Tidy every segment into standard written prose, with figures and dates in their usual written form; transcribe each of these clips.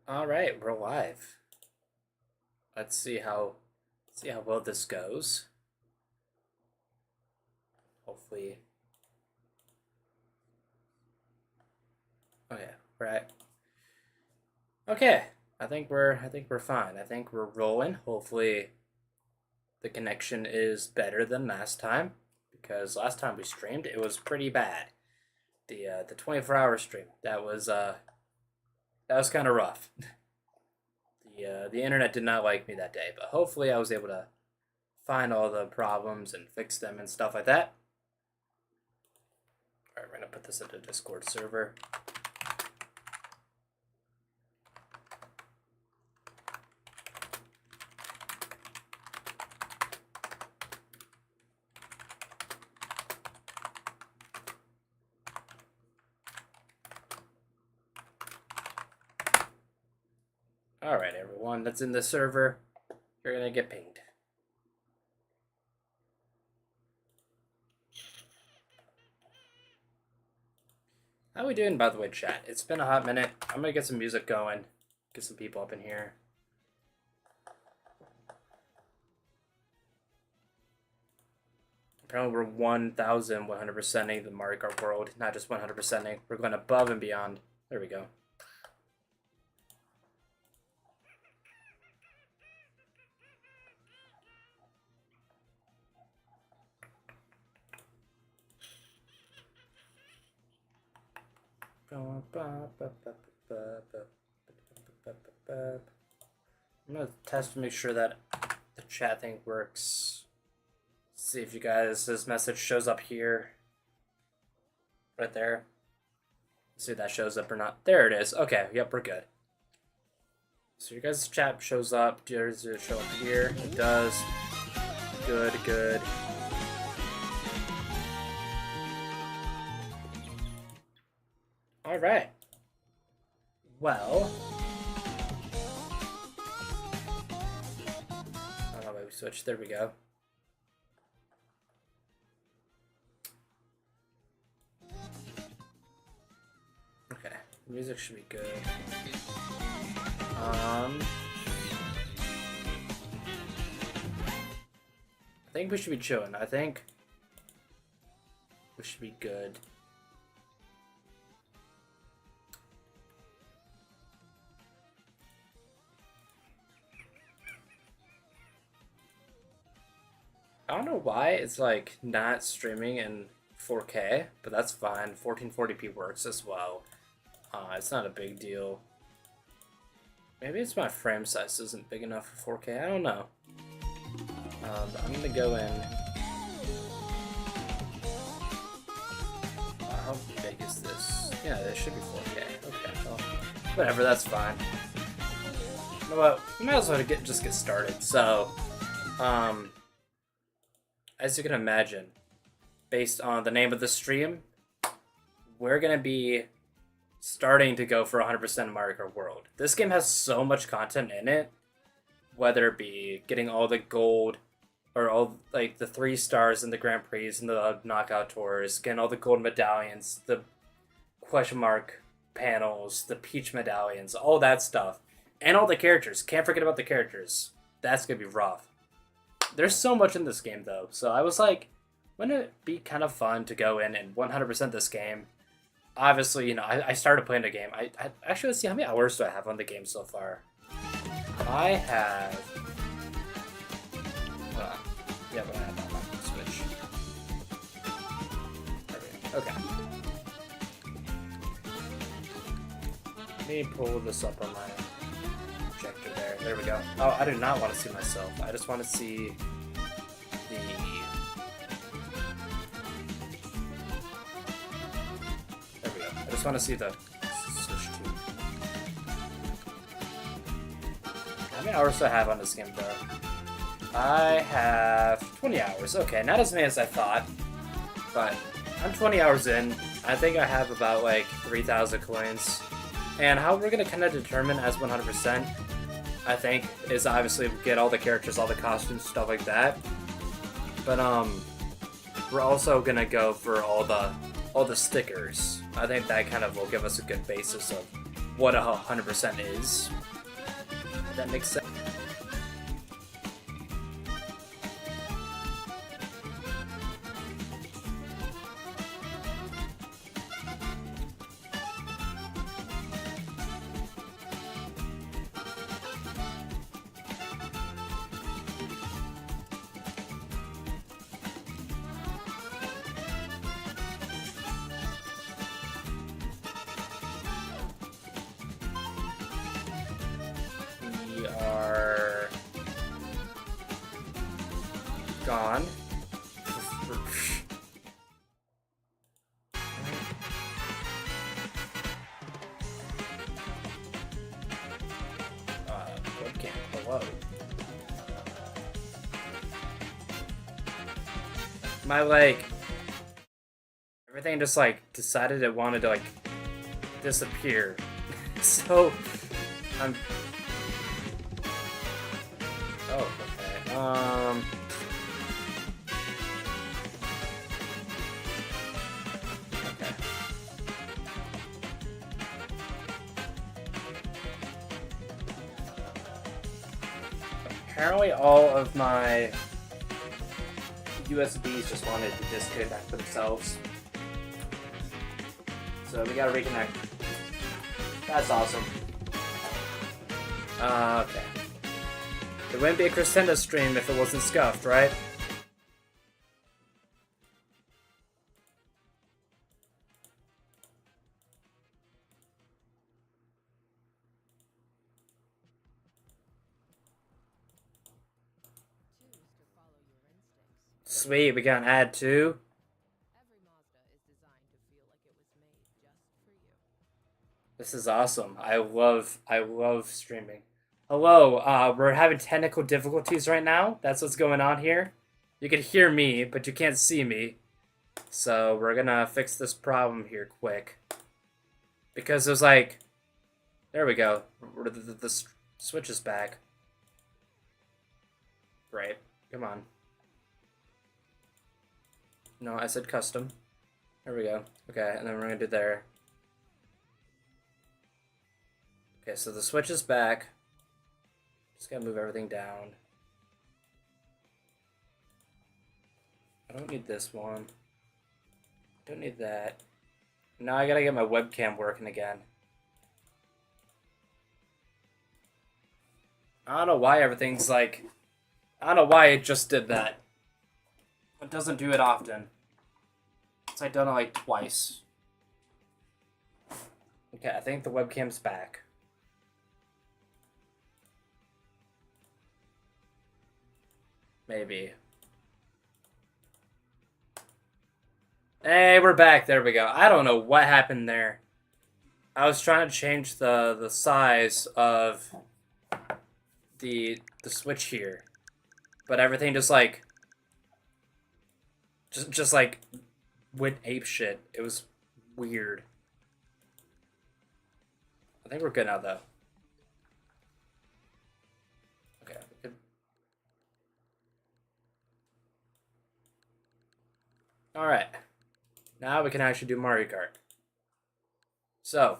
All right, we're live. Let's see how well this goes. Hopefully, oh yeah, right. Okay, I think we're fine. I think we're rolling. Hopefully, the connection is better than last time because last time we streamed it was pretty bad. The 24-hour stream that was kind of rough. The internet did not like me that day, but hopefully I was able to find all the problems and fix them and stuff like that. All right, we're gonna put this into Discord server. All right, everyone that's in the server, you're gonna get pinged. How we doing, by the way, chat? It's been a hot minute. I'm gonna get some music going, get some people up in here. Apparently, we're 1,100%ing the Mario Kart World, not just 100%ing. We're going above and beyond. There we go. I'm gonna test to make sure that the chat thing works. See if you guys, this message shows up here. Right there. See if that shows up or not. There it is. Okay, yep, we're good. So your guys' chat shows up. Does it show up here? It does. Good, good. All right. Well. Oh, wait, we switched. There we go. Okay, the music should be good. I think we should be chilling. I think we should be good. I don't know why it's like not streaming in 4K, but that's fine. 1440p works as well. It's not a big deal. Maybe it's my frame size isn't big enough for 4K. I don't know. But I'm gonna go in. How big is this? Yeah, this should be 4K. Okay, well, whatever. That's fine. You know what? We might as well just get started. So, as you can imagine, based on the name of the stream, we're gonna be starting to go for 100% Mario Kart World. This game has so much content in it, whether it be getting all the gold or all like the 3 stars in the Grand Prix and the knockout tours, getting all the gold medallions, the question mark panels, the Peach medallions, all that stuff, and all the characters. Can't forget about the characters. That's gonna be rough. There's so much in this game though, so I was like, wouldn't it be kind of fun to go in and 100% this game? Obviously, you know, I started playing the game. I actually, let's see, how many hours do I have on the game so far? I have. Yeah, but I have that on Switch. Okay. Let me pull this up on my projector there. There we go. Oh, I do not want to see myself. I just want to see the. There we go. I just want to see the Switch 2. How many hours do I have on this game, though? I have 20 hours. Okay, not as many as I thought, but I'm 20 hours in. I think I have about like 3,000 coins. And how we're going to kind of determine as 100%, I think, is obviously get all the characters, all the costumes, stuff like that. But we're also going to go for all the stickers. I think that kind of will give us a good basis of what 100% is. If that makes sense. We are gone. Webcam, hello. My like everything just like decided it wanted to like disappear. So I'm oh, okay. Okay. Apparently all of my USBs just wanted to disconnect themselves. So we gotta reconnect. That's awesome. Okay. It wouldn't be a Crescendo stream if it wasn't scuffed, right? Sweet, we got an ad too. This is awesome. I love streaming. Hello, we're having technical difficulties right now. That's what's going on here. You can hear me, but you can't see me. So we're gonna fix this problem here quick. Because there's like, there we go. The switch is back. Right, come on. No, I said custom. There we go. Okay, and then we're gonna do there. Okay, so the switch is back. Just gotta move everything down. I don't need this one. Don't need that. Now I gotta get my webcam working again. I don't know why everything's like... I don't know why it just did that. It doesn't do it often. So I've done it like twice. Okay, I think the webcam's back. Maybe. Hey, we're back. There we go. I don't know what happened there. I was trying to change the size of the switch here, but everything just like just like went ape shit. It was weird. I think we're good now though. Okay. All right. Now we can actually do Mario Kart. So,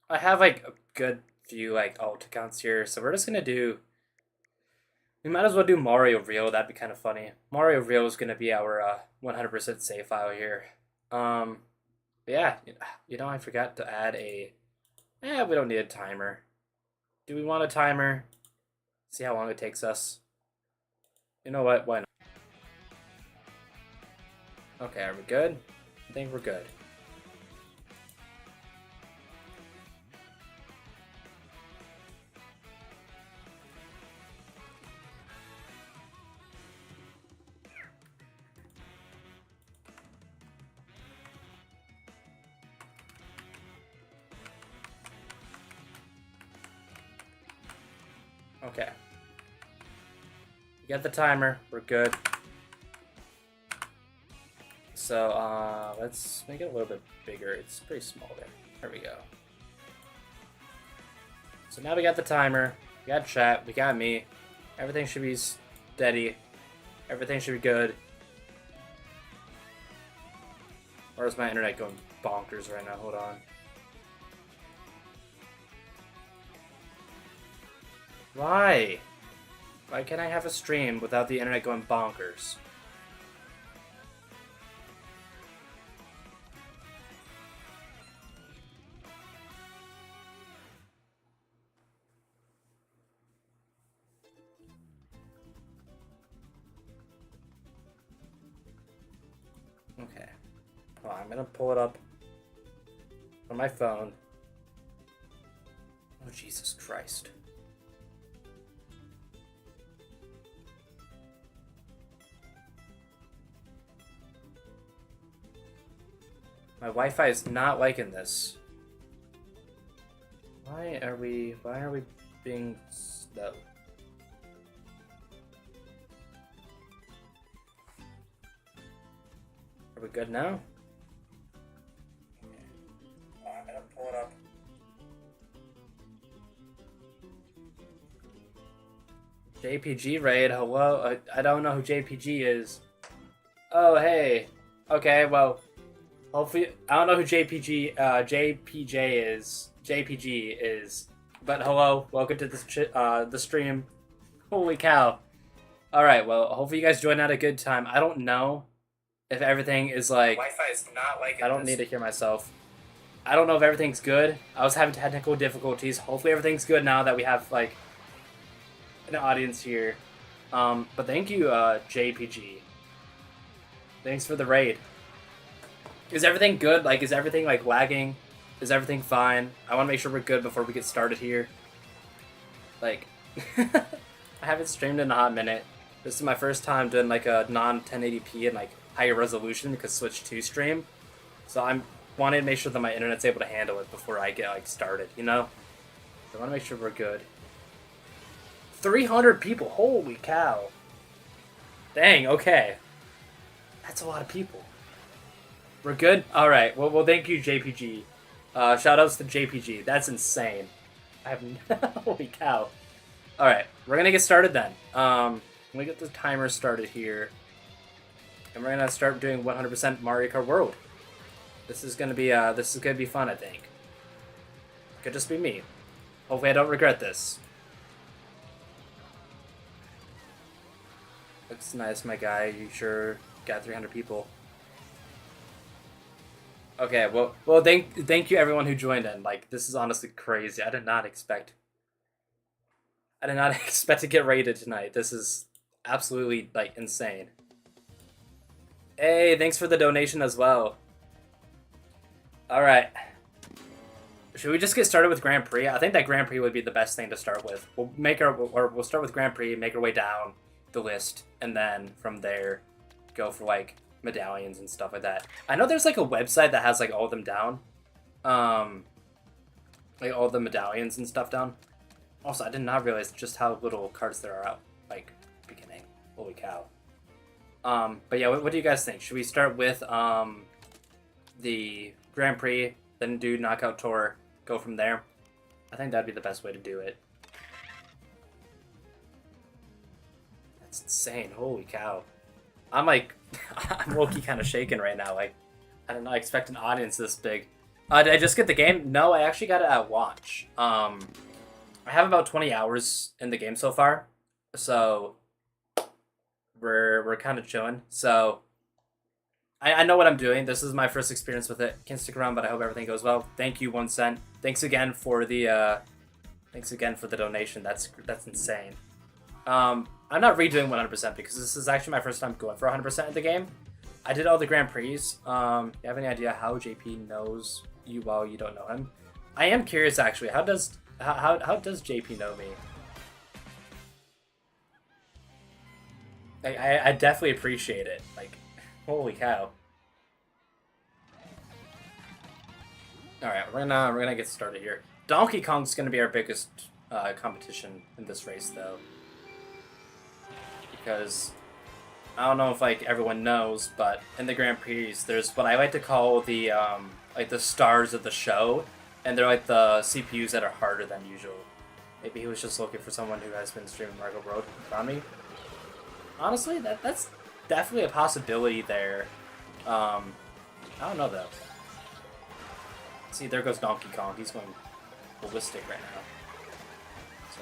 I have like a good few like alt accounts here, so we're just gonna do. We might as well do Mario Real. That'd be kind of funny. Mario Real is gonna be our 100% save file here. But yeah, you know I forgot to add a. We don't need a timer. Do we want a timer? See how long it takes us. You know what? Why not? Okay, are we good? I think we're good. Okay. We got the timer. We're good. So, let's make it a little bit bigger. It's pretty small there. There we go. So now we got the timer. We got chat. We got me. Everything should be steady. Everything should be good. Or is my internet going bonkers right now? Hold on. Why? Why can't I have a stream without the internet going bonkers? Okay. Well, I'm gonna pull it up on my phone. Oh, Jesus Christ. My Wi-Fi is not liking this. Why are we being slow? Are we good now? Okay. I'm gonna pull it up. JPG raid, hello? I don't know who JPG is. Oh, hey. Okay, well, hopefully, I don't know who JPG is, but hello, welcome to the stream. Holy cow. Alright, well, hopefully you guys joined at a good time. I don't know if everything is like... Wi-Fi is not like I don't need to hear myself. I don't know if everything's good. I was having technical difficulties. Hopefully everything's good now that we have, like, an audience here. But thank you, JPG. Thanks for the raid. Is everything good? Like, is everything, like, lagging? Is everything fine? I want to make sure we're good before we get started here. Like, I haven't streamed in a hot minute. This is my first time doing, like, a non-1080p and, like, higher resolution because Switch 2 stream. So I'm wanting to make sure that my internet's able to handle it before I get, like, started, you know? So I want to make sure we're good. 300 people! Holy cow! Dang, okay. That's a lot of people. We're good? Alright, well, thank you, JPG. Shoutouts to JPG. That's insane. I have... Holy cow. Alright, we're gonna get started then. Let me get the timer started here. And we're gonna start doing 100% Mario Kart World. This is gonna be fun, I think. Could just be me. Hopefully I don't regret this. Looks nice, my guy. You sure got 300 people. Okay, well, thank you everyone who joined in. Like, this is honestly crazy. I did not expect to get raided tonight. This is absolutely, like, insane. Hey, thanks for the donation as well. Alright. Should we just get started with Grand Prix? I think that Grand Prix would be the best thing to start with. We'll start with Grand Prix, make our way down the list, and then from there go for, like, medallions and stuff like that. I know there's, like, a website that has, like, all of them down. Like, all the medallions and stuff down. Also, I did not realize just how little cards there are out, like, beginning. Holy cow. But yeah, what do you guys think? Should we start with, the Grand Prix, then do Knockout Tour, go from there? I think that'd be the best way to do it. That's insane. Holy cow. I'm like, I'm low-key kind of shaking right now. Like, I did not expect an audience this big. Did I just get the game? No, I actually got it at launch. I have about 20 hours in the game so far, so we're kind of chilling. So I know what I'm doing. This is my first experience with it. Can't stick around, but I hope everything goes well. Thank you, 1 cent. Thanks again for the donation. That's insane. I'm not redoing 100% because this is actually my first time going for 100% of the game. I did all the Grand Prix. You have any idea how JP knows you while you don't know him? I am curious actually. How does JP know me? I definitely appreciate it. Like, holy cow. Alright, we're gonna get started here. Donkey Kong's gonna be our biggest competition in this race though. Because I don't know if like everyone knows, but in the Grand Prix there's what I like to call the like the stars of the show, and they're like the CPUs that are harder than usual. Maybe he was just looking for someone who has been streaming Mario Kart and found me. Honestly, that's definitely a possibility there. I don't know though. See, there goes Donkey Kong. He's going ballistic right now. So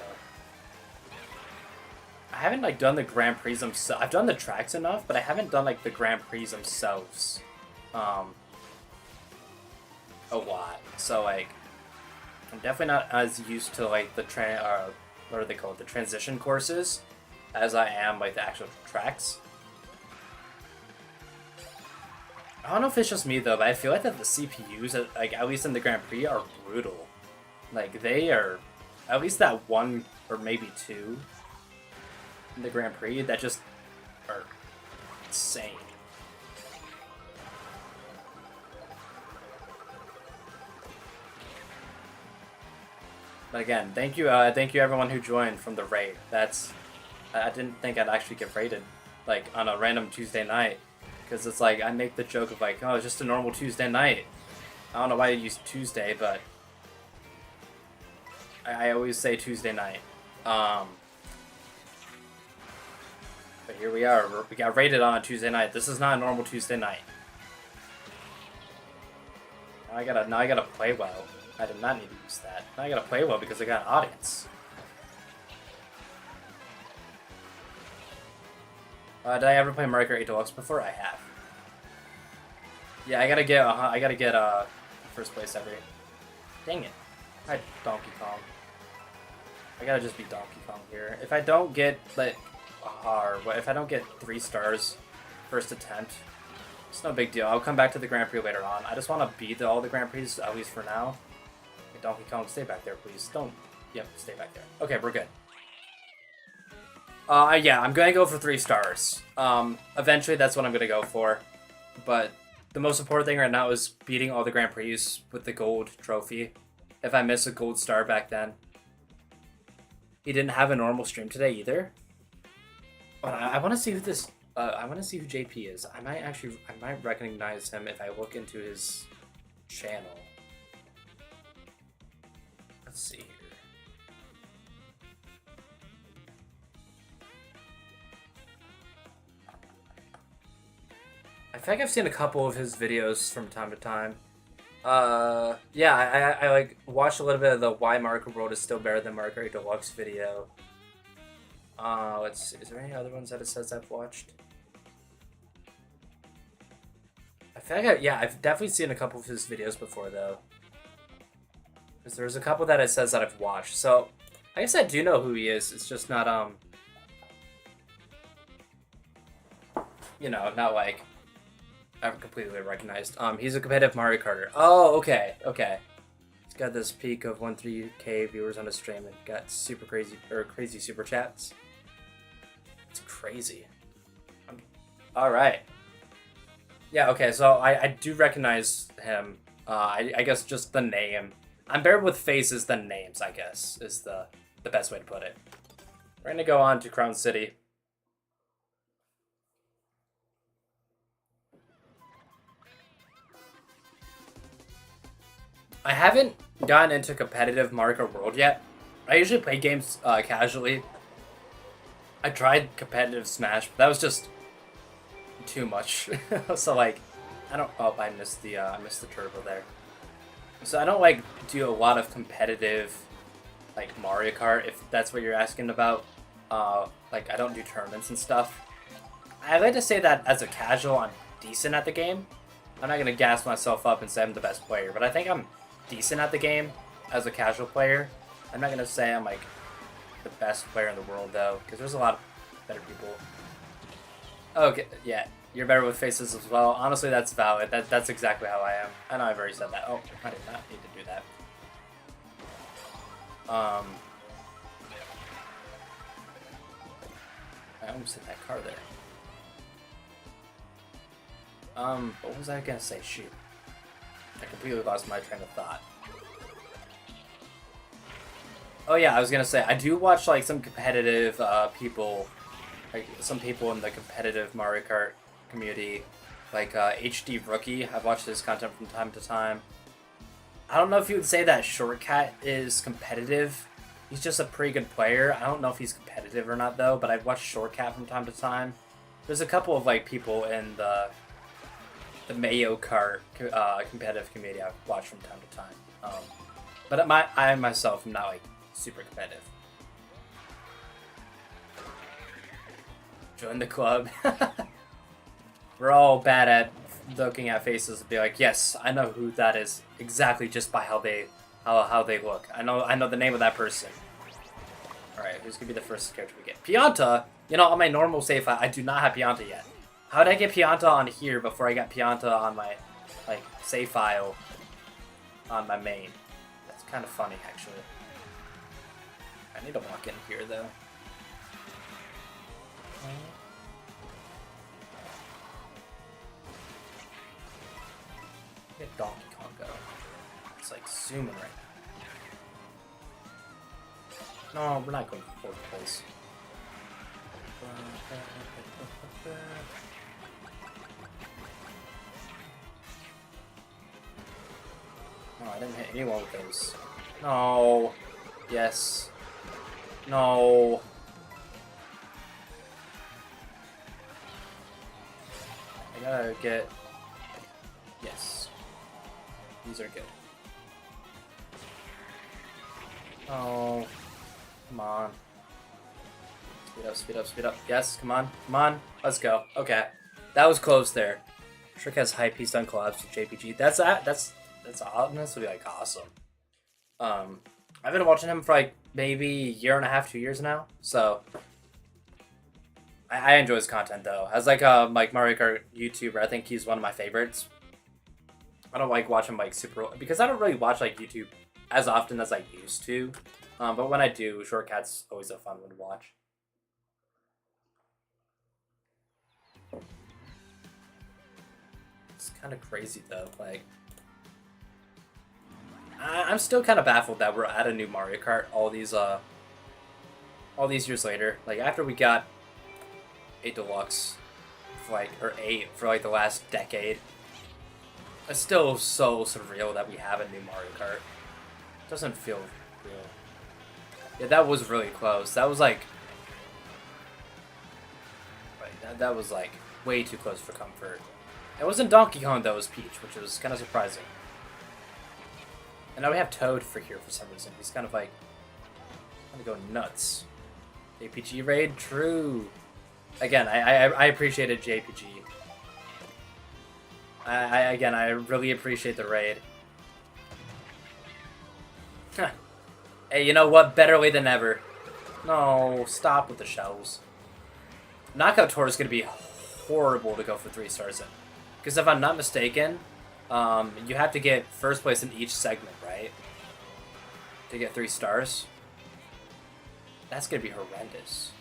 I haven't like done the Grand Prix themselves. I've done the tracks enough, but I haven't done like the Grand Prix themselves a lot. So like, I'm definitely not as used to like the what are they called? The transition courses, as I am like the actual tracks. I don't know if it's just me though, but I feel like that the CPUs, like at least in the Grand Prix, are brutal. Like they are, at least that one or maybe two in the Grand Prix that just are insane. But again, thank you everyone who joined from the raid. I didn't think I'd actually get raided, like on a random Tuesday night, because it's like I make the joke of like, oh, it's just a normal Tuesday night. I don't know why I use Tuesday, but I always say Tuesday night. But here we are. We got raided on a Tuesday night. This is not a normal Tuesday night. Now I gotta play well. I did not need to use that. Now I gotta play well because I got an audience. Did I ever play Mario Kart 8 Deluxe before? I have. Yeah, I gotta get first place every. Dang it! Hi, Donkey Kong. I gotta just be Donkey Kong here. If I don't get if I don't get 3 stars first attempt, it's no big deal. I'll come back to the Grand Prix later on. I just want to beat all the Grand Prix, at least for now. Hey, Donkey Kong, stay back there, please. Don't. Yep, stay back there. Okay, we're good. Yeah, I'm gonna go for 3 stars. Eventually that's what I'm gonna go for. But the most important thing right now is beating all the Grand Prix with the gold trophy. If I miss a gold star back then. He didn't have a normal stream today either. But I want to see who this. I want to see who JP is. I might recognize him if I look into his channel. Let's see here. I feel like I've seen a couple of his videos from time to time. Yeah, I like watched a little bit of the Why Mario Kart World is still better than Mario Kart Deluxe video. Let's see. Is there any other ones that it says I've watched? I feel like I've definitely seen a couple of his videos before though. Because there's a couple that it says that I've watched. So I guess I do know who he is. It's just not you know, not like I've completely recognized. He's a competitive Mario Karter. Oh, okay. He's got this peak of 13K viewers on his stream and got super crazy super chats. It's crazy. All right. Yeah. Okay. So I do recognize him. I guess just the name. I'm better with faces than names. I guess is the best way to put it. We're gonna go on to Crown City. I haven't gotten into competitive Mario Kart World yet. I usually play games casually. I tried competitive Smash, but that was just too much. So like, I missed the turbo there. So I don't like do a lot of competitive like Mario Kart, if that's what you're asking about. Like I don't do tournaments and stuff. I like to say that as a casual, I'm decent at the game. I'm not gonna gas myself up and say I'm the best player, but I think I'm decent at the game as a casual player. I'm not gonna say I'm like the best player in the world though, because there's a lot of better people. Okay, yeah, you're better with faces as well. Honestly, that's valid. That's exactly how I am. I know I've already said that. Oh, I did not need to do that. I almost hit that car there. What was I gonna say? Shoot. I completely lost my train of thought. Oh yeah, I was gonna say, I do watch like some competitive people, like some people in the competitive Mario Kart community, like HD Rookie. I've watched his content from time to time. I don't know if you would say that Shortcut is competitive. He's just a pretty good player. I don't know if he's competitive or not though, but I've watched Shortcut from time to time. There's a couple of like people in the Mario Kart competitive community I've watched from time to time. But I myself am not like super competitive. Join the club. We're all bad at looking at faces and be like, yes, I know who that is exactly just by how they look. I know the name of that person. All right, who's gonna be the first character we get? Pianta. You know, on my normal save file, I do not have Pianta yet. How did I get Pianta on here before I got Pianta on my save file on my main? That's kind of funny, actually. I need to walk in here though. Get Donkey Kong go. It's like zooming right now. No, we're not going for fourth place. No, I didn't hit anyone with those. No. Yes. No. I gotta get... Yes. These are good. Oh. Come on. Speed up, speed up, speed up. Yes, come on. Come on. Let's go. Okay. That was close there. Trick has hype. He's done collabs with JPG. That's honestly like awesome. I've been watching him for like maybe a year and a half, 2 years now. So I enjoy his content though. As like a Mario Kart YouTuber, I think he's one of my favorites. I don't like watching like super because I don't really watch like YouTube as often as I used to. But when I do, Shortcat's always a fun one to watch. It's kind of crazy though. Like, I'm still kind of baffled that we're at a new Mario Kart all these years later. Like after we got 8 Deluxe, for like or 8 for like the last decade. It's still so surreal that we have a new Mario Kart. It doesn't feel real. Yeah, that was really close. That was like... Right, that was like way too close for comfort. It wasn't Donkey Kong though, it was Peach, which was kind of surprising. And now we have Toad for here for some reason. He's kind of like... kind of going nuts. JPG raid? True. Again, I appreciated JPG. Again, I really appreciate the raid. Hey, you know what? Better late than never. No, stop with the shells. Knockout Tour is going to be horrible to go for 3 stars in. Because if I'm not mistaken, you have to get first place in each segment, right? To get 3 stars. That's going to be horrendous.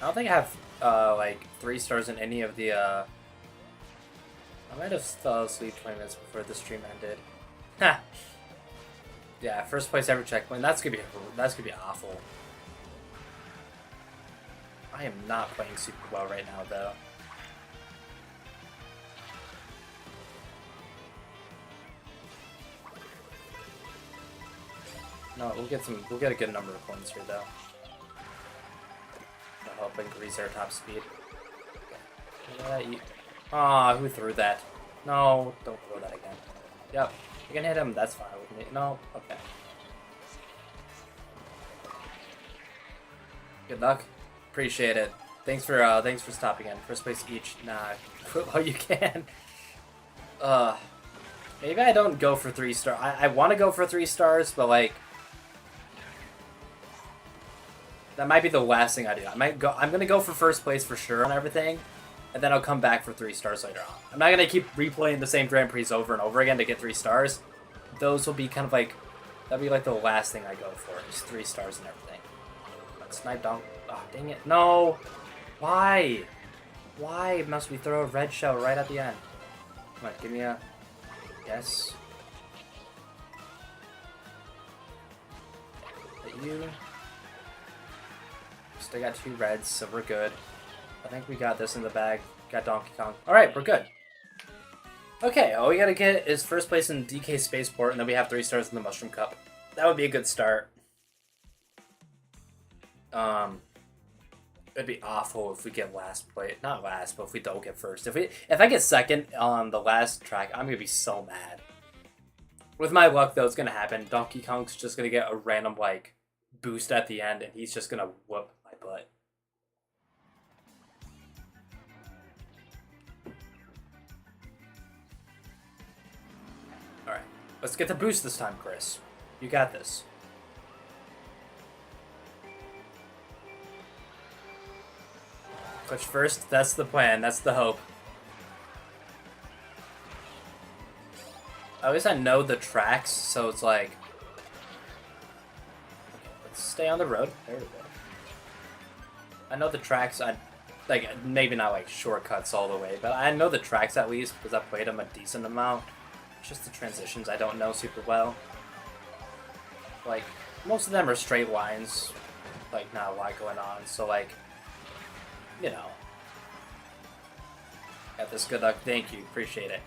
I don't think I have, like, 3 stars in any of the, I might have fell asleep 20 minutes before the stream ended. Ha! Yeah, first place ever checkpoint. That's gonna be awful. I am not playing super well right now, though. No, we'll get a good number of points here, though. That'll help increase our top speed. Aw, who threw that? No, don't throw that again. Yep, you can hit him, that's fine with me. No, okay. Good luck. Appreciate it. Thanks for stopping in. First place each. Nah, quit while you can. Maybe I don't go for 3 stars. I want to go for 3 stars, but like... that might be the last thing I do. I'm gonna go for first place for sure on everything, and then I'll come back for 3 stars later on. I'm not gonna keep replaying the same Grand Prix over and over again to get 3 stars. Those will be kind of like, that'll be like the last thing I go for, just 3 stars and everything. But snipe down. Oh, dang it. No! Why? Why must we throw a red shell right at the end? Come on, give me a... yes. Hit you. Still got 2 reds, so we're good. I think we got this in the bag. Got Donkey Kong. Alright, we're good. Okay, all we gotta get is first place in DK Spaceport, and then we have 3 stars in the Mushroom Cup. That would be a good start. It'd be awful if we get last place. Not last, but if we don't get first. If I get second on the last track, I'm gonna be so mad. With my luck, though, it's gonna happen. Donkey Kong's just gonna get a random, like, boost at the end, and he's just gonna whoop my butt. Alright. Let's get the boost this time, Chris. You got this. Clutch first, that's the plan, that's the hope. At least I know the tracks, so it's like... Let's stay on the road. There we go. I know the tracks, like, maybe not like shortcuts all the way, but I know the tracks at least, because I played them a decent amount. It's just the transitions I don't know super well. Like, most of them are straight lines, like, not a lot going on, so like... You know. Got this, good luck, thank you, appreciate it.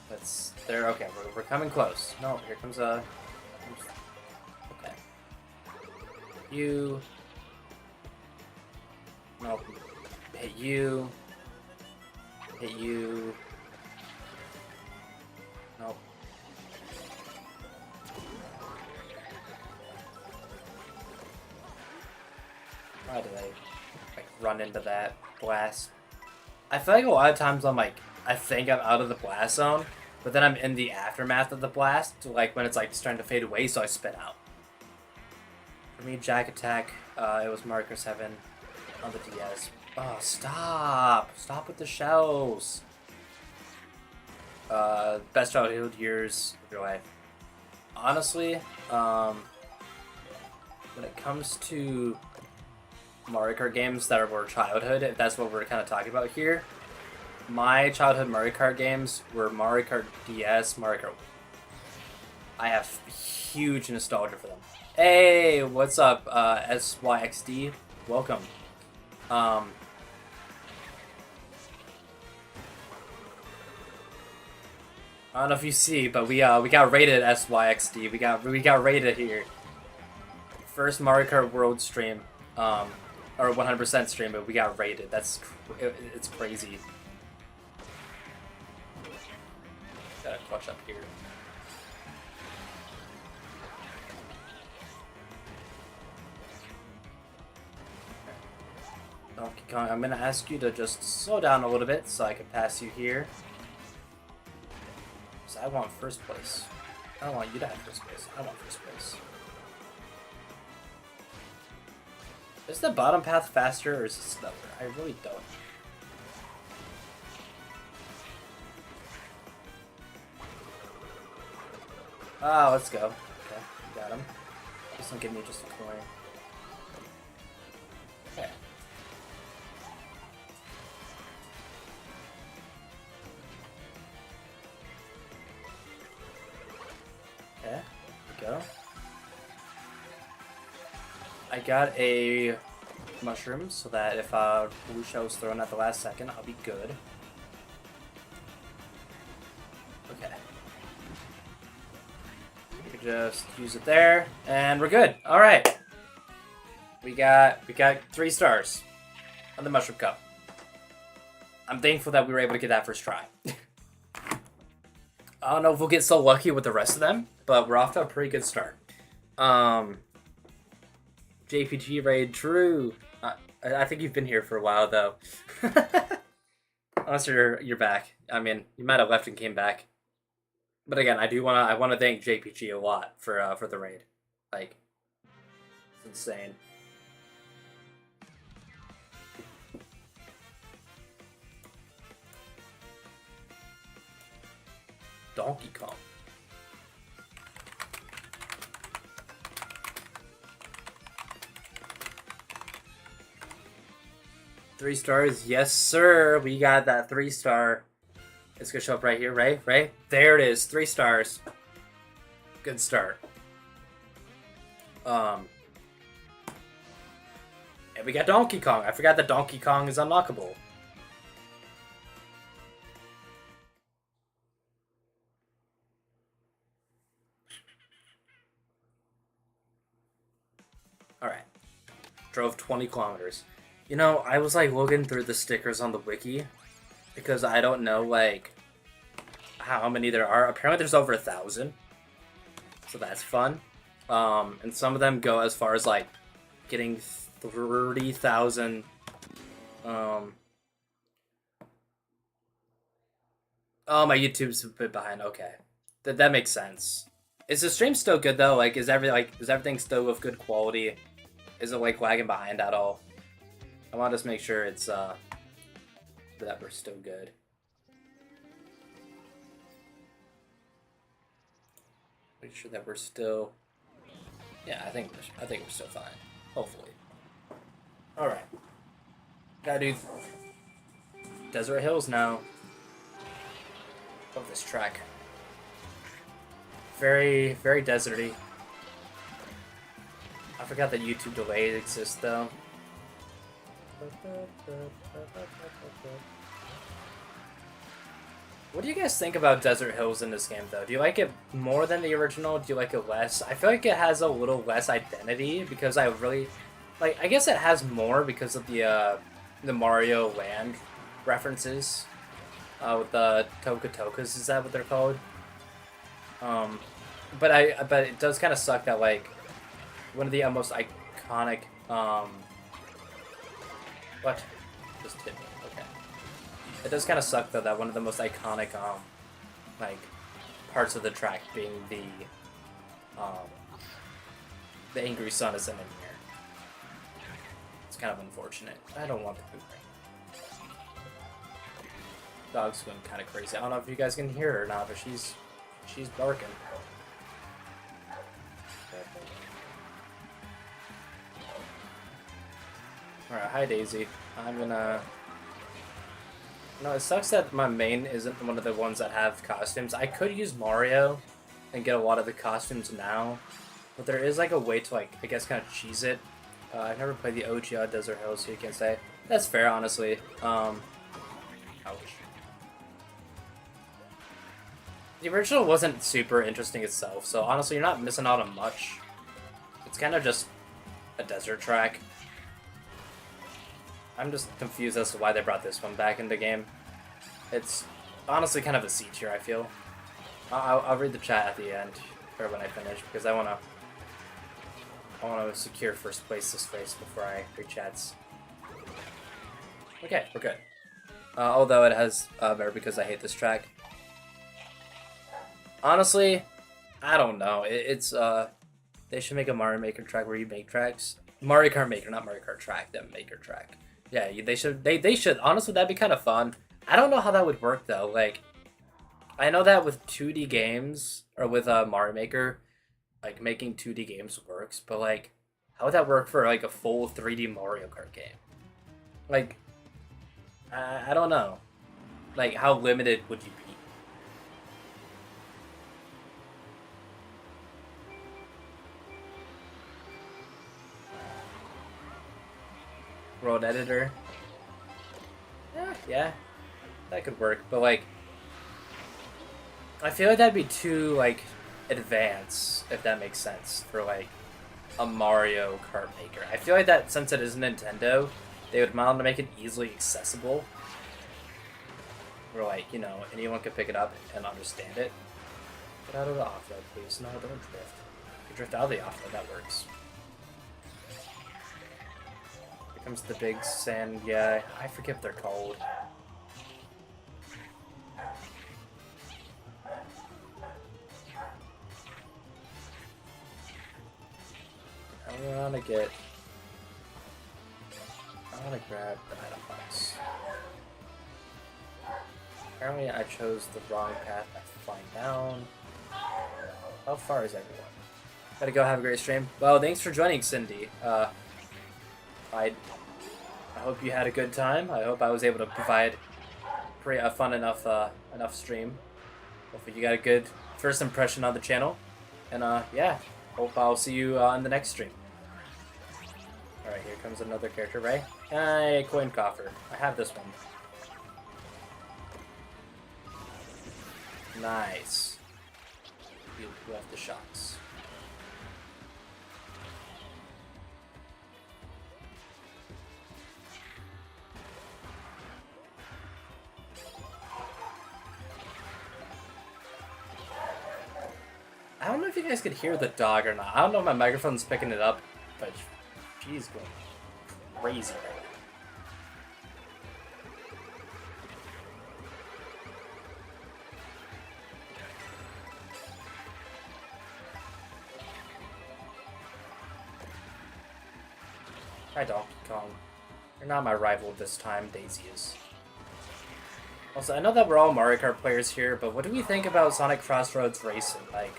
That's there. Okay, we're coming close. No, here comes a. Okay. You. No. Hit you. Hit you. Nope. Why did I like run into that blast? I feel like a lot of times I'm like, I think I'm out of the blast zone, but then I'm in the aftermath of the blast, like when it's like starting to fade away, so I spin out. For me, Jack Attack, it was Mario Kart 7 on the DS. Oh, stop! Stop with the shells! Best childhood years of your life. Honestly, when it comes to Mario Kart games that were childhood, if that's what we're kind of talking about here, my childhood Mario Kart games were Mario Kart DS, Mario Kart. I have huge nostalgia for them. Hey, what's up, SYXD? Welcome. I don't know if you see, but we got rated SYXD. We got rated here. First Mario Kart World stream, or 100% stream, but we got rated. It's crazy. Gotta clutch up here. Donkey Kong, I'm gonna ask you to just slow down a little bit so I can pass you here. So I want first place. I don't want you to have first place. I want first place. Is the bottom path faster or is it slower? I really don't. Ah, let's go. Okay, got him. Just don't give me just a coin. Okay. Okay, there we go. I got a mushroom so that if blue shell is thrown at the last second, I'll be good. Okay. We can just use it there, and we're good. All right. We got 3 stars on the mushroom cup. I'm thankful that we were able to get that first try. I don't know if we'll get so lucky with the rest of them, but we're off to a pretty good start. JPG raid, true. I think you've been here for a while though. Unless you're back. I mean, you might have left and came back. But again, I wanna thank JPG a lot for the raid. Like, it's insane. Donkey Kong. Three stars, yes sir. We got that 3-star. It's gonna show up right here, right? Right? There it is, 3 stars. Good start. And we got Donkey Kong. I forgot that Donkey Kong is unlockable. Alright. Drove 20 kilometers. You know, I was like looking through the stickers on the wiki because I don't know like how many there are. Apparently there's over 1,000. so that's fun. And some of them go as far as like getting 30,000. Oh, my YouTube's a bit behind. Okay, that makes sense. Is the stream still good though? Like, is everything still of good quality? Is it like lagging behind at all? I want to just make sure it's that we're still good. Make sure that we're still. Yeah, I think we're still fine. Hopefully. All right. Gotta do Desert Hills now. Love this track. Very, very deserty. I forgot that YouTube delay exists though. What do you guys think about Desert Hills in this game though? Do you like it more than the original? Do you like it less? I feel like it has a little less identity because I really like, I guess it has more because of the Mario Land references. With the Tokas, is that what they're called? But it does kind of suck that like one of the most iconic what just hit me. Okay, it does kind of suck though that one of the most iconic like parts of the track being the angry sun isn't in here. It's kind of unfortunate. I don't want the poop ring. Dog's going kind of crazy. I don't know if you guys can hear her or not, but she's barking. Alright, hi Daisy. I'm gonna... No, it sucks that my main isn't one of the ones that have costumes. I could use Mario and get a lot of the costumes now, but there is like a way to like, I guess, kind of cheese it. I've never played the OG Desert Hills, so you can say. That's fair, honestly. Ouch. The original wasn't super interesting itself, so honestly, you're not missing out on much. It's kind of just a desert track. I'm just confused as to why they brought this one back in the game. It's honestly kind of a C tier, I feel. I'll read the chat at the end, or when I finish, because I wanna secure first place this race before I read chats. Okay, we're good. Although it has better because I hate this track. Honestly, I don't know. It's they should make a Mario Maker track where you make tracks. Mario Kart Maker, not Mario Kart track. The Maker track. Yeah, they should. They should. Honestly, that'd be kind of fun. I don't know how that would work though. Like, I know that with 2D games or with Mario Maker, like making 2D games works. But like, how would that work for like a full 3D Mario Kart game? Like, I don't know. Like, how limited would you be? World editor. Yeah, that could work, but like, I feel like that'd be too like advanced, if that makes sense, for like a Mario Kart Maker. I feel like that since it is Nintendo, they would want to make it easily accessible, where like, you know, anyone could pick it up and understand it. Get out of the off-road, please. No, don't drift. You drift out of the off-road, that works. Comes the big sand, yeah, I forget what they're called. I wanna grab the item box. Apparently I chose the wrong path by flying down. How far is everyone? Gotta go, have a great stream. Well, thanks for joining, Cindy. I hope you had a good time. I hope I was able to provide a fun enough stream. Hopefully you got a good first impression on the channel. And yeah, hope I'll see you on the next stream. Alright, here comes another character, Ray. And a coin coffer. I have this one. Nice. You left the shocks. I don't know if if you guys could hear the dog or not. I don't know if my microphone's picking it up, but she's going crazy right now. Hi, Donkey Kong. You're not my rival this time, Daisy is. Also, I know that we're all Mario Kart players here, but what do we think about Sonic Crossroads Racing? Like,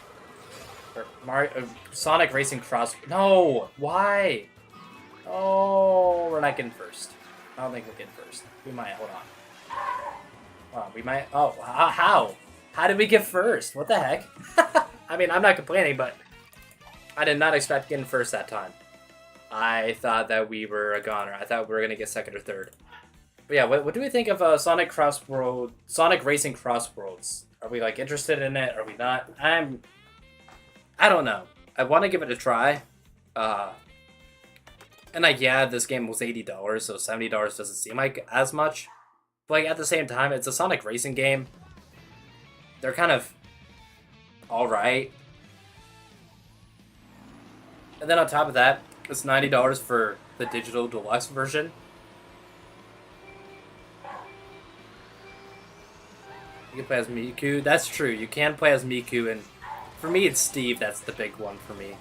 or Sonic Racing Cross... No! Why? Oh, we're not getting first. I don't think we're getting first. We might. Hold on. Oh, we might... Oh, how? How did we get first? What the heck? I mean, I'm not complaining, but I did not expect getting first that time. I thought that we were a goner. I thought we were going to get second or third. But yeah, what do we think of Sonic Racing Cross Worlds? Are we like interested in it? Are we not? I don't know. I want to give it a try. And yeah, this game was $80, so $70 doesn't seem like as much. But like at the same time, it's a Sonic Racing game. They're kind of alright. And then on top of that, it's $90 for the digital deluxe version. You can play as Miku. That's true. You can play as Miku, and for me, it's Steve. That's the big one for me.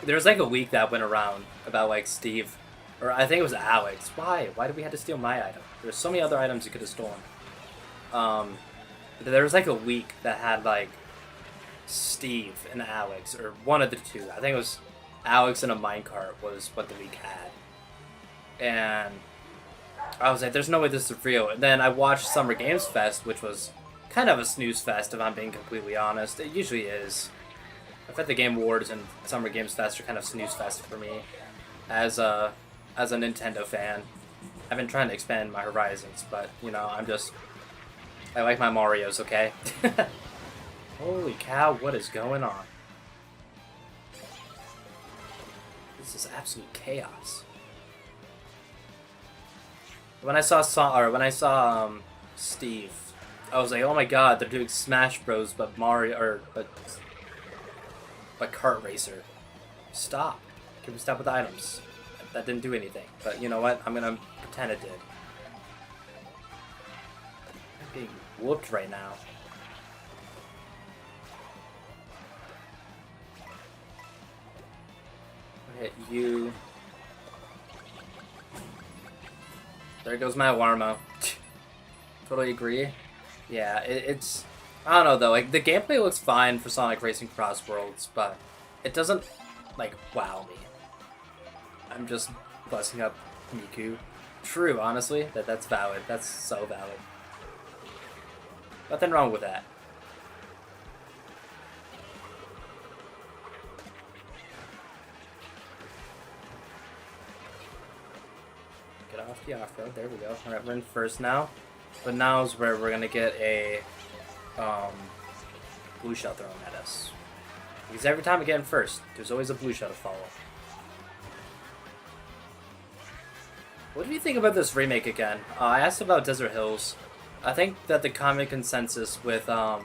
There was like a week that went around about like Steve, or I think it was Alex. Why? Why did we have to steal my item? There's so many other items you could have stolen. There was like a week that had like Steve and Alex, or one of the two. I think it was Alex and a minecart was what the week had. And I was like, there's no way this is real. And then I watched Summer Games Fest, which was kind of a snooze fest, if I'm being completely honest. It usually is. I bet the Game Awards and Summer Games Fest are kind of snooze fest for me as a Nintendo fan. I've been trying to expand my horizons, but, you know, I like my Marios, okay? Holy cow, what is going on? This is absolute chaos. When I saw Steve, I was like, oh my god, they're doing Smash Bros, but but Kart Racer. Stop. Can we stop with items? That didn't do anything. But you know what? I'm gonna pretend it did. I'm being whooped right now. I'll hit you. There goes my Warmo. Totally agree. Yeah, it's... I don't know, though. Like, the gameplay looks fine for Sonic Racing Cross Worlds, but it doesn't, like, wow me. I'm just busting up Miku. True, honestly. That's valid. That's so valid. Nothing wrong with that. Get off the off-road. There we go. Alright, we're in first now. But now is where we're going to get a blue shell thrown at us. Because every time we get in first, there's always a blue shell to follow. What do you think about this remake again? I asked about Desert Hills. I think that the common consensus with the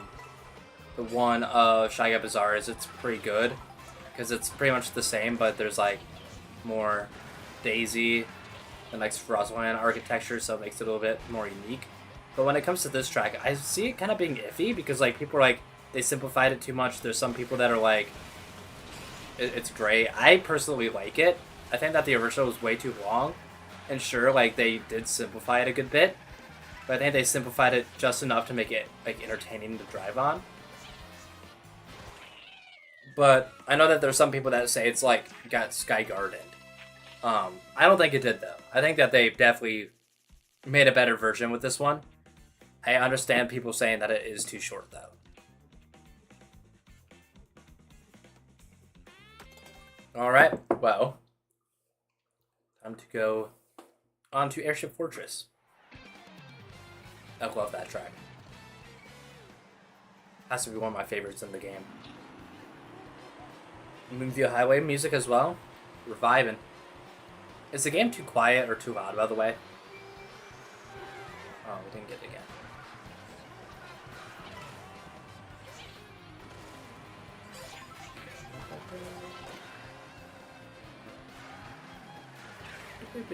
one of Shy Guy Bazaar is it's pretty good. Because it's pretty much the same, but there's like more Daisy and like Frostland architecture, so it makes it a little bit more unique. But when it comes to this track, I see it kind of being iffy because like people are like, they simplified it too much. There's some people that are like, it's great. I personally like it. I think that the original was way too long. And sure, like they did simplify it a good bit, but I think they simplified it just enough to make it like entertaining to drive on. But I know that there's some people that say it's like got Sky Garden. I don't think it did though. I think that they definitely made a better version with this one. I understand people saying that it is too short though. Alright, well, time to go on to Airship Fortress. I love that track. Has to be one of my favorites in the game. Moonview Highway music as well. Reviving. Is the game too quiet or too loud, by the way? Oh, we didn't get it again. Please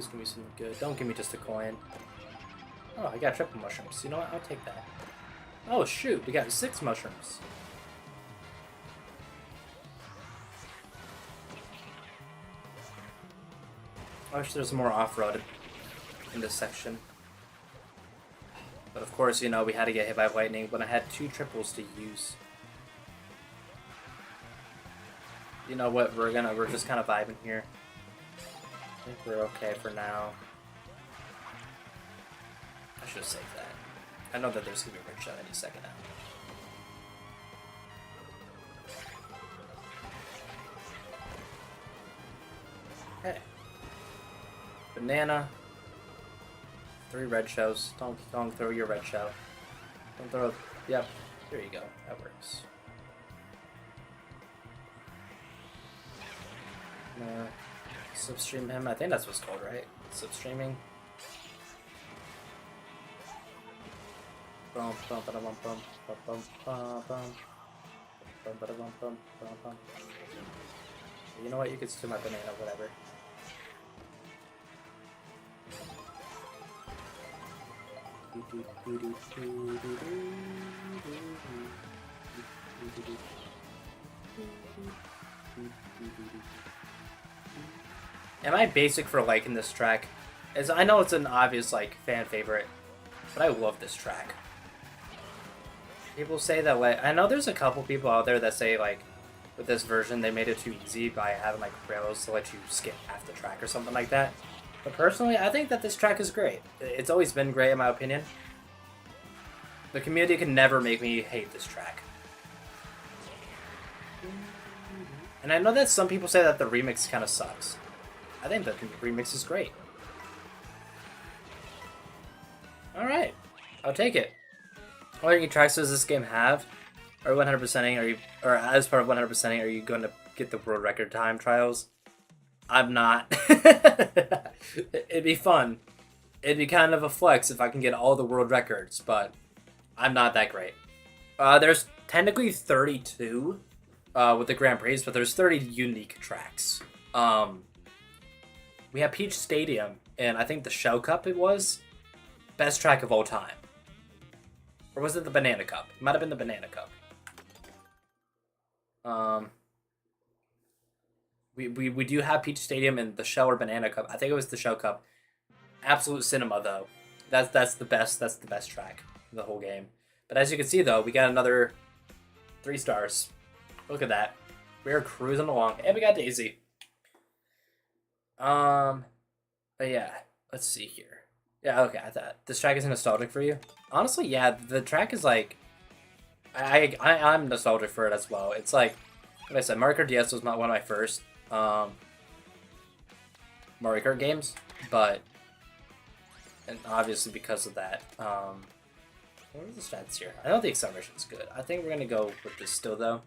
give me something good. Don't give me just a coin. Oh, I got triple mushrooms. You know what? I'll take that. Oh, shoot. We got 6 mushrooms. I wish there was more off-road in this section. But of course, you know, we had to get hit by lightning when I had 2 triples to use. You know what? We're just kind of vibing here. I think we're okay for now. I should have saved that. I know that there's gonna be a red shot any second now. Okay. Banana. 3 red shells. Don't throw your red shell. Don't throw. Yep. There you go. That works. Slipstream him. I think that's what's called, right? Slipstreaming. Bum bum ba bum bum bum bum bum bum ba bum bum bum bum. You know what? You could steal my banana, whatever. Am I basic for liking this track? As I know it's an obvious like fan favorite, but I love this track. People say that like I know there's a couple people out there that say like with this version they made it too easy by having like rails to let you skip half the track or something like that. But personally, I think that this track is great. It's always been great in my opinion. The community can never make me hate this track. And I know that some people say that the remix kind of sucks. I think that the remix is great. Alright, I'll take it. How many tracks does this game have? Are you 100%ing? Are you, or as part of 100%ing, are you going to get the world record time trials? I'm not. It'd be fun. It'd be kind of a flex if I can get all the world records, but I'm not that great. There's technically 32 with the Grand Prix, but there's 30 unique tracks. We have Peach Stadium, and I think the Shell Cup it was. Best track of all time. Or was it the Banana Cup? It might have been the Banana Cup. We do have Peach Stadium and the Shell or Banana Cup. I think it was the Shell Cup. Absolute cinema though. That's the best track of the whole game. But as you can see though, we got another 3 stars. Look at that. We're cruising along. And we got Daisy. But yeah, let's see here. Yeah, okay, I thought this track is nostalgic for you. Honestly, yeah, the track is like I'm nostalgic for it as well. It's like I said, Mario Kart DS was not one of my first Mario Kart games, but and obviously because of that, what are the stats here? I know the acceleration is good. I think we're gonna go with this still though.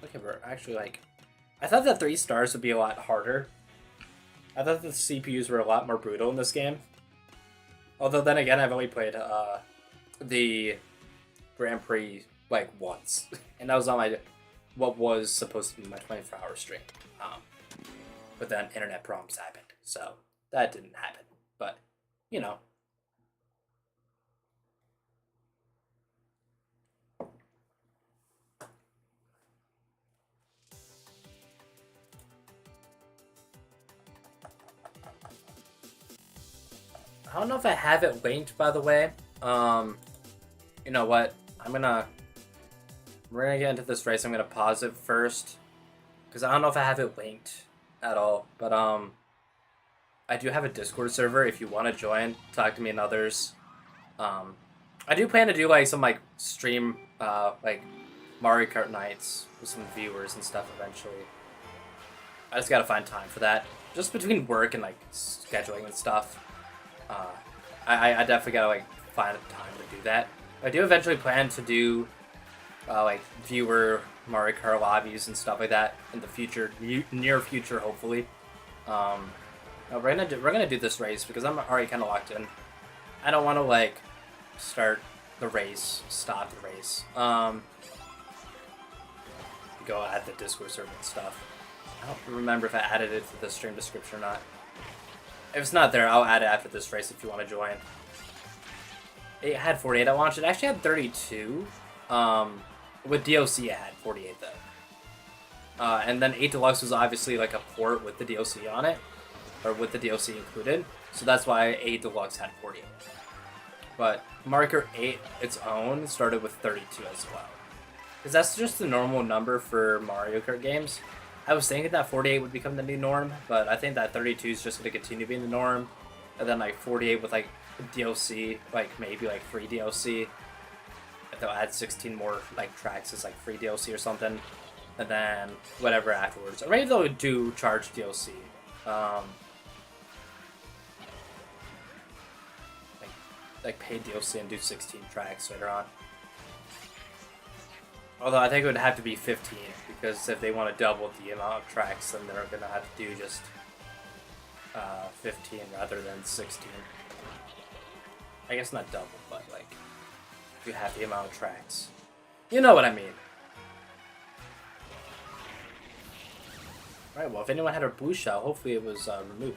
Okay, we're actually like I thought that 3 stars would be a lot harder. I thought the CPUs were a lot more brutal in this game. Although then again, I've only played the Grand Prix like once, and that was on my what was supposed to be my 24-hour stream. But then internet problems happened, so that didn't happen. But you know. I don't know if I have it linked, by the way. You know what? We're gonna get into this race. I'm gonna pause it first, because I don't know if I have it linked at all. But I do have a Discord server if you want to join. Talk to me and others. I do plan to do like some like stream like Mario Kart nights with some viewers and stuff eventually. I just gotta find time for that. Just between work and like scheduling and stuff. I definitely gotta like find time to do that. I do eventually plan to do like viewer Mario Kart lobbies and stuff like that in the future, near future, hopefully. We're gonna do this race because I'm already kind of locked in. I don't want to like start the race, stop the race. Go add the Discord server and stuff. I don't remember if I added it to the stream description or not. If it's not there, I'll add it after this race if you want to join. It had 48 at launch. It actually had 32. With DLC, it had 48 though. And then 8 Deluxe was obviously like a port with the DLC on it, or with the DLC included. So that's why 8 Deluxe had 48. But Mario Kart 8, its own, started with 32 as well. Because that's just the normal number for Mario Kart games. I was thinking that 48 would become the new norm, but I think that 32 is just going to continue being the norm. And then like 48 with like DLC, like maybe like free DLC. They'll add 16 more like tracks as like free DLC or something. And then whatever afterwards. Or maybe they'll do charge DLC. Like paid DLC and do 16 tracks later on. Although I think it would have to be 15, because if they want to double the amount of tracks, then they're going to have to do just 15 rather than 16. I guess not double, but like, you have the amount of tracks. You know what I mean. Alright, well, if anyone had a blue shell, hopefully it was removed.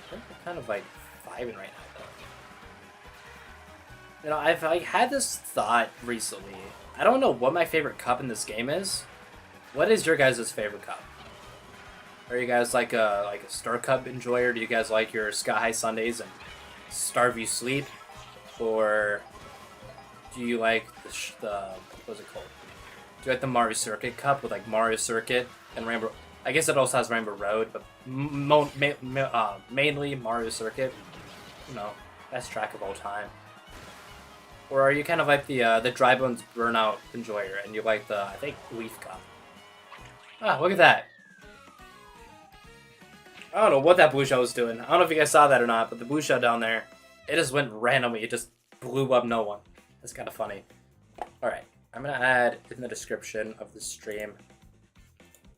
I think we're kind of like vibing right now, though. You know, I've like, had this thought recently. I don't know what my favorite cup in this game is. What is your guys' favorite cup? Are you guys like a Star Cup enjoyer? Do you guys like your Sky High Sundays and Starve You Sleep? Or do you like the what's it called? Do you like the Mario Circuit Cup with like Mario Circuit and Rainbow? I guess it also has Rainbow Road, but mainly Mario Circuit. You know, best track of all time. Or are you kind of like the Dry Bones Burnout enjoyer and you like the, I think, Leaf Cup? Ah, look at that. I don't know what that blue shell was doing. I don't know if you guys saw that or not, but the blue shell down there, it just went randomly. It just blew up no one. That's kind of funny. Alright, I'm going to add in the description of the stream,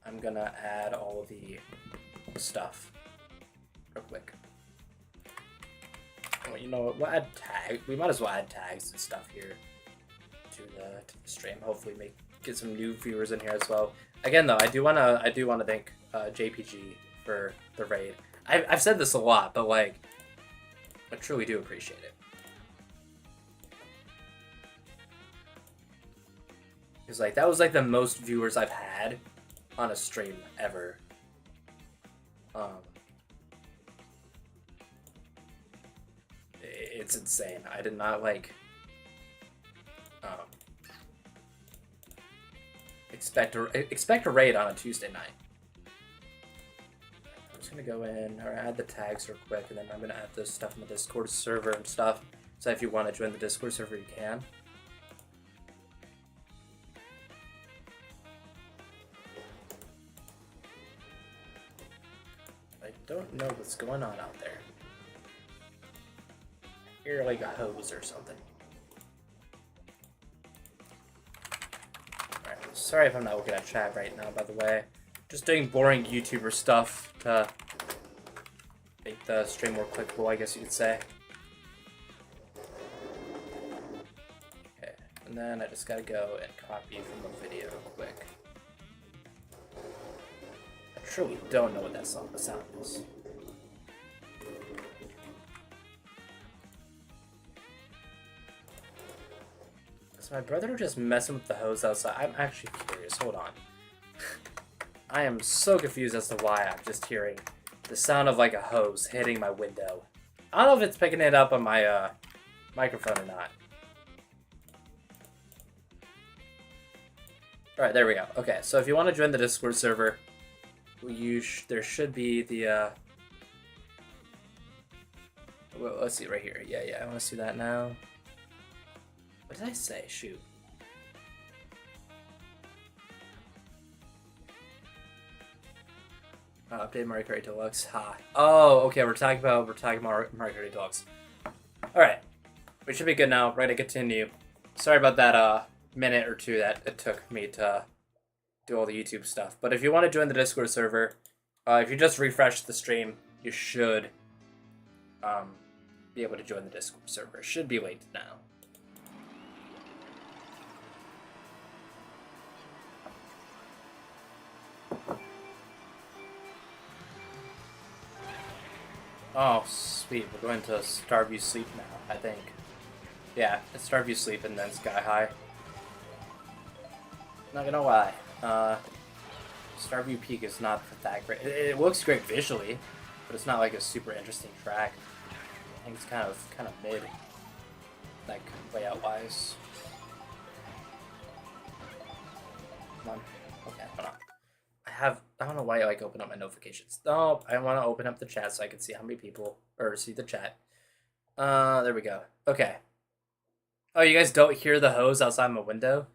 I'm going to add all the stuff real quick. Well, you know what? We'll add tags. We might as well add tags and stuff here to the stream. Hopefully, get some new viewers in here as well. Again, though, I do wanna thank JPG for the raid. I've said this a lot, but like, I truly do appreciate it. Because like that was like the most viewers I've had on a stream ever. It's insane. I did not like expect a raid on a Tuesday night. I'm just gonna go in or add the tags real quick, and then I'm gonna add this stuff in the Discord server and stuff. So if you want to join the Discord server, you can. I don't know what's going on out there. You're like a hose or something. Alright, sorry if I'm not looking at chat right now, by the way. Just doing boring YouTuber stuff to make the stream more clickable, I guess you could say. Okay, and then I just gotta go and copy from the video real quick. I truly don't know what that sound is. Is my brother just messing with the hose outside? I'm actually curious. Hold on. I am so confused as to why I'm just hearing the sound of like a hose hitting my window. I don't know if it's picking it up on my microphone or not. Alright, there we go. Okay, so if you want to join the Discord server, there should be the well, let's see right here. Yeah, I want to see that now. What did I say? Shoot. Update Mario Kart Deluxe. Ha. Oh, okay. We're talking about Mario Kart Deluxe. All right, we should be good now. We're gonna continue. Sorry about that. minute or two that it took me to do all the YouTube stuff. But if you want to join the Discord server, if you just refresh the stream, you should be able to join the Discord server. It should be linked now. Oh, sweet. We're going to Starview Sleep now, I think. Yeah, it's Starview Sleep and then Sky High. Not gonna lie. Starview Peak is not that great. It looks great visually, but it's not like a super interesting track. I think it's kind of mid, like layout wise. Come on. Okay, hold on. I don't know why I like open up my notifications. No, I want to open up the chat so I can see how many people, or see the chat. There we go. Okay. Oh, you guys don't hear the hose outside my window?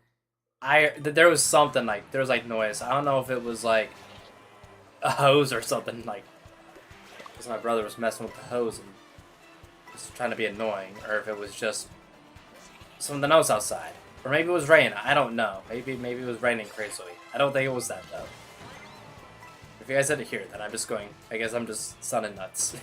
There was something like, there was like noise. I don't know if it was like a hose or something, like, because my brother was messing with the hose and was trying to be annoying, or if it was just something else outside. Or maybe it was raining. I don't know. Maybe it was raining crazily. I don't think it was that though. If you guys didn't hear it, then I guess I'm just sounding nuts.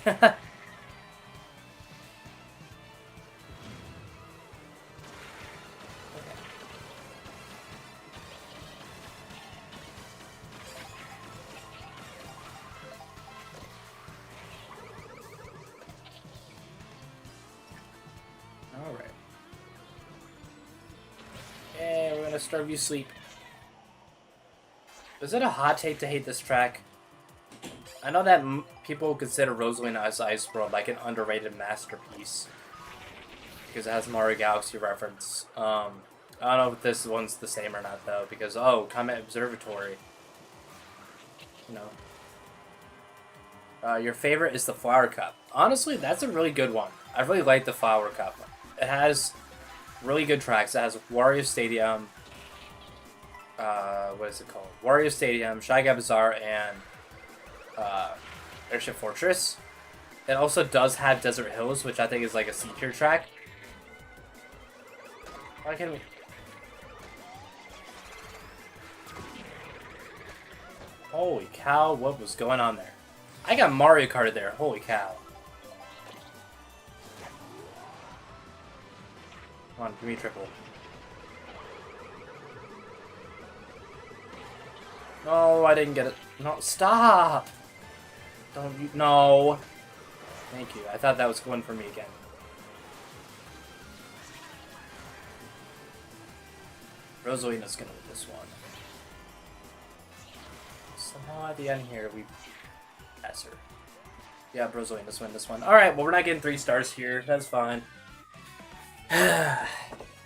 Alright. Yeah, we're gonna Starview Sleep. Is it a hot take to hate this track? I know that people consider Rosalina's Ice World like an underrated masterpiece because it has Mario Galaxy reference. I don't know if this one's the same or not though, because Comet Observatory. You know. Your favorite is the Flower Cup. Honestly, that's a really good one. I really like the Flower Cup. It has really good tracks. It has Wario Stadium. What is it called? Wario Stadium, Shy Guy Bazaar, and Airship Fortress. It also does have Desert Hills, which I think is like a C-tier track. Why can't we? Holy cow, what was going on there? I got Mario Kart there, holy cow. Come on, give me triple. No, I didn't get it. No, stop! Don't you? No. Thank you. I thought that was going for me again. Rosalina's gonna win this one. Somehow at the end here, we pass her. Yeah, Rosalina's win this one. Alright, well, we're not getting 3 stars here. That's fine. I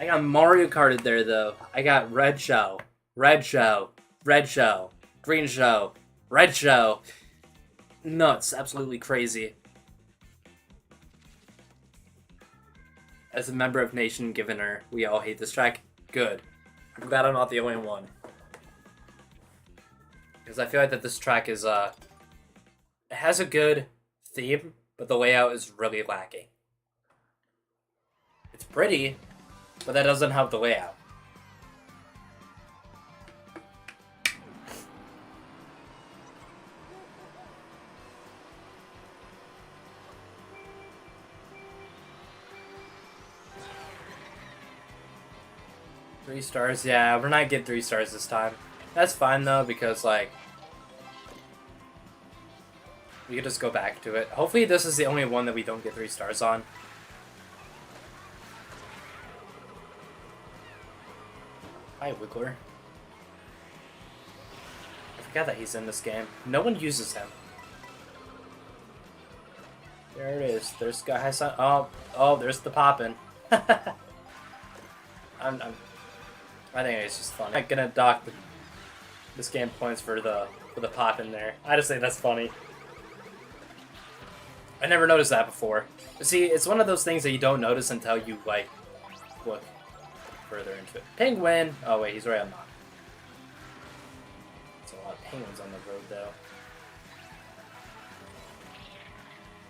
got Mario Karted there, though. I got Red Shell, Red Shell, Red Shell, Green Shell, Red Shell. Nuts. Absolutely crazy. As a member of Nation Givener, we all hate this track. Good. I'm glad I'm not the only one. Because I feel like that this track is, it has a good theme, but the layout is really lacking. It's pretty, but that doesn't help the layout. Three stars? Yeah, we're not getting 3 stars this time. That's fine though, because like we could just go back to it. Hopefully this is the only one that we don't get 3 stars on. Hi, Wiggler. I forgot that he's in this game. No one uses him. There it is. There's Sky High Sun. Oh, there's the poppin'. I think it's just funny. I'm gonna dock this game points for the poppin' there. I just think that's funny. I never noticed that before. See, it's one of those things that you don't notice until you like look further into it. Penguin! Oh wait, he's right on that. There's a lot of penguins on the road though.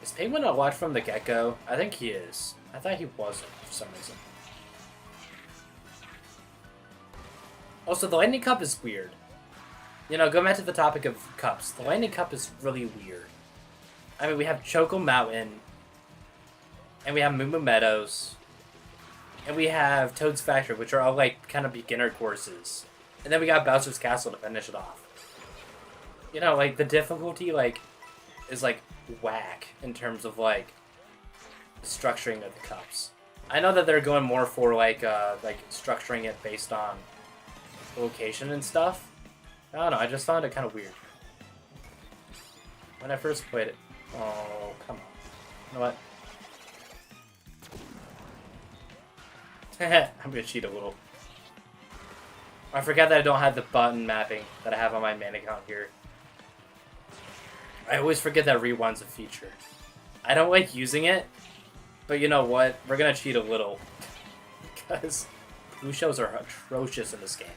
Is Penguin a watch from the get-go? I think he is. I thought he wasn't for some reason. Also, the Lightning Cup is weird. You know, going back to the topic of cups, the Lightning Cup is really weird. I mean, we have Choco Mountain, and we have Moo Moo Meadows, and we have Toad's Factory, which are all, like, kind of beginner courses. And then we got Bowser's Castle to finish it off. You know, like, the difficulty, like, is, like, whack in terms of, like, structuring of the cups. I know that they're going more for, like structuring it based on location and stuff. I don't know, I just found it kind of weird. When I first played it. Oh, come on. You know what? I'm gonna cheat a little. I forgot that I don't have the button mapping that I have on my main account here. I always forget that rewind's a feature. I don't like using it, but you know what? We're gonna cheat a little. Because blue shells are atrocious in this game.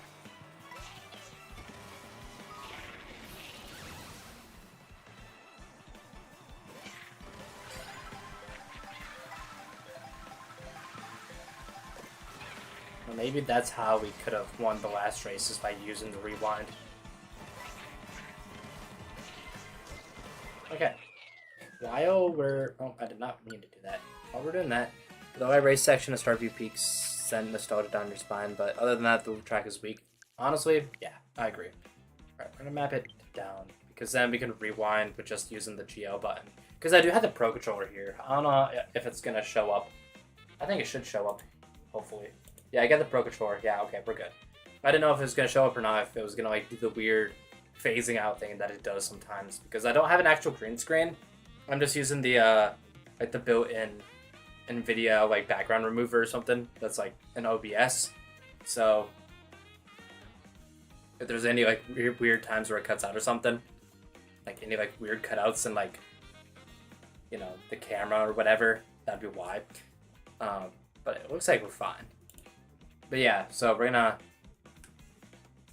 Well, maybe that's how we could have won the last races by using the rewind. Okay. While we're... Oh, I did not mean to do that. While we're doing that, the OI race section of Starview Peaks sent nostalgia down your spine, but other than that, the track is weak. Honestly, yeah, I agree. Alright, we're gonna map it down, because then we can rewind with just using the GL button. Because I do have the Pro Controller here. I don't know if it's gonna show up. I think it should show up, hopefully. Yeah, I got the Pro Controller. Yeah, okay, we're good. I didn't know if it was gonna show up or not, if it was gonna like do the weird phasing out thing that it does sometimes, because I don't have an actual green screen. I'm just using the like the built-in NVIDIA like background remover or something that's like an OBS. So if there's any like weird times where it cuts out or something, like any like weird cutouts in like, you know, the camera or whatever, that'd be why. But it looks like we're fine. But yeah, so we're gonna...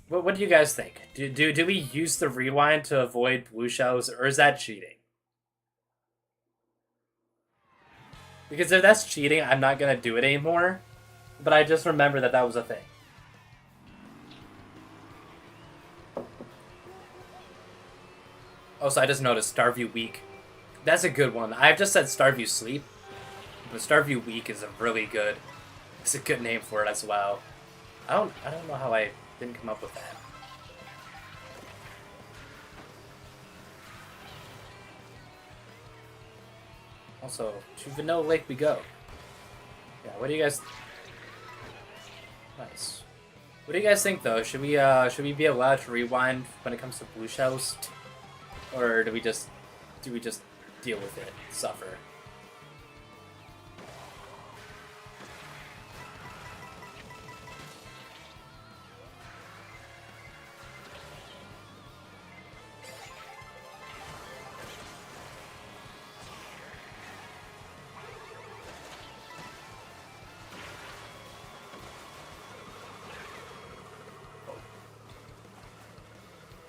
What do you guys think? Do we use the rewind to avoid blue shells, or is that cheating? Because if that's cheating, I'm not gonna do it anymore. But I just remember that was a thing. Also, I just noticed Starview Week. That's a good one. I've just said Starview Sleep, but Starview Week is a really good... It's a good name for it as well. I don't know how I didn't come up with that. Also, to Vanilla Lake we go. Yeah, what do you guys... Nice. What do you guys think, though? Should we be allowed to rewind when it comes to blue shells? Or do we just deal with it, suffer?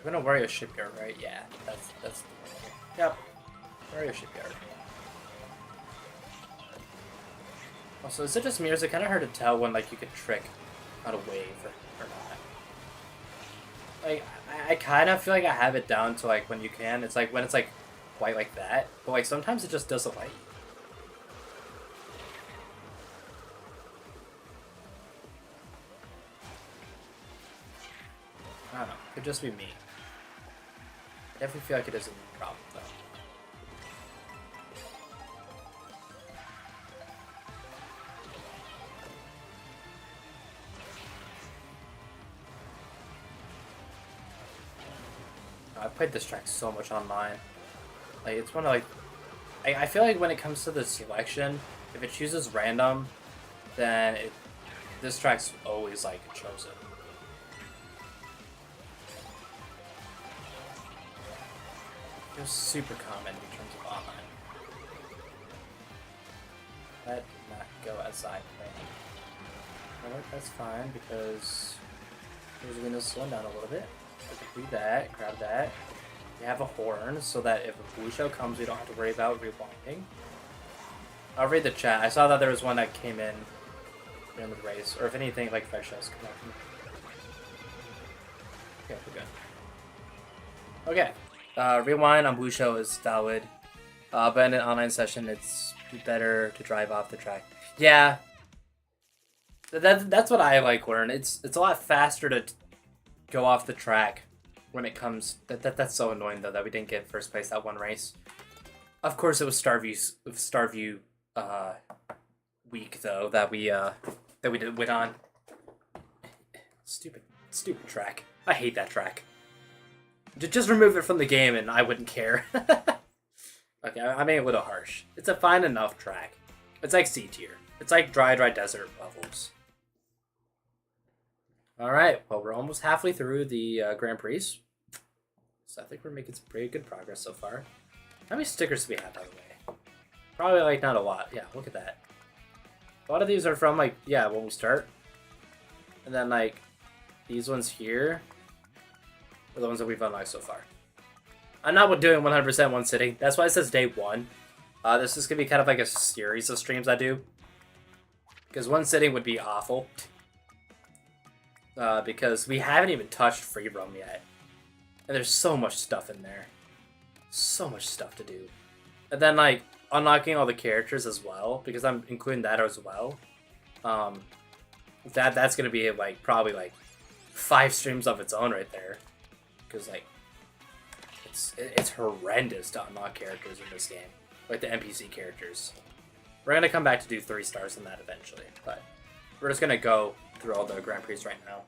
We're gonna Wario Shipyard, right? Yeah, that's the one. Yep, Wario Shipyard. Also, is it just me, or is it kind of hard to tell when like you could trick on a wave or not? Like, I kind of feel like I have it down to like when you can. It's like when it's like white like that, but like sometimes it just doesn't like. I don't know. Could just be me. Definitely feel like it isn't a problem, though. I've played this track so much online. Like, it's one of, like... I feel like when it comes to the selection, if it chooses random, then this track's always, like, chosen. It's super common in terms of online. That did not go as I planned. Alright, that's fine because there's a window slowing down a little bit. I can do that, grab that. We have a horn so that if a blue shell comes, we don't have to worry about rewinding. I'll read the chat. I saw that there was one that came in during the race, or if anything, like fresh shells come out. Okay, we're good. Okay. Rewind on Blue Show is valid. But in an online session, it's better to drive off the track. Yeah. That's what I like learn. It's a lot faster to go off the track when it comes. That's so annoying though that we didn't get first place that one race. Of course, it was Starview week though that we did win on. Stupid track. I hate that track. Just remove it from the game and I wouldn't care. Okay, I made it a little harsh. It's a fine enough track. It's like C tier. It's like dry desert levels. Alright, well, we're almost halfway through the Grand Prix. So I think we're making some pretty good progress so far. How many stickers do we have, by the way? Probably, like, not a lot. Yeah, look at that. A lot of these are from, like, yeah, when we start. And then, like, these ones here are the ones that we've unlocked so far. I'm not doing 100% one sitting. That's why it says day 1. This is going to be kind of like a series of streams I do. Because one sitting would be awful. Because we haven't even touched free roam yet. And there's so much stuff in there. So much stuff to do. And then, like, unlocking all the characters as well. Because I'm including that as well. That's going to be, like, probably, like, 5 streams of its own right there. Because, like, it's horrendous to unlock characters in this game. Like the NPC characters. We're going to come back to do 3 stars in that eventually. But we're just going to go through all the Grand Prix right now.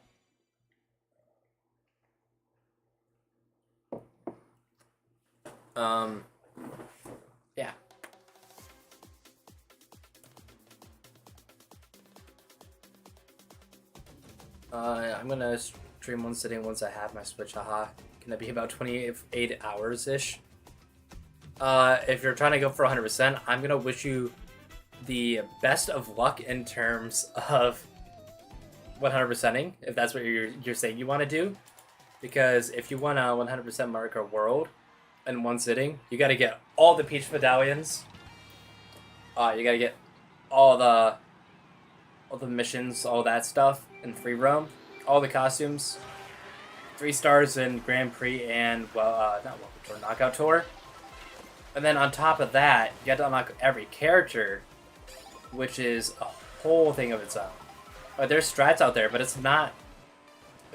Yeah. I'm going to stream one sitting once I have my Switch, haha. Gonna be about 28 hours-ish. If you're trying to go for 100%, I'm gonna wish you the best of luck in terms of 100%ing, if that's what you're saying you want to do. Because if you want a 100% Mario Kart World in one sitting, you gotta get all the Peach medallions. You gotta get all the missions, all that stuff in free roam, all the costumes. 3 stars in Grand Prix and, well, not Welcome Tour, Knockout Tour. And then on top of that, you have to unlock every character, which is a whole thing of its own. There's strats out there, but it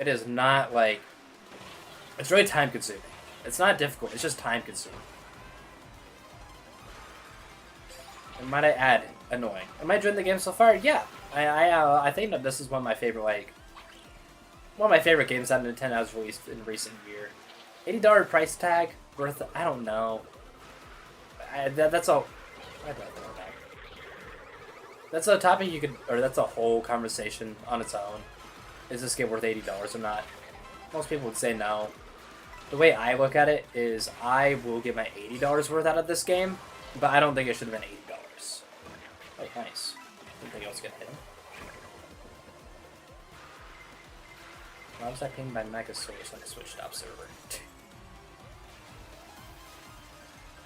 is not, like, it's really time consuming. It's not difficult, it's just time consuming. And might I add, annoying. Am I enjoying the game so far? Yeah. I think that this is one of my favorite, like, one of my favorite games that Nintendo has released in recent year. $80 price tag, worth, I don't know. That's all. That's a topic you could, or that's a whole conversation on its own. Is this game worth $80 or not? Most people would say no. The way I look at it is I will get my $80 worth out of this game, but I don't think it should have been $80. Oh, nice. Anything else get hit? Why was I pinged by Mega Source on the Switch Stop server?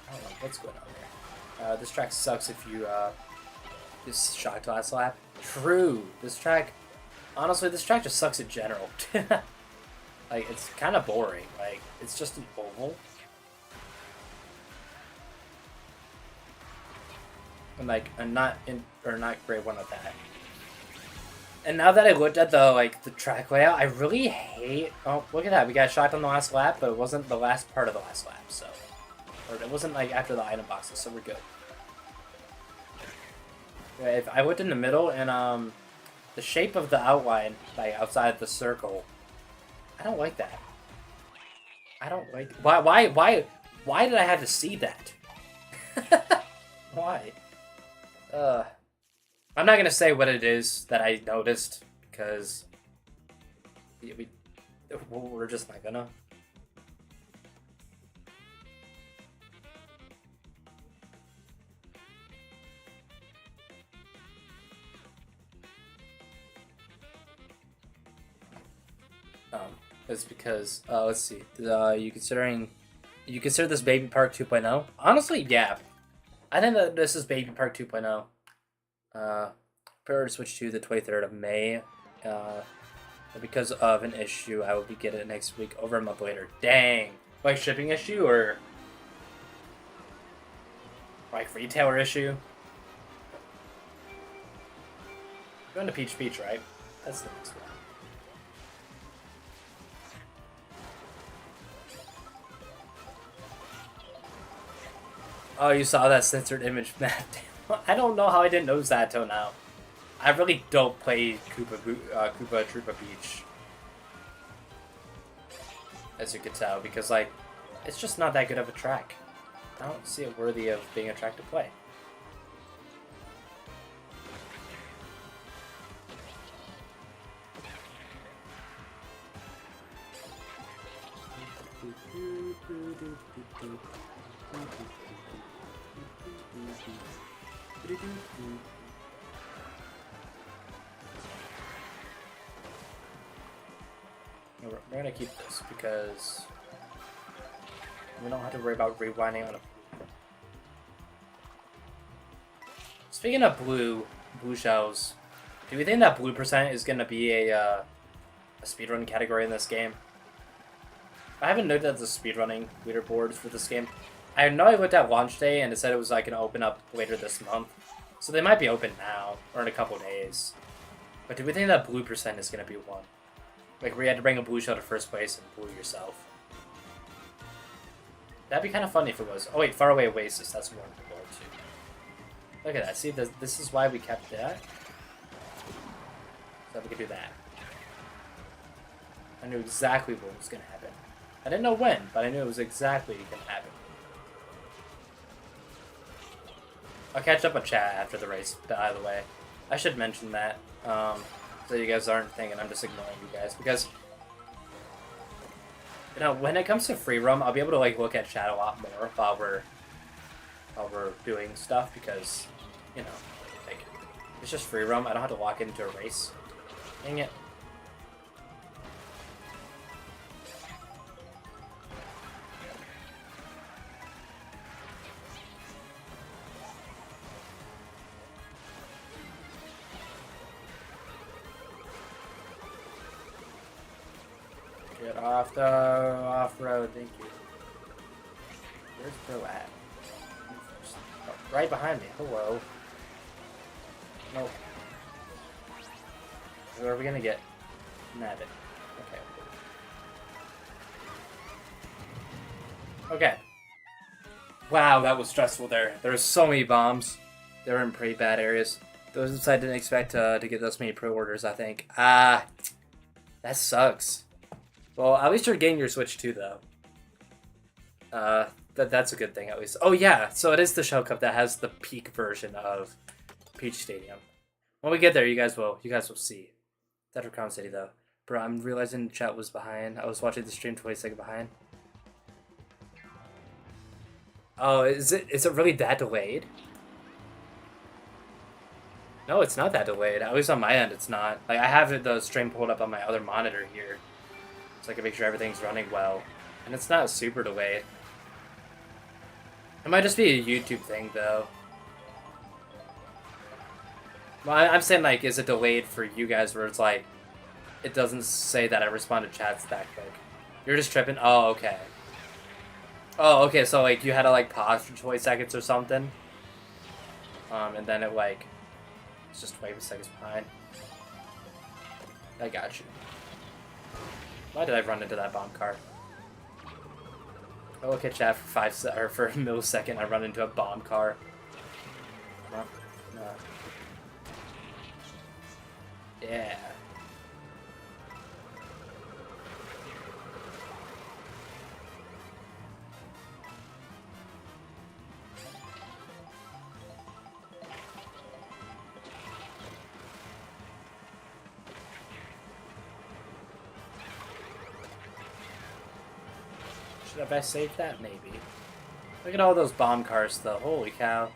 I don't know what's going on there. This track sucks if you just shocked last lap. True. This track, honestly, this track just sucks in general. Like, it's kind of boring. Like, it's just an oval. And like, not grade 1 of that. And now that I looked at the track layout, I really hate. Oh, look at that! We got shocked on the last lap, but it wasn't the last part of the last lap, so, or it wasn't like after the item boxes, so we're good. If I looked in the middle and the shape of the outline, like outside the circle, I don't like that. I don't like. Why did I have to see that? Why? I'm not gonna say what it is that I noticed because we're just not gonna. It's because let's see. You consider this Baby Park 2.0? Honestly, yeah. I think that this is Baby Park 2.0. Prepare to switch to the 23rd of May. But because of an issue, I will be getting it next week over a month later. Dang. Like shipping issue or like retailer issue? Going to Peach Beach, right? That's the next one. Oh, you saw that censored image map. I don't know how I didn't notice that till now. I really don't play Koopa Troopa Beach, as you could tell, because like, it's just not that good of a track. I don't see it worthy of being a track to play. We're gonna keep this because we don't have to worry about rewinding on a. Speaking of blue shells, do we think that blue percent is gonna be a speedrun category in this game? I haven't looked at the speedrunning leaderboards for this game. I know I looked at launch day and it said it was like gonna open up later this month, so they might be open now or in a couple days. But do we think that blue percent is gonna be one? Like where you had to bring a blue shell to first place and blue yourself. That'd be kind of funny if it was. Oh wait, Faraway Oasis. That's more in the world too. Look at that. See, this is why we kept that. So we could do that. I knew exactly what was gonna happen. I didn't know when, but I knew it was exactly gonna happen. I'll catch up on chat after the race, by the way. I should mention that. So you guys aren't thinking I'm just ignoring you guys, because you know, when it comes to free roam, I'll be able to like look at chat a lot more while we're doing stuff, because you know, like it's just free roam. I don't have to lock into a race. Dang it. Get off the off-road, thank you. Where's Bro at? Oh, right behind me, hello. Nope. Where are we gonna get? Nabbit. Okay. Okay. Wow, that was stressful there. There were so many bombs. They were in pretty bad areas. Those I didn't expect to get those many pre-orders, I think. Ah, that sucks. Well, at least you're getting your Switch too, though. That's a good thing, at least. Oh yeah, so it is the Shell Cup that has the peak version of Peach Stadium. When we get there, you guys will see. That's Crown City, though. Bro, I'm realizing the chat was behind. I was watching the stream 20 seconds behind. Oh, is it really that delayed? No, it's not that delayed. At least on my end, it's not. Like, I have the stream pulled up on my other monitor here, so I can make sure everything's running well. And it's not super delayed. It might just be a YouTube thing, though. Well, I'm saying, like, is it delayed for you guys where it's like, it doesn't say that I respond to chats that quick? You're just tripping? Oh, okay. Oh, okay, so, like, you had to, like, pause for 20 seconds or something? And then it, like, it's just 20 seconds behind. I got you. Why did I run into that bomb car? I look at chat for a millisecond, I run into a bomb car. No. Yeah. Should have I saved that? Maybe. Look at all those bomb cars, though. Holy cow.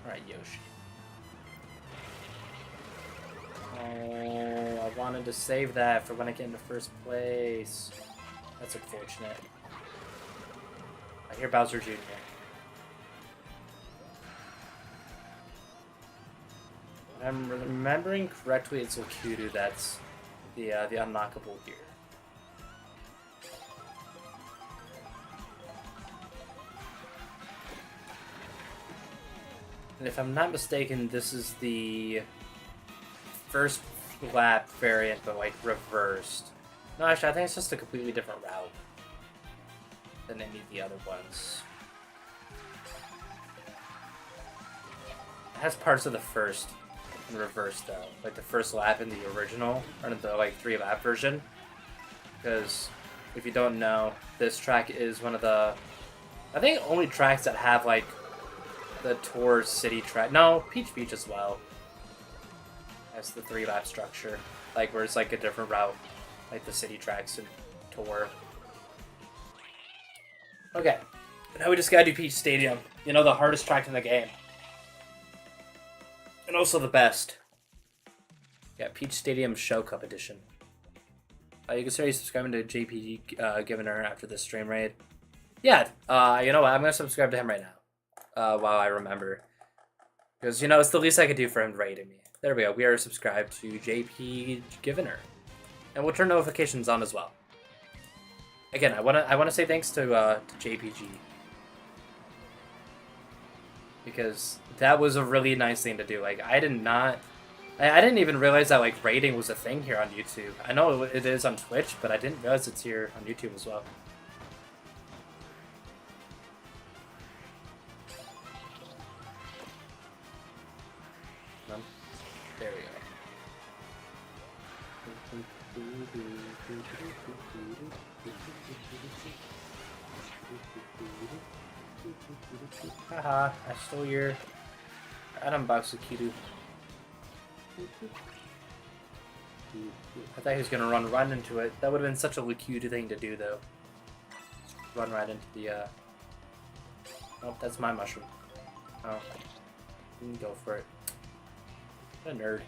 Alright, Yoshi. wanted to save that for when I get into first place. That's unfortunate. I hear Bowser Jr. If I'm remembering correctly, it's Lakutu that's the unlockable here. And if I'm not mistaken, this is the first lap variant, but like reversed. No, actually, I think it's just a completely different route than any of the other ones. It has parts of the first in reverse though, like the first lap in the original, or in the like 3-lap version. Because if you don't know, this track is one of the, I think, only tracks that have like the Tour City track. No, Peach Beach as well. That's the 3-lap structure, like where it's like a different route, like the city tracks and Tour. Okay, now we just gotta do Peach Stadium. You know, the hardest track in the game. And also the best. Yeah, Peach Stadium Show Cup Edition. You can start subscribing to JP Givener after this stream raid. Yeah, you know what? I'm gonna subscribe to him right now. While I remember. Because, you know, it's the least I could do for him raiding me. There we go. We are subscribed to JP Givener. And we'll turn notifications on as well. Again, I wanna say thanks to JPG. Because that was a really nice thing to do. Like, I didn't even realize that like rating was a thing here on YouTube. I know it is on Twitch, but I didn't realize it's here on YouTube as well. There we go. Haha, I stole your Adam box of Kidu. I thought he was gonna run into it. That would have been such a cute thing to do, though. Run right into the. Oh, that's my mushroom. Oh, you can go for it. What a nerd.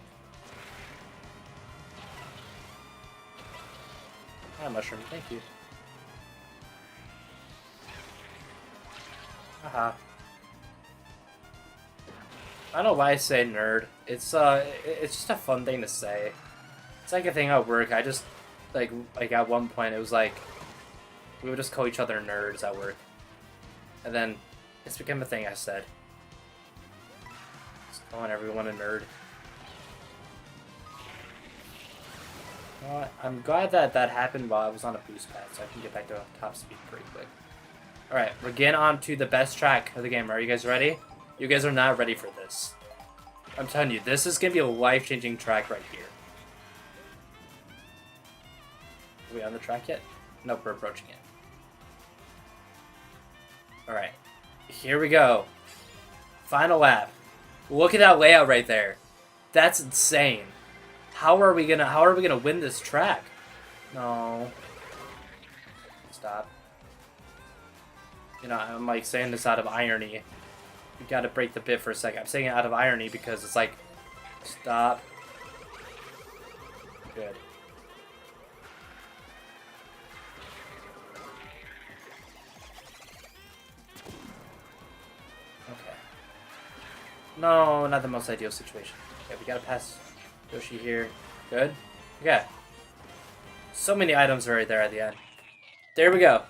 Hi, mushroom. Thank you. Haha. I don't know why I say nerd. It's just a fun thing to say. It's like a thing at work. I just like at one point it was like we would just call each other nerds at work, and then it's become a thing I said. Just calling everyone a nerd. I'm glad that happened while I was on a boost pad, so I can get back to top speed pretty quick. Alright, we're getting on to the best track of the game. Are you guys ready? You guys are not ready for this. I'm telling you, this is going to be a life-changing track right here. Are we on the track yet? Nope, we're approaching it. Alright, here we go. Final lap. Look at that layout right there. That's insane. How are we gonna win this track? No. Stop. You know, I'm like saying this out of irony. You gotta break the bit for a second. I'm saying it out of irony because it's like, stop. Good. Okay. No, not the most ideal situation. Okay, we gotta pass Yoshi here. Good. Okay. So many items right there at the end. There we go.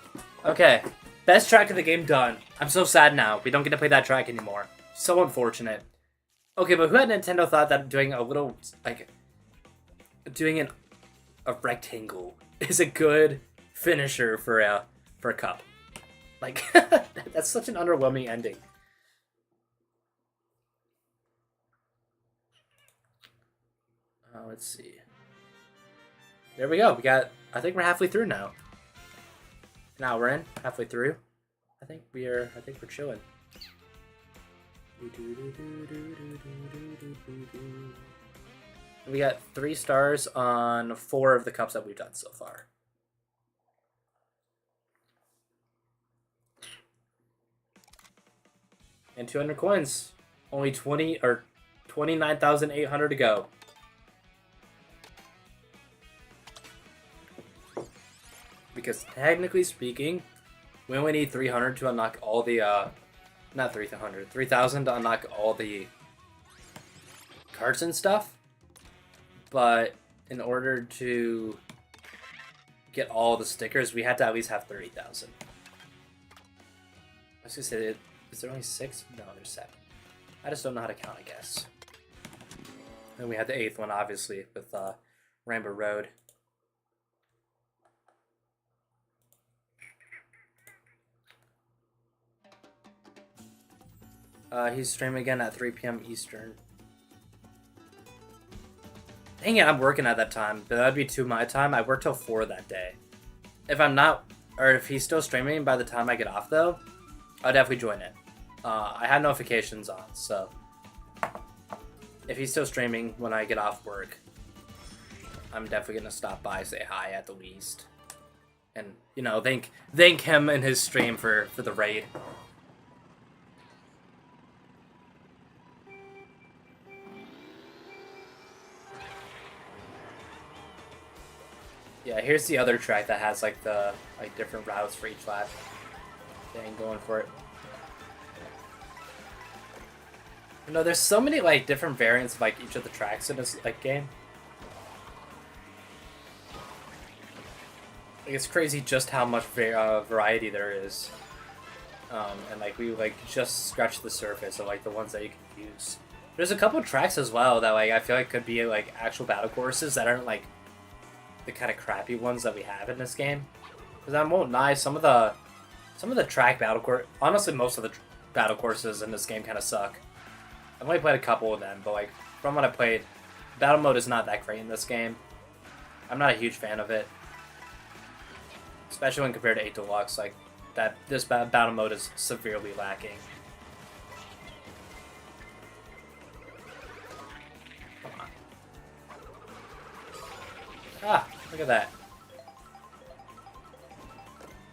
Okay. Best track of the game done. I'm so sad now. We don't get to play that track anymore. So unfortunate. Okay, but who had Nintendo thought that doing a little, like, doing a rectangle is a good finisher for a cup? Like, that's such an underwhelming ending. Let's see. There we go. We got, I think we're halfway through now. Now we're in, halfway through. I think we're chilling. We got 3 stars on 4 of the cups that we've done so far. And 200 coins. Only 29,800 to go. because technically speaking, we only need 300 to unlock all the, not 300, 3,000 to unlock all the carts and stuff. But in order to get all the stickers, we had to at least have 30,000. I was gonna say, is there only 6? No, there's 7. I just don't know how to count, I guess. And we had the 8th one, obviously, with Rainbow Road. He's streaming again at 3 p.m. Eastern. Dang it, I'm working at that time, but that'd be 2 my time. I work till 4 that day. If I'm not, or if he's still streaming by the time I get off, though, I'll definitely join it. I have notifications on, so if he's still streaming when I get off work, I'm definitely gonna stop by, say hi at the least, and you know, thank him and his stream for the raid. Yeah, here's the other track that has like the different routes for each lap. Dang, going for it. You know, there's so many like different variants of like each of the tracks in this like game. Like, it's crazy just how much variety there is. And like we like just scratched the surface of like the ones that you can use. There's a couple tracks as well that like I feel like could be like actual battle courses that aren't like the kind of crappy ones that we have in this game. Because I won't lie, some of the track battle course, honestly most of the battle courses in this game kind of suck. I've only played a couple of them, but like from what I played, battle mode is not that great in this game. I'm not a huge fan of it, especially when compared to 8 Deluxe. Like this battle mode is severely lacking. Come on. Ah, look at that.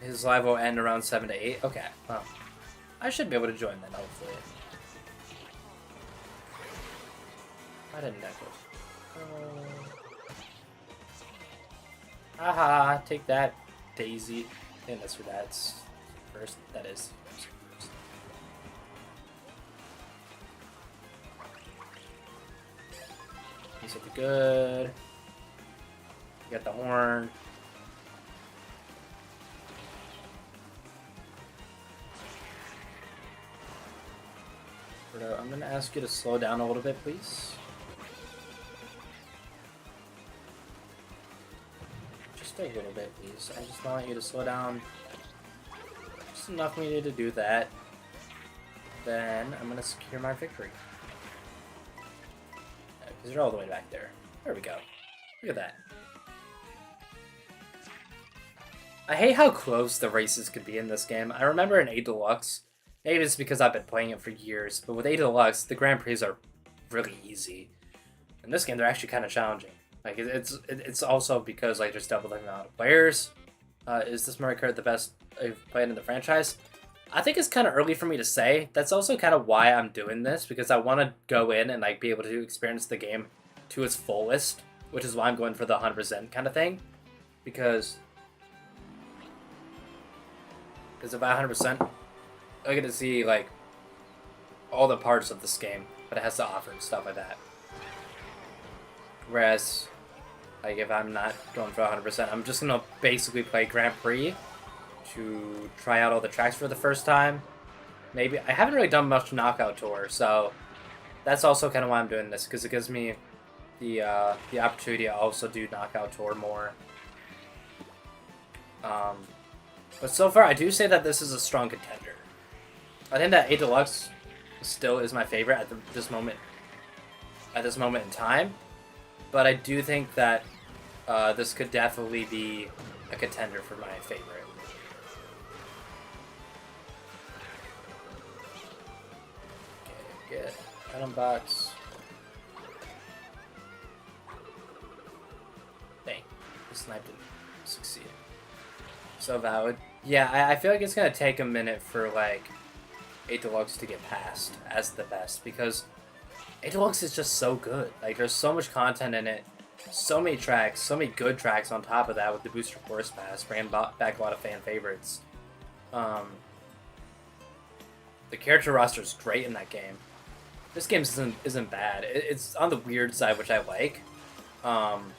His live will end around 7 to 8. Okay, well, I should be able to join then, hopefully. I didn't know. Haha, take that, Daisy. I think that's who that's first. That is. He's looking good. You got the horn. I'm gonna ask you to slow down a little bit, please. Just a little bit, please. I just want you to slow down just enough for me to do that. Then I'm gonna secure my victory. Because you're all the way back there. There we go. Look at that. I hate how close the races could be in this game. I remember in 8 Deluxe, maybe it's because I've been playing it for years, but with 8 Deluxe, the Grand Prix are really easy. In this game, they're actually kind of challenging. Like, it's also because like there's double the amount of players. Is this Mario Kart the best I've played in the franchise? I think it's kind of early for me to say. That's also kind of why I'm doing this, because I want to go in and like be able to experience the game to its fullest, which is why I'm going for the 100% kind of thing. Because if I 100%, I get to see like all the parts of this game that it has to offer and stuff like that. Whereas, like if I'm not going for 100%, I'm just gonna basically play Grand Prix to try out all the tracks for the first time. Maybe I haven't really done much Knockout Tour, so that's also kind of why I'm doing this, because it gives me the opportunity to also do Knockout Tour more. But so far, I do say that this is a strong contender. I think that 8 Deluxe still is my favorite at this moment in time. But I do think that this could definitely be a contender for my favorite. Okay, get item box. Dang, the snipe didn't succeed. So valid. Yeah, I feel like it's gonna take a minute for like 8 Deluxe to get passed as the best, because 8 Deluxe is just so good. Like there's so much content in it. So many tracks, so many good tracks on top of that with the Booster Force Pass, bringing back a lot of fan favorites. Um, the character roster is great in that game. This game isn't bad. It's on the weird side, which I like. Um,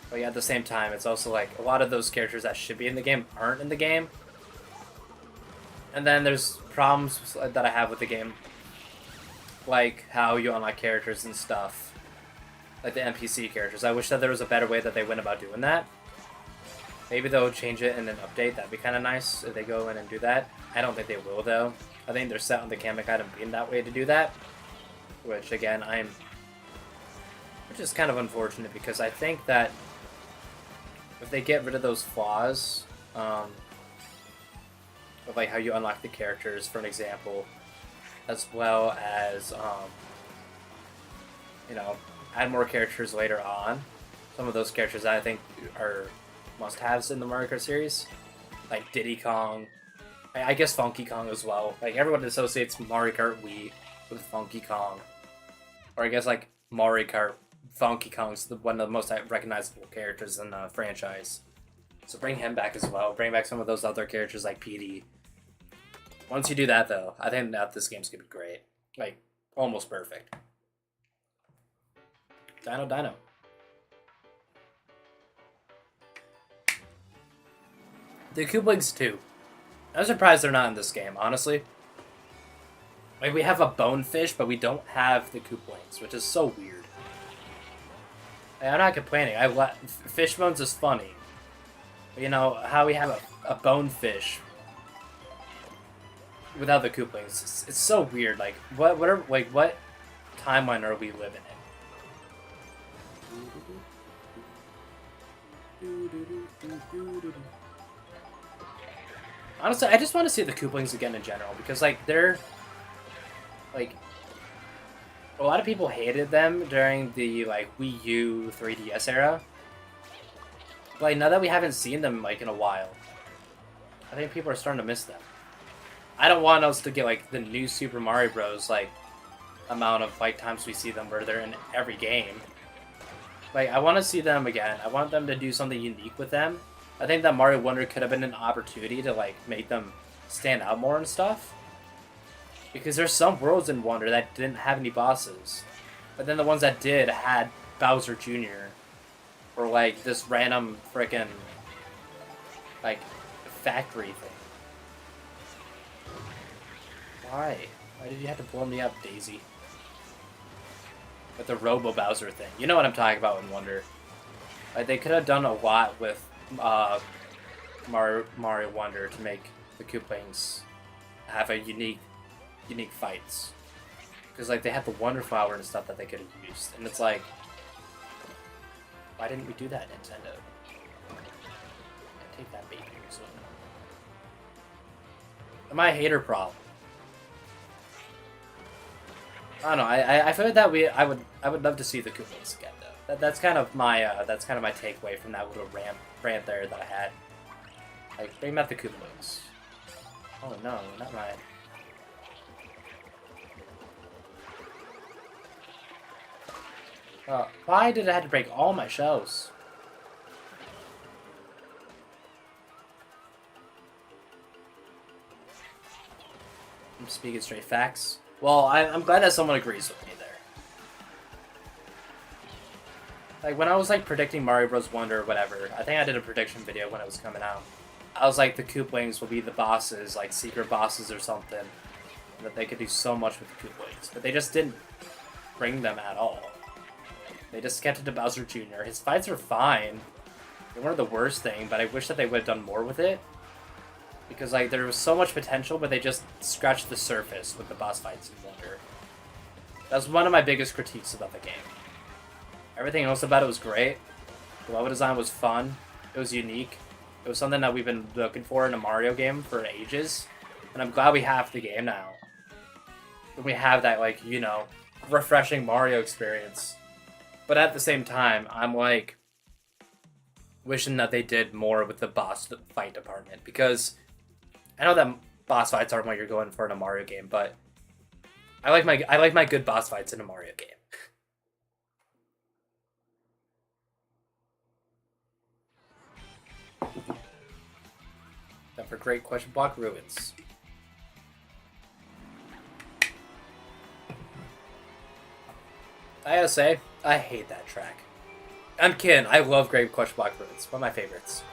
but yeah, at the same time, it's also like a lot of those characters that should be in the game aren't in the game. And then there's problems that I have with the game, like how you unlock characters and stuff, like the NPC characters. I wish that there was a better way that they went about doing that. Maybe they'll change it in an update. That'd be kind of nice if they go in and do that. I don't think they will, though. I think they're set on the Kamek item being that way to do that. Which, again, which is kind of unfortunate, because I think that if they get rid of those flaws, of like how you unlock the characters, for an example, as well as, you know, add more characters later on. Some of those characters I think are must-haves in the Mario Kart series, like Diddy Kong, I guess Funky Kong as well. Like, everyone associates Mario Kart Wii with Funky Kong, or I guess like Mario Kart Funky Kong's one of the most recognizable characters in the franchise. So bring him back as well. Bring back some of those other characters like PD. Once you do that, though, I think that this game's gonna be great. Like, almost perfect. Dino. The Kooplings too. I'm surprised they're not in this game, honestly. Like, we have a Bonefish, but we don't have the Kooplings, which is so weird. Like, I'm not complaining. Fish Bones is funny. But, you know, how we have a Bonefish without the Kooplings, it's so weird. Like, what timeline are we living in? Honestly, I just want to see the Kooplings again in general, because, like, they're, like, a lot of people hated them during the, like, Wii U 3DS era. But, like, now that we haven't seen them, like, in a while, I think people are starting to miss them. I don't want us to get, like, the new Super Mario Bros., like, amount of, like, times we see them where they're in every game. Like, I want to see them again. I want them to do something unique with them. I think that Mario Wonder could have been an opportunity to, like, make them stand out more and stuff. Because there's some worlds in Wonder that didn't have any bosses. But then the ones that did had Bowser Jr. Or, like, this random frickin', like, factory thing. Why? Why did you have to blow me up, Daisy? With the Robo Bowser thing. You know what I'm talking about in Wonder. Like, they could have done a lot with Mario Wonder to make the Kooplings have a unique fights, because like they had the Wonder Flower and stuff that they could have used, and it's like, why didn't we do that, Nintendo? Take that, baby. Am I a hater problem? I don't know. I feel that I would love to see the Kooplings again, though. That's kind of my takeaway from that little rant there that I had. Like, bring back the Kooplings. Oh no, not mine. Why did I have to break all my shells? I'm speaking straight facts. Well, I'm glad that someone agrees with me there. Like, when I was, like, predicting Mario Bros. Wonder or whatever, I think I did a prediction video when it was coming out. I was like, the Kooplings will be the bosses, like, secret bosses or something. And that they could do so much with the Kooplings. But they just didn't bring them at all. They just kept it to Bowser Jr. His fights are fine. They weren't the worst thing, but I wish that they would have done more with it. Because, like, there was so much potential, but they just scratched the surface with the boss fights in Wonder. That was one of my biggest critiques about the game. Everything else about it was great. The level design was fun. It was unique. It was something that we've been looking for in a Mario game for ages. And I'm glad we have the game now. And we have that, like, you know, refreshing Mario experience. But at the same time, I'm, like, wishing that they did more with the boss fight department. Because I know that boss fights aren't what you're going for in a Mario game, but I like my good boss fights in a Mario game. Except for Great Question Block Ruins. I gotta say, I hate that track. I'm kidding. I love Great Question Block Ruins. One of my favorites.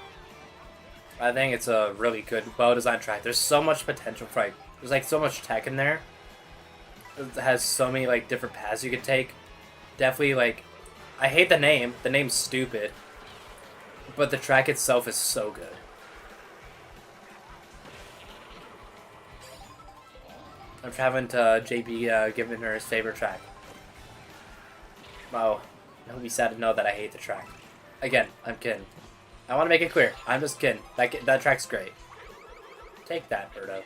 I think it's a really good, well-designed track. There's so much potential for like, there's like so much tech in there. It has so many like different paths you could take. Definitely like, I hate the name. The name's stupid. But the track itself is so good. I'm traveling to JB giving her his favorite track. Wow. He'll be sad to know that I hate the track. Again, I'm kidding. I want to make it clear. I'm just kidding. That track's great. Take that, Birdo.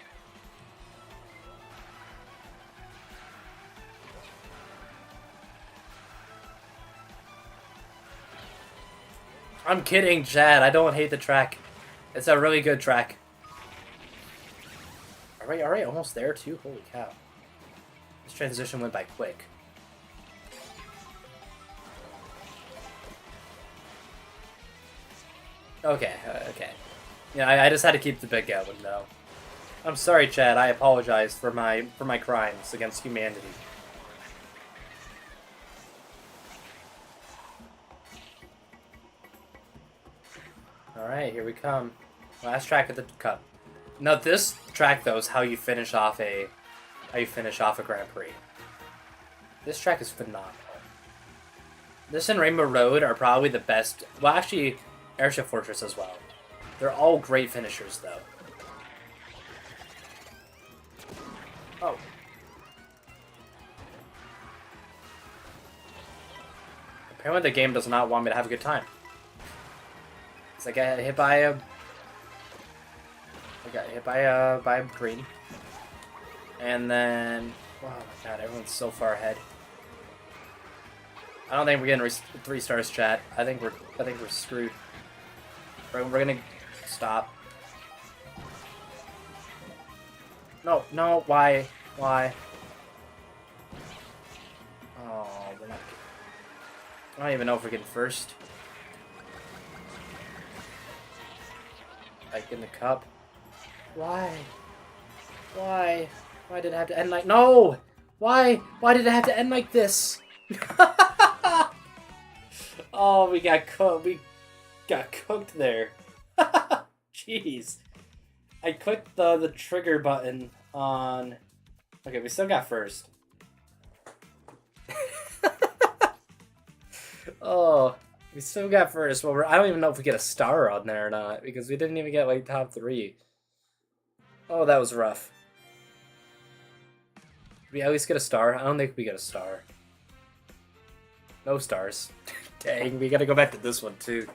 I'm kidding, Chad. I don't hate the track. It's a really good track. Alright, almost there too? Holy cow. This transition went by quick. Okay, okay. Yeah, I just had to keep the big going, though. I'm sorry, Chad. I apologize for my crimes against humanity. Alright, here we come. Last track of the cup. Now this track though is how you finish off a Grand Prix. This track is phenomenal. This and Rainbow Road are probably the best. Well, actually, Airship Fortress as well. They're all great finishers though. Oh. Apparently the game does not want me to have a good time. I got hit by a... by a green. And then... Oh my god, everyone's so far ahead. I don't think we're getting 3 stars, chat. I think we're screwed. We're gonna stop. No, why? Oh, we're not... I don't even know if we're getting first. Like in the cup. Why? Why did it have to end like... No! Why did it have to end like this? Oh, we got cooked there. Jeez. I clicked the trigger button on... Okay, we still got first. Oh, we still got first. Well, I don't even know if we get a star on there or not, because we didn't even get, like, top 3. Oh, that was rough. Did we at least get a star? I don't think we get a star. No stars. Dang, we gotta go back to this one, too.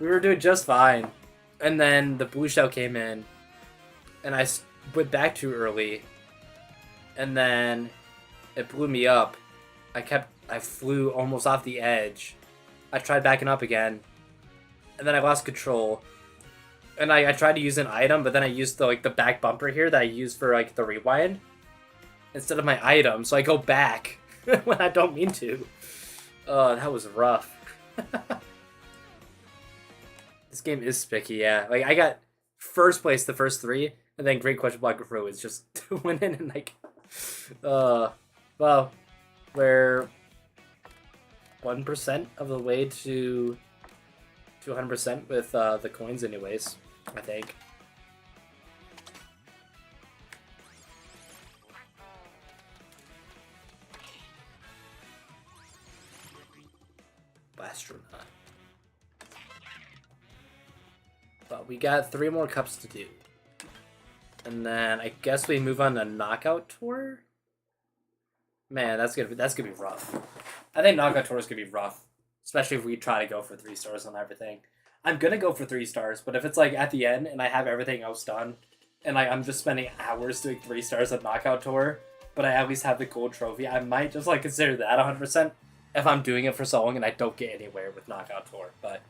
We were doing just fine. And then the blue shell came in, and I went back too early, and then it blew me up. I flew almost off the edge. I tried backing up again, and then I lost control. And I tried to use an item, but then I used the back bumper here that I used for the rewind instead of my item, so I go back when I don't mean to. Oh, that was rough. This game is spicky, yeah. I got first place the first 3, and then Great Question Block Ruins just went in and well, we're 1% of the way to 100% with the coins anyways, I think. Astronaut. But we got 3 more cups to do. And then I guess we move on to Knockout Tour? Man, that's gonna be rough. I think Knockout Tour is gonna be rough. Especially if we try to go for 3 stars on everything. I'm gonna go for 3 stars, but if it's at the end and I have everything else done, and I'm just spending hours doing 3 stars at Knockout Tour, but I at least have the gold trophy, I might just consider that 100% if I'm doing it for so long and I don't get anywhere with Knockout Tour, but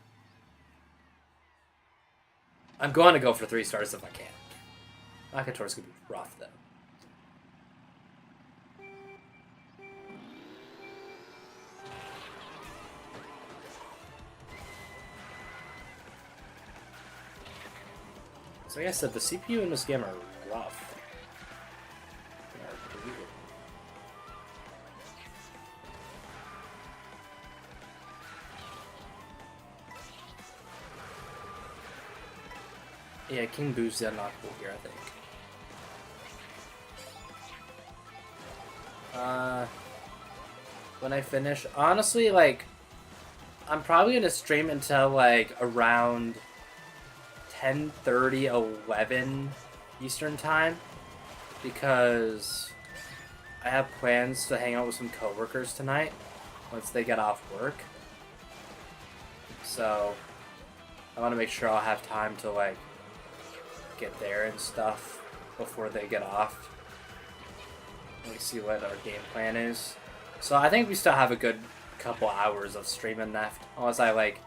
I'm going to go for 3 stars if I can. Knockout Tour is gonna be rough though. Like I said, the CPU in this game are rough. They are brutal. Yeah, King Boo's unlockable here, I think. When I finish, honestly, like, I'm probably gonna stream until like around 10:30, 11 Eastern time, because I have plans to hang out with some coworkers tonight once they get off work. So I want to make sure I'll have time to like get there and stuff before they get off. Let me see what our game plan is. So I think we still have a good couple hours of streaming left, unless I like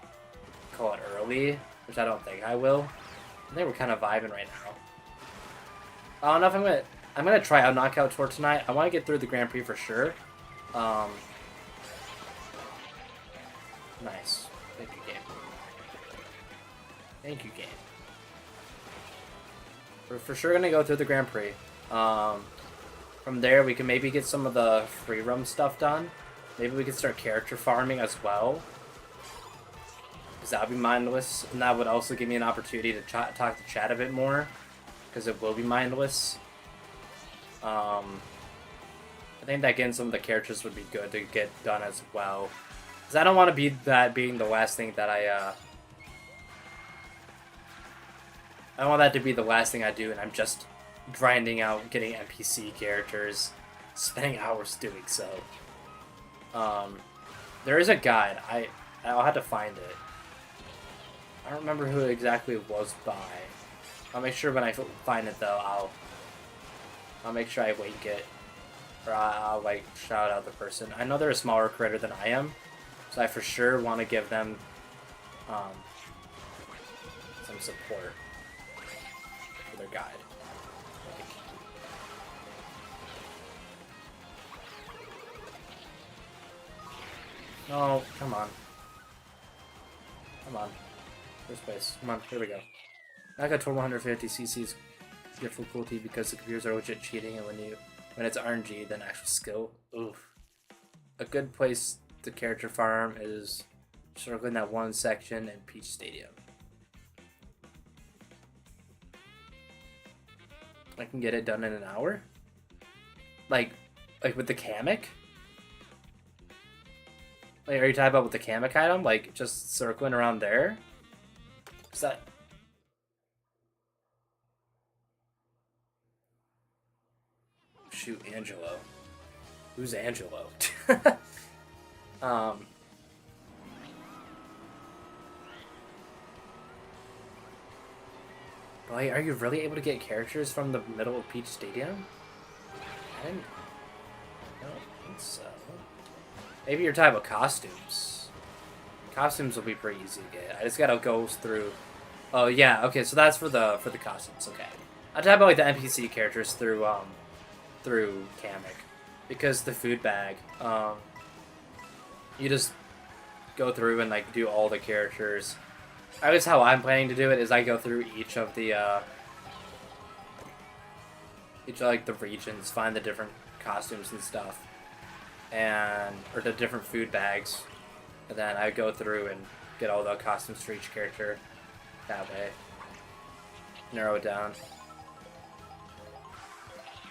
call it early, which I don't think I will. I think we're kind of vibing right now. I don't know if I'm gonna try out Knockout Tour tonight. I want to get through the Grand Prix for sure. Nice. Thank you, game. Thank you, game. We're for sure gonna go through the Grand Prix. From there, we can maybe get some of the free roam stuff done. Maybe we can start character farming as well, because that would be mindless, and that would also give me an opportunity to talk to chat a bit more, because it will be mindless. I think that getting some of the characters would be good to get done as well, because I don't want to be that being the last thing that I don't want that to be the last thing I do, and I'm just grinding out getting NPC characters, spending hours doing so. There is a guide. I'll have to find it. I don't remember who exactly it was by. I'll make sure when I find it though, I'll make sure I link it, or I'll like shout out the person. I know they're a smaller creator than I am, so I for sure want to give them some support for their guide. Oh, come on. Come on. First place. Come on, here we go. I got total 150cc's difficulty because the computers are legit cheating, and when it's RNG, then actual skill. Oof. A good place to character farm is circling that one section in Peach Stadium. I can get it done in an hour? Like with the Kamek? Like, are you talking about with the Kamek item? Like, just circling around there? Is that... Shoot, Angelo. Who's Angelo? Boy, are you really able to get characters from the middle of Peach Stadium? I don't think so. Maybe you're talking about costumes. Costumes will be pretty easy to get. I just gotta go through... Oh, yeah, okay, so that's for the costumes, okay. I'm talking about, like, the NPC characters through Kamek. Because the food bag, you just go through and, like, do all the characters. At least how I'm planning to do it is I go through each of the, the regions, find the different costumes and stuff. Or the different food bags, and then I go through and get all the costumes for each character that way. Narrow it down.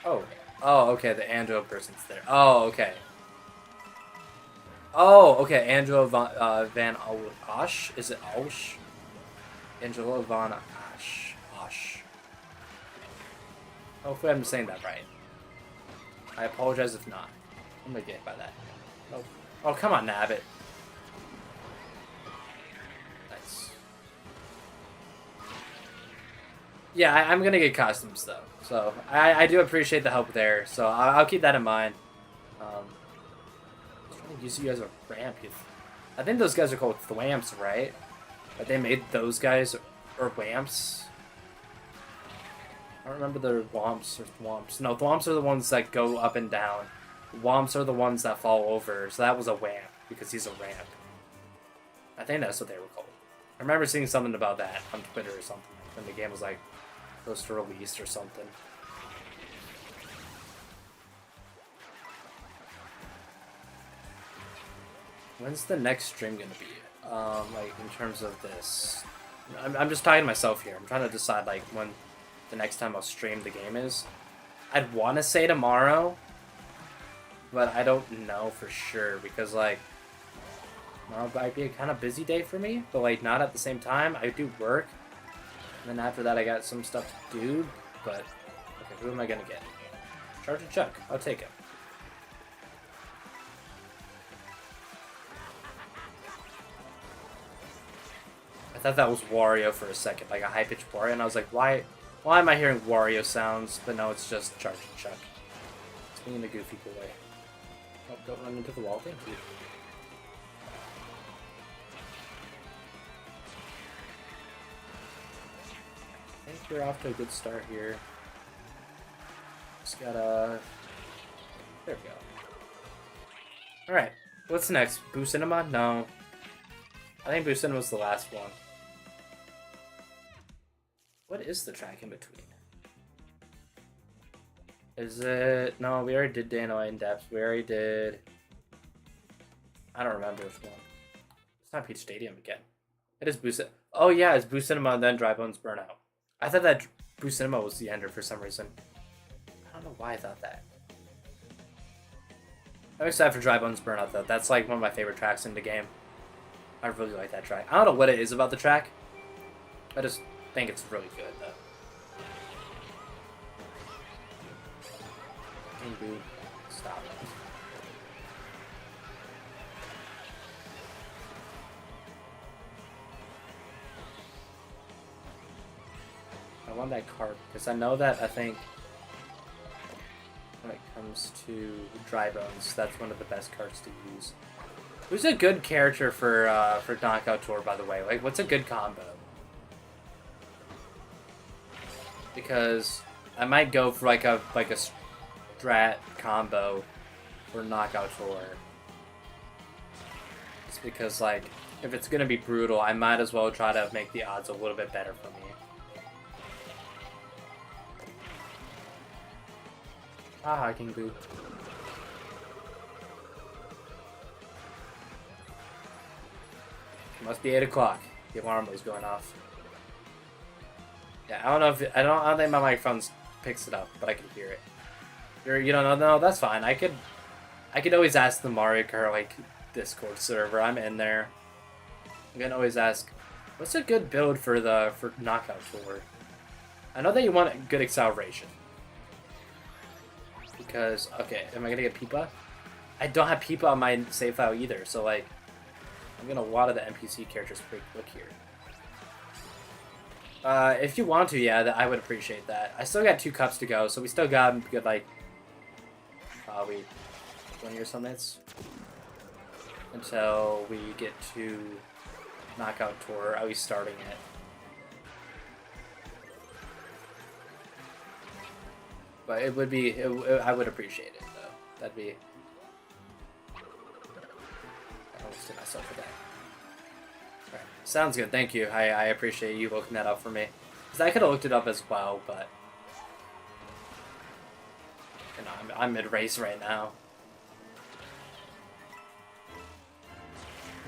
Oh, okay, the Angelo person's there. Oh, okay. Oh, okay, Angelo Van Osh? Is it Osh? Angelo Van Osh. Hopefully I'm saying that right. I apologize if not. I'm gonna get hit by that. Oh, oh, come on, Nabbit. Nice. Yeah, I'm gonna get costumes though, so I do appreciate the help there. So I'll keep that in mind. I was trying to use you as a ramp. I think those guys are called Thwamps, right? But they made those guys or Wamps. I don't remember the Womps or Thwomps. No, Thwomps are the ones that go up and down. Womps are the ones that fall over, so that was a Wamp, because he's a ramp. I think that's what they were called. I remember seeing something about that on Twitter or something, when the game was like close to release or something. When's the next stream gonna be? Like in terms of this, I'm just talking to myself here. I'm trying to decide like when the next time I'll stream the game is. I'd want to say tomorrow, but I don't know for sure because like tomorrow might be a kind of busy day for me, but like not at the same time. I do work, and then after that I got some stuff to do. But okay, who am I gonna get? Charge a Chuck. I'll take him. I thought that was Wario for a second, like a high-pitched Wario, and I was like, why am I hearing Wario sounds? But no, it's just Charge and Chuck. It's me in a goofy cool way. Oh, don't run into the wall, thank you. I think we're off to a good start here. Just gotta... There we go. Alright, what's next? Boo Cinema? No. I think Boo Cinema was the last one. What is the track in between? Is it... No, we already did Dano in depth. We already did... I don't remember which one. It's not Peach Stadium again. It is Boo Cinema. Oh yeah, it's Boo Cinema and then Dry Bones Burnout. I thought that Boo Cinema was the ender for some reason. I don't know why I thought that. I'm excited for Dry Bones Burnout though. That's like one of my favorite tracks in the game. I really like that track. I don't know what it is about the track. I just think it's really good though. King Boo, stop it. I want that card because I know that I think when it comes to Dry Bones, that's one of the best cards to use. Who's a good character for Knockout Tour, by the way? Like, what's a good combo? Because I might go for like a strat combo for Knockout Tour. Just because like if it's gonna be brutal, I might as well try to make the odds a little bit better for me. Ah, King Boo. Must be 8 o'clock. The alarm was going off. Yeah, I don't know if I don't think my microphone picks it up, but I can hear it. You don't know? No, that's fine. I could always ask the Mario Kart like Discord server. I'm in there. I can always ask, what's a good build for Knockout Tour? I know that you want good acceleration. Because okay, am I gonna get Peepa? I don't have Peepa on my save file either, so like I'm getting a lot of the NPC characters pretty quick here. If you want to, yeah, I would appreciate that. I still got 2 cups to go, so we still got a good, like, probably 20 or so minutes until we get to Knockout Tour, at least starting it. But it would be, I would appreciate it, though. That'd be... I almost did myself with that. Right. Sounds good, thank you. I appreciate you looking that up for me. Because I could have looked it up as well, but... You know, I'm mid-race right now.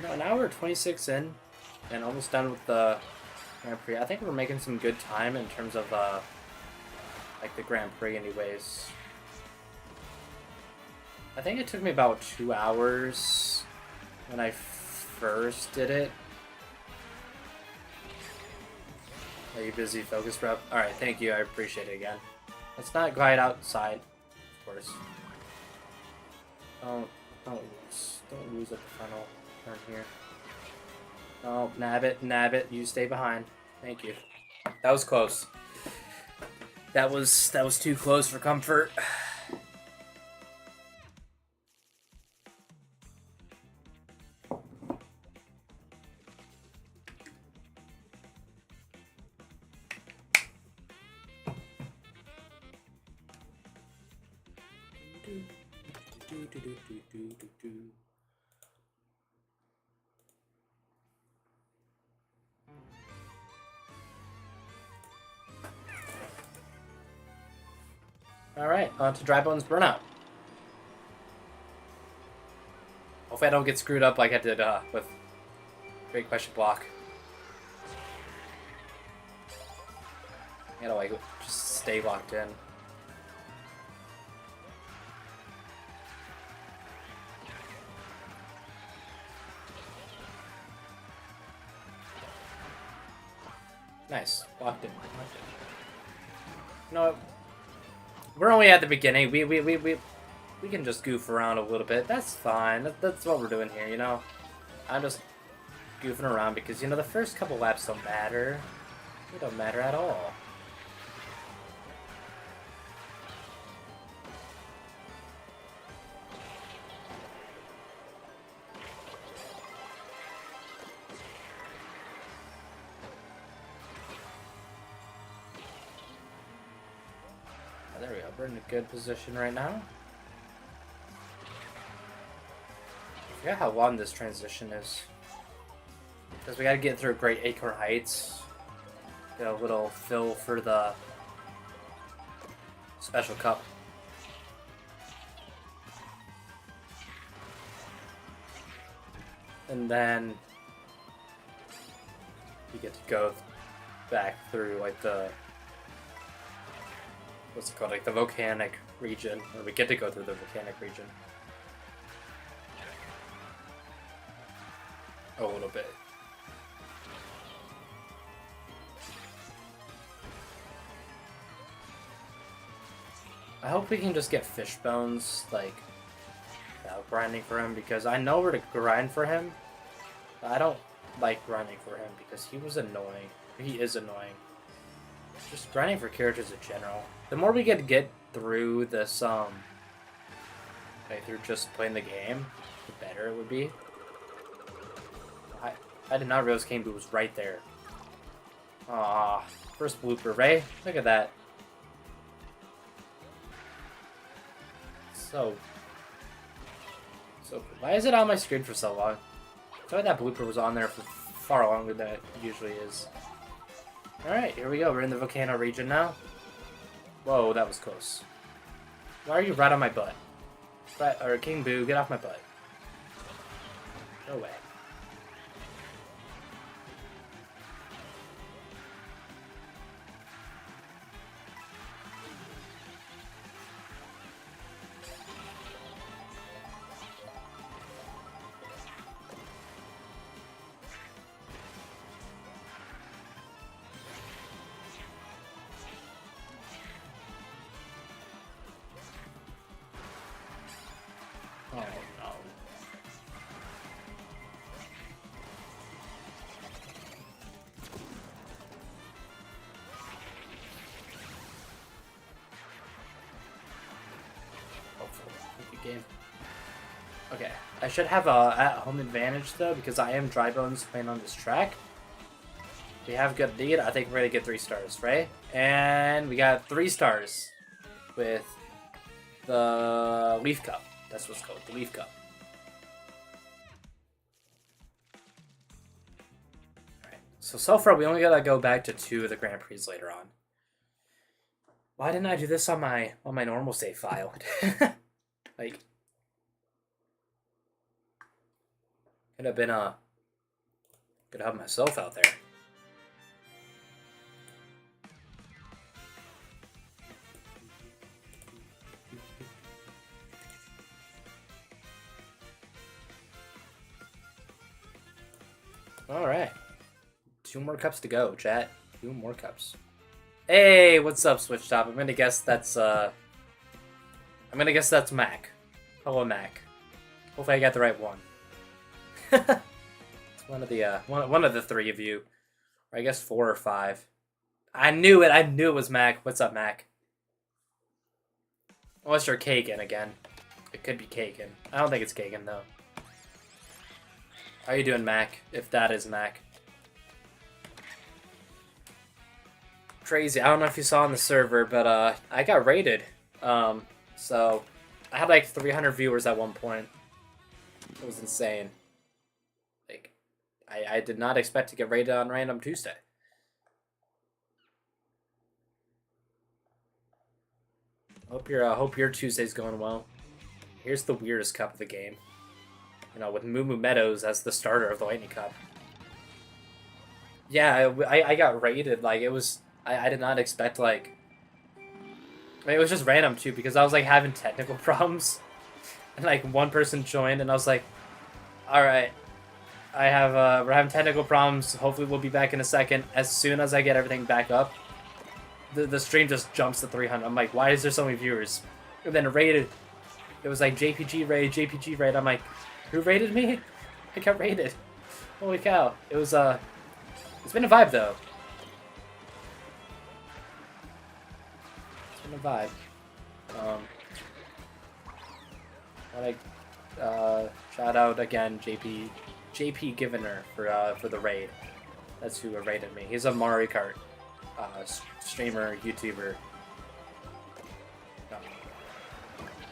No, now we're 26 in, and almost done with the Grand Prix. I think we're making some good time in terms of, like, the Grand Prix anyways. I think it took me about 2 hours when I first did it. Are you busy, focus rep? Alright, thank you, I appreciate it again. Let's not glide outside, of course. Don't lose at the final turn here. Oh, nab it, you stay behind. Thank you. That was close. That was too close for comfort. Alright, on to Dry Bones Burnout. Hopefully I don't get screwed up like I did with Great Question Block. I gotta like just stay locked in. Nice, locked in. No, we're only at the beginning. We can just goof around a little bit. That's fine. That's what we're doing here, you know. I'm just goofing around because, you know, the first couple laps don't matter. They don't matter at all. Oh, there we go. We're in a good position right now. I forgot how long this transition is. Because we gotta get through Great Acorn Heights. Get a little fill for the Special Cup. And then you get to go back through like the, what's it called, like the volcanic region, or we get to go through the volcanic region. A little bit. I hope we can just get fish bones, like, without grinding for him, because I know where to grind for him. But I don't like grinding for him because he was annoying. He is annoying. Just grinding for characters in general. The more we get through this, like through just playing the game, the better it would be. I did not realize King Boo was right there. Ah, first blooper, Ray. Look at that. So why is it on my screen for so long? I thought that blooper was on there for far longer than it usually is. Alright, here we go. We're in the volcano region now. Whoa, that was close. Why are you right on my butt? Or King Boo, get off my butt. No way. Oh no. Hopefully, good game. Okay, I should have a at-home advantage though because I am Dry Bones playing on this track. We have good lead. I think we're gonna get 3 stars, right? And we got 3 stars with the Leaf Cup. That's what's called, the Leaf Cup. Alright, so far we only gotta go back to 2 of the Grand Prix later on. Why didn't I do this on my normal save file? Like, could have been could have myself out there. Alright. 2 more cups to go, chat. 2 more cups. Hey, what's up, Switch Top? I'm gonna guess that's Mac. Hello, Mac. Hopefully I got the right one. It's one of the one of the 3 of you. Or I guess 4 or 5. I knew it was Mac. What's up, Mac? Unless you're Kagan again. It could be Kagan. I don't think it's Kagan though. How you doing, Mac? If that is Mac. Crazy. I don't know if you saw on the server, but I got raided. So I had like 300 viewers at one point. It was insane. Like, I did not expect to get raided on Random Tuesday. Hope your Tuesday's going well. Here's the weirdest cup of the game. You know, with Moo Moo Meadows as the starter of the Lightning Cup. Yeah, I got raided. Like, it was... I did not expect, like... I mean, it was just random, too, because I was, like, having technical problems. And, like, one person joined, and I was like... Alright. We're having technical problems. Hopefully we'll be back in a second. As soon as I get everything back up, the stream just jumps to 300. I'm like, why is there so many viewers? And then raided. It was like JPG raid, JPG raid. I'm like, who raided me? I got raided. Holy cow. It was, it's been a vibe, though. It's been a vibe. Shout out again, JP Givener for the raid. That's who raided me. He's a Mario Kart streamer, YouTuber.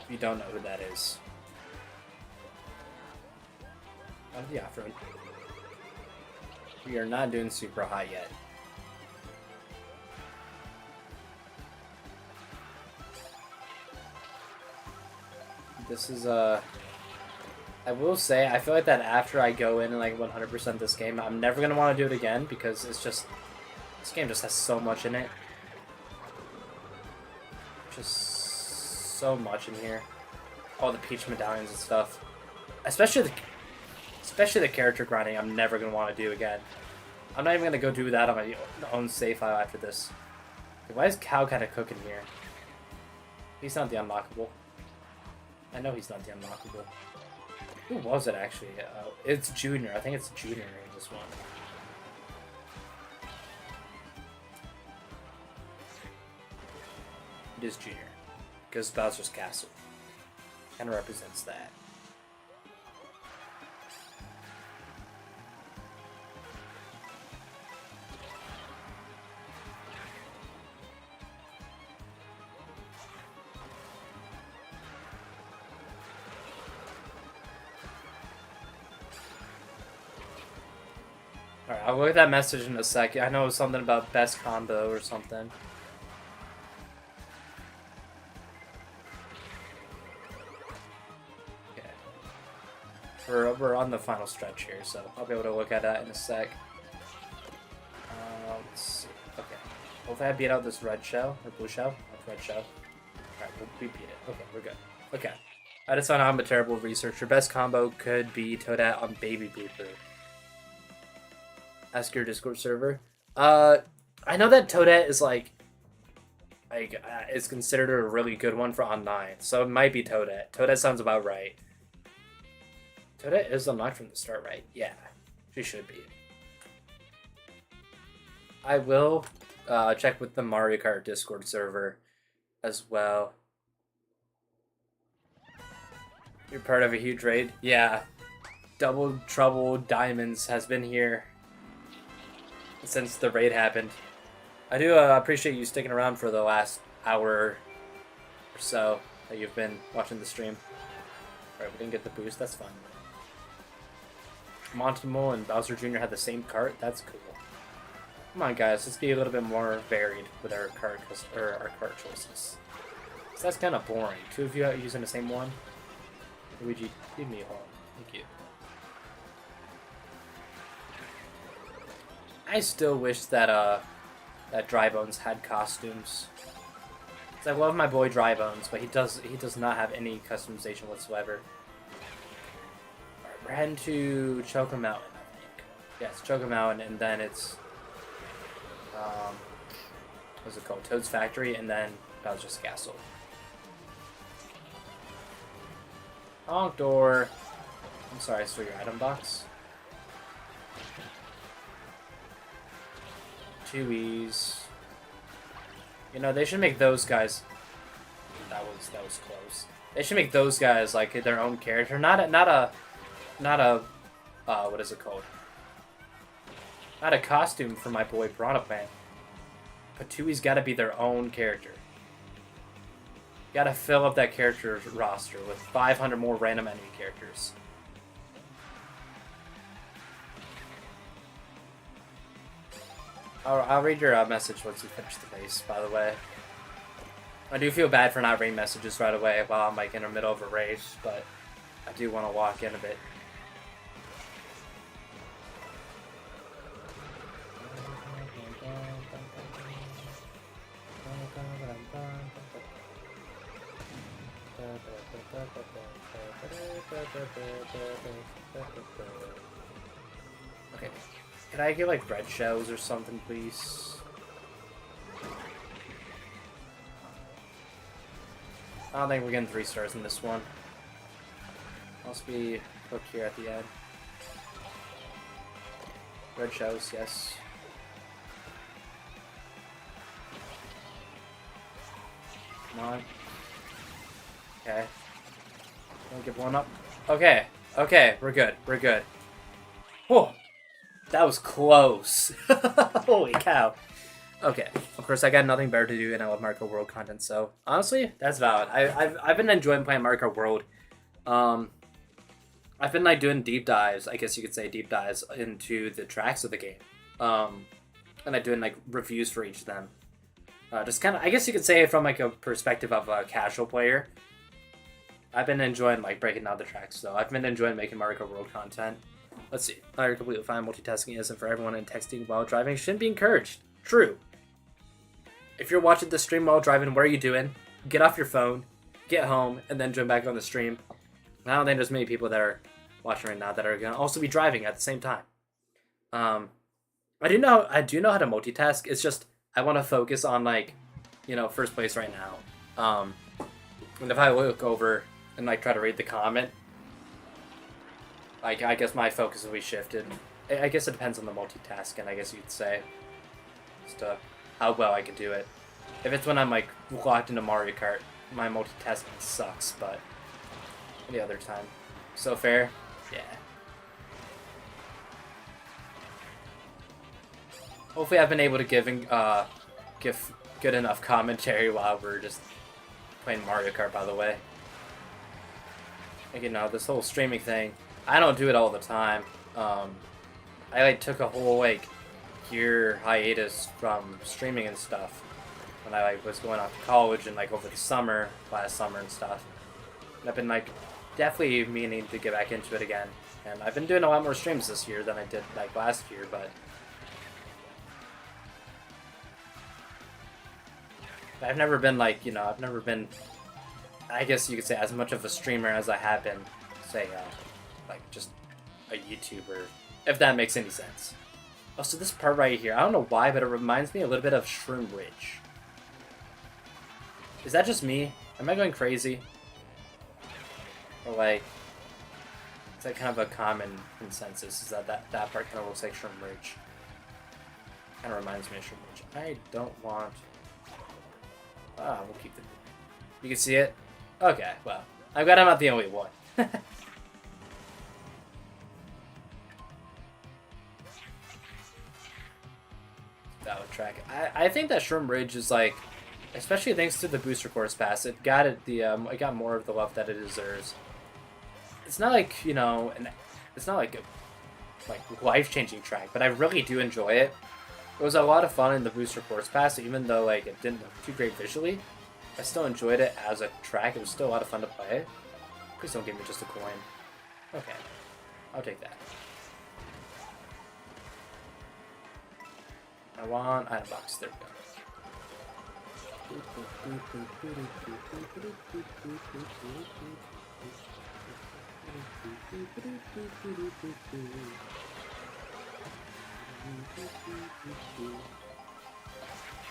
If you don't know who that is. On the off-road. We are not doing super hot yet. This is I will say, I feel like that after I go in and like 100% this game, I'm never going to want to do it again because it's just, this game just has so much in it. Just so much in here. All the Peach medallions and stuff. Especially the character grinding I'm never going to want to do again. I'm not even going to go do that on my own save file after this. Why is Cow kind of cooking here? He's not the unlockable. I know he's not the unlockable. Who was it actually? It's Junior. I think it's Junior in this one. It is Junior. Because Bowser's Castle kind of represents that. Alright, I'll look at that message in a second. I know it was something about best combo or something. Okay. We're on the final stretch here, so I'll be able to look at that in a sec. Let's see. Okay. Hopefully I beat out this red shell, or blue shell. Red shell. Alright, we beat it. Okay, we're good. Okay. I just found out I'm a terrible researcher. Best combo could be Toadette on Baby Blooper. Ask your Discord server. I know that Toadette is like is considered a really good one for online, so it might be Toadette. Toadette sounds about right. Toadette is unlocked from the start, right? Yeah, she should be. I will check with the Mario Kart Discord server as well. You're part of a huge raid? Yeah. Double Trouble Diamonds has been here since the raid happened. I do appreciate you sticking around for the last hour or so that you've been watching the stream. Alright, we didn't get the boost, that's fun. Montimal and Bowser Jr. had the same cart, that's cool. Come on guys, let's be a little bit more varied with our cart choices. So that's kind of boring. Two of you out using the same one? Luigi, give me a hole. Thank you. I still wish that that Drybones had costumes. 'Cause I love my boy Drybones, but he does not have any customization whatsoever. Alright, we're heading to Choco Mountain, I think. Yeah, it's Choco Mountain, and then it's what's it called? Toad's Factory, and then Bowser's Castle. Honk door. I'm sorry, I stole your item box. Chewies. You know, they should make those guys. That was close. They should make those guys like their own character, not a what is it called? Not a costume for my boy Piranha Plant. But Chewies gotta be their own character. Gotta fill up that character roster with 500 more random enemy characters. I'll read your message once you finish the base, by the way. I do feel bad for not reading messages right away while I'm like in the middle of a race, but I do want to walk in a bit. Okay, can I get like red shells or something, please? I don't think we're getting 3 stars in this one. Must be hooked here at the end. Red shells, yes. Come on. Okay. Don't get blown up. Okay. Okay, we're good. We're good. Whoa. That was close. Holy cow. Okay. Of course, I got nothing better to do, and I love Mario Kart World content, so honestly, that's valid. I've been enjoying playing Mario Kart World. I've been like doing deep dives, I guess you could say deep dives into the tracks of the game. And I'm doing like reviews for each of them. Just kind of, I guess you could say from like a perspective of a casual player. I've been enjoying like breaking down the tracks, though. I've been enjoying making Mario Kart World content. Let's see. You're completely fine. Multitasking isn't for everyone, and texting while driving shouldn't be encouraged. True. If you're watching the stream while driving, what are you doing? Get off your phone, get home, and then join back on the stream. I don't think there's many people that are watching right now that are going to also be driving at the same time. I do know how to multitask. It's just I want to focus on like, first place right now. And if I look over and like try to read the comment, like I guess my focus will be shifted. I guess it depends on the multitasking, I guess you'd say, as to how well I can do it. If it's when I'm like locked into Mario Kart, my multitasking sucks, but any other time, so fair, yeah. Hopefully, I've been able to give good enough commentary while we're just playing Mario Kart. By the way, like, this whole streaming thing, I don't do it all the time. I like took a whole like year hiatus from streaming and stuff when I like was going off to college and like over the summer, last summer and stuff. And I've been like definitely meaning to get back into it again. And I've been doing a lot more streams this year than I did like last year, but I've never been like, I've never been, I guess you could say, as much of a streamer as I have been, say, like just a YouTuber, if that makes any sense. Oh, so this part right here, I don't know why, but it reminds me a little bit of Shroom Ridge. Is that just me? Am I going crazy? Or like, is that kind of a common consensus? Is that part kind of looks like Shroom Ridge? Kind of reminds me of Shroom Ridge. I don't want... we'll keep the... You can see it? Okay, well, I'm glad I'm not the only one. Valid track. I think that Shroom Ridge is like, especially thanks to the booster course pass, it got it got more of the love that it deserves. It's not like, it's not like a life-changing track, but I really do enjoy it. It was a lot of fun in the booster course pass, even though like it didn't look too great visually. I still enjoyed it as a track. It was still a lot of fun to play. Please don't give me just a coin. Okay, I'll take that. I want item box. There we go.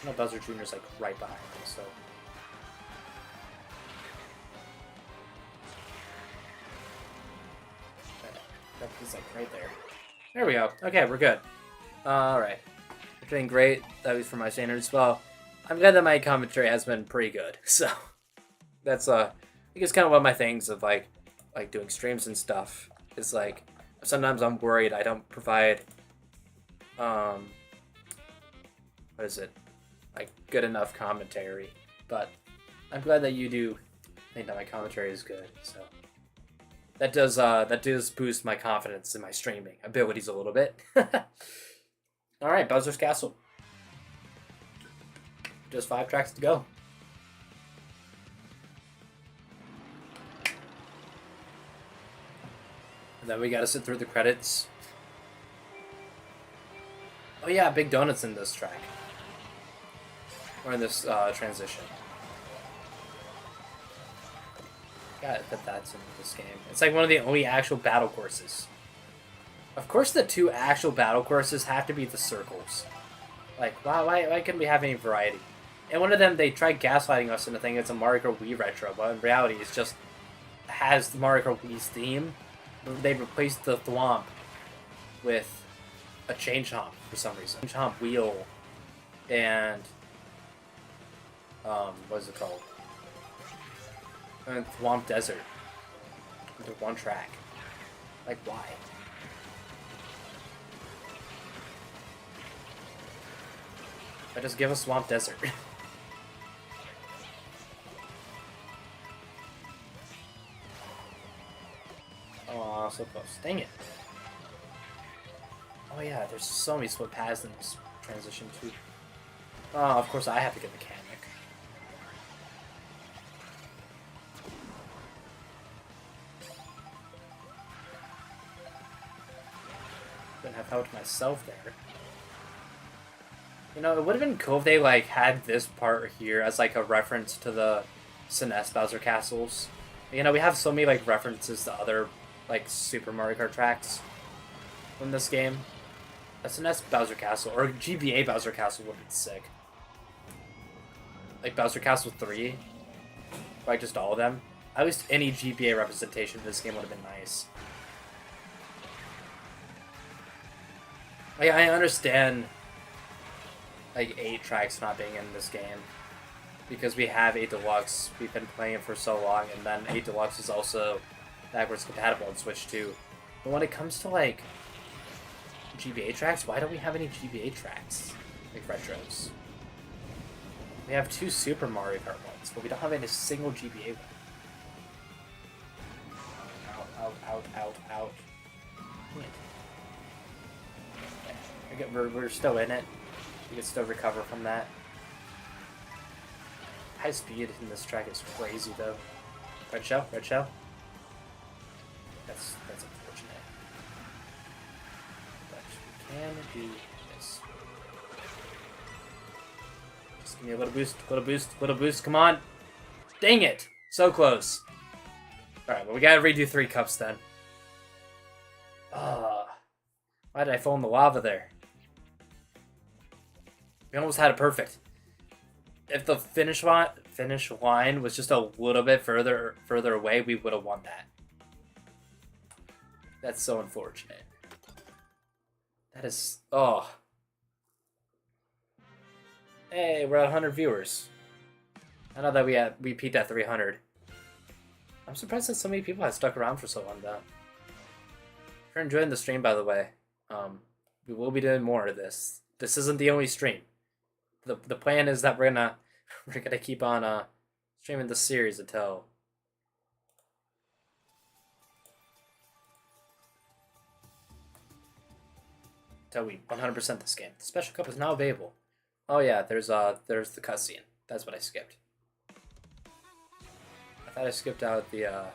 No, Bowser Jr.'s like right behind me, so. He's like right there. There we go. Okay, we're good. Alright. We're doing great, at least for my standards. Well, I'm glad that my commentary has been pretty good. So, that's, I think it's kind of one of my things of, like doing streams and stuff. Is, like, sometimes I'm worried I don't provide, what is it? Like, good enough commentary. But, I'm glad that you do think that my commentary is good, so. That does boost my confidence in my streaming abilities a little bit. All right, Bowser's Castle. Just 5 tracks to go. Then we gotta sit through the credits. Oh yeah, big donuts in this track. Or in this transition. Gotta put that in this game. It's like one of the only actual battle courses. Of course the two actual battle courses have to be the circles. Like, why couldn't we have any variety? And one of them, they tried gaslighting us into thinking it's a Mario Kart Wii retro, but in reality it's just has the Mario Kart Wii's theme. They replaced the thwomp with a change hop for some reason. Change hop wheel and what is it called? And Thwomp Desert into one track. Like, why? Just give us Swamp Desert. Oh, so close. Dang it. Oh yeah, there's so many split paths in this transition too. Oh, of course I have to get mechanic. Didn't have helped myself there. You know, it would have been cool if they like had this part here as like a reference to the SNES Bowser Castles. You know, we have so many like references to other like Super Mario Kart tracks in this game. A SNES Bowser Castle or GBA Bowser Castle would have been sick. Like Bowser Castle 3, like just all of them. At least any GBA representation of this game would have been nice. Like, I understand like 8 tracks not being in this game because we have 8 Deluxe. We've been playing it for so long, and then 8 Deluxe is also backwards compatible on Switch 2. But when it comes to like GBA tracks, why don't we have any GBA tracks like retros? We have 2 Super Mario Kart ones, but we don't have any single GBA one. Out. We're still in it. We can still recover from that. High speed in this track is crazy though. Red shell. That's unfortunate. But we can do this. Just give me a little boost, come on! Dang it! So close. Alright, well we gotta redo 3 cups then. Why did I fall in the lava there? We almost had it perfect. If the finish line was just a little bit further away, we would have won that. That's so unfortunate. That is... oh. Hey, we're at 100 viewers. I know that we peaked at 300. I'm surprised that so many people have stuck around for so long, though. If you're enjoying the stream, by the way, we will be doing more of this. This isn't the only stream. The plan is that we're gonna keep on streaming this series until we 100% this game. The special cup is now available. Oh yeah, there's the cutscene. That's what I skipped. I thought I skipped out the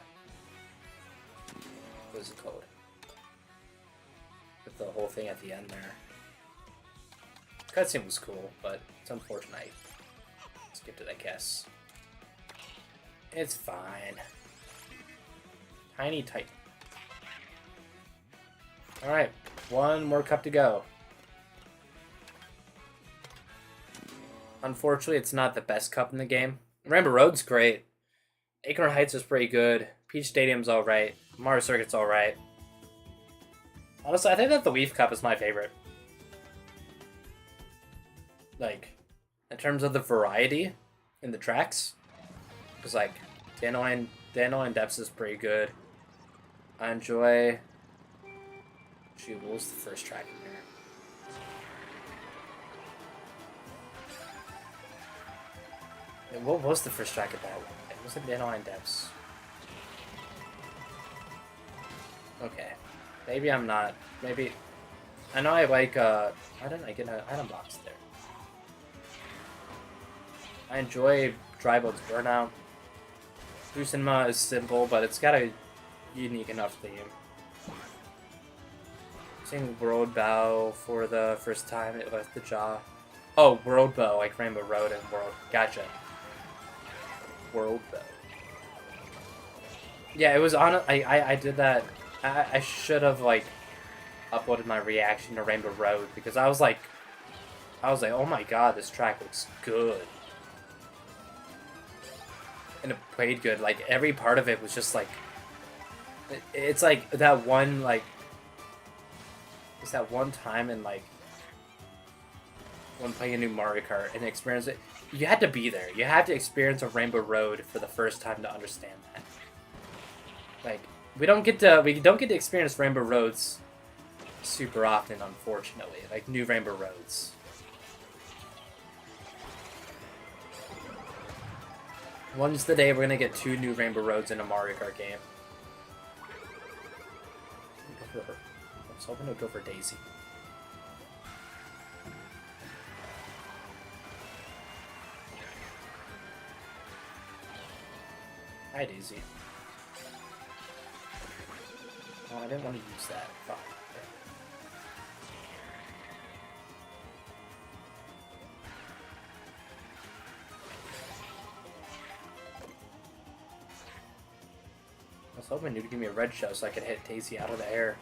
what is it called? With the whole thing at the end there. Cutscene was cool, but it's unfortunate I skipped it, I guess. It's fine. Tiny Titan. Alright, 1 more cup to go. Unfortunately, it's not the best cup in the game. Rainbow Road's great. Acorn Heights is pretty good. Peach Stadium's alright. Mario Circuit's alright. Honestly, I think that the Leaf Cup is my favorite. Like, in terms of the variety in the tracks, because like Dandelion Depths is pretty good. I enjoy. Shoot, what was the first track in there? Yeah, what was the first track of that one? It wasn't Dandelion Depths. Okay, maybe I'm not. Maybe I know I like. Why didn't I get an item box there? I enjoy Dryboat's Burnout. Blue Cinema is simple, but it's got a unique enough theme. Seeing World Bow for the first time, it was the jaw. Oh, World Bow, like Rainbow Road and World. Gotcha. World Bow. Yeah, it was on. I did that. I should have like uploaded my reaction to Rainbow Road because I was like, oh my god, this track looks good, and it played good. Like every part of it was just like, it's like that one like, it's that one time in like when playing a new Mario Kart and experience it. You had to be there. You had to experience a Rainbow Road for the first time to understand that. Like we don't get to experience Rainbow Roads super often, unfortunately. Like new Rainbow Roads. One's the day we're gonna get 2 new Rainbow Roads in a Mario Kart game. I was hoping to go for Daisy. Hi, Daisy. Oh, I didn't want to use that. Fuck. I was hoping you'd give me a red shell so I could hit Daisy out of the air.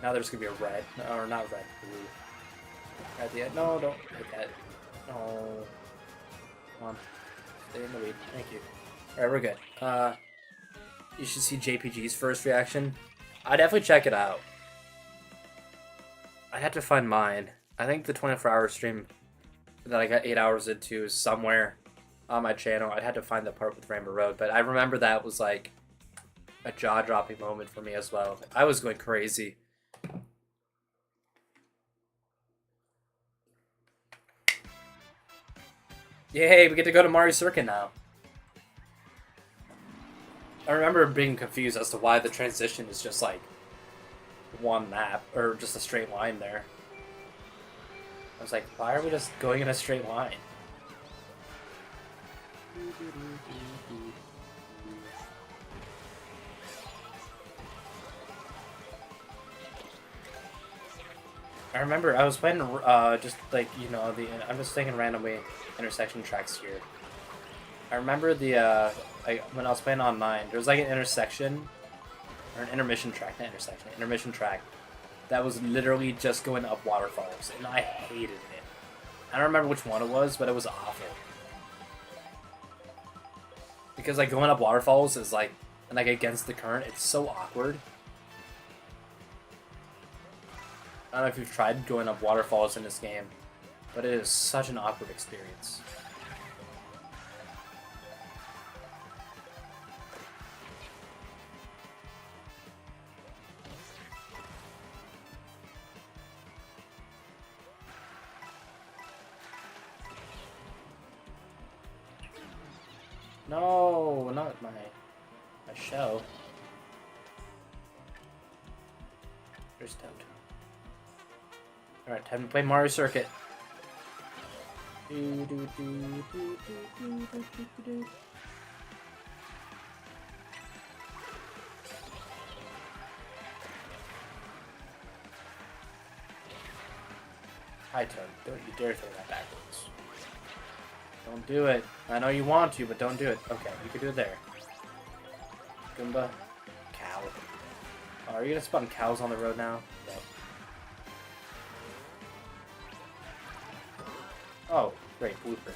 Now there's gonna be a red, or not red, blue. At the end. No, don't hit that. No. Come on. Stay in the lead. Thank you. Alright, we're good. You should see JPG's first reaction. I'd definitely check it out. I had to find mine. I think the 24-hour stream that I got 8 hours into is somewhere on my channel. I'd had to find the part with Rainbow Road, but I remember that was like a jaw-dropping moment for me as well. I was going crazy. Yay, we get to go to Mario Circuit now. I remember being confused as to why the transition is just like one map, or just a straight line there. I was like, why are we just going in a straight line? I remember I was playing just like, you know, I'm just thinking randomly intersection tracks here. I remember when I was playing online, there was like an intersection or an intermission track, not intersection, intermission track that was literally just going up waterfalls, and I hated it. I don't remember which one it was, but it was awful. Because like going up waterfalls is like against the current, it's so awkward. I don't know if you've tried going up waterfalls in this game, but it is such an awkward experience. No, not my shell. There's Toad. Alright, time to play Mario Circuit. Hi, Toad. Don't you dare throw that backwards. Don't do it. I know you want to, but don't do it. Okay, you can do it there. Goomba. Cow. Oh, are you gonna spawn cows on the road now? No. Oh, great, blooper.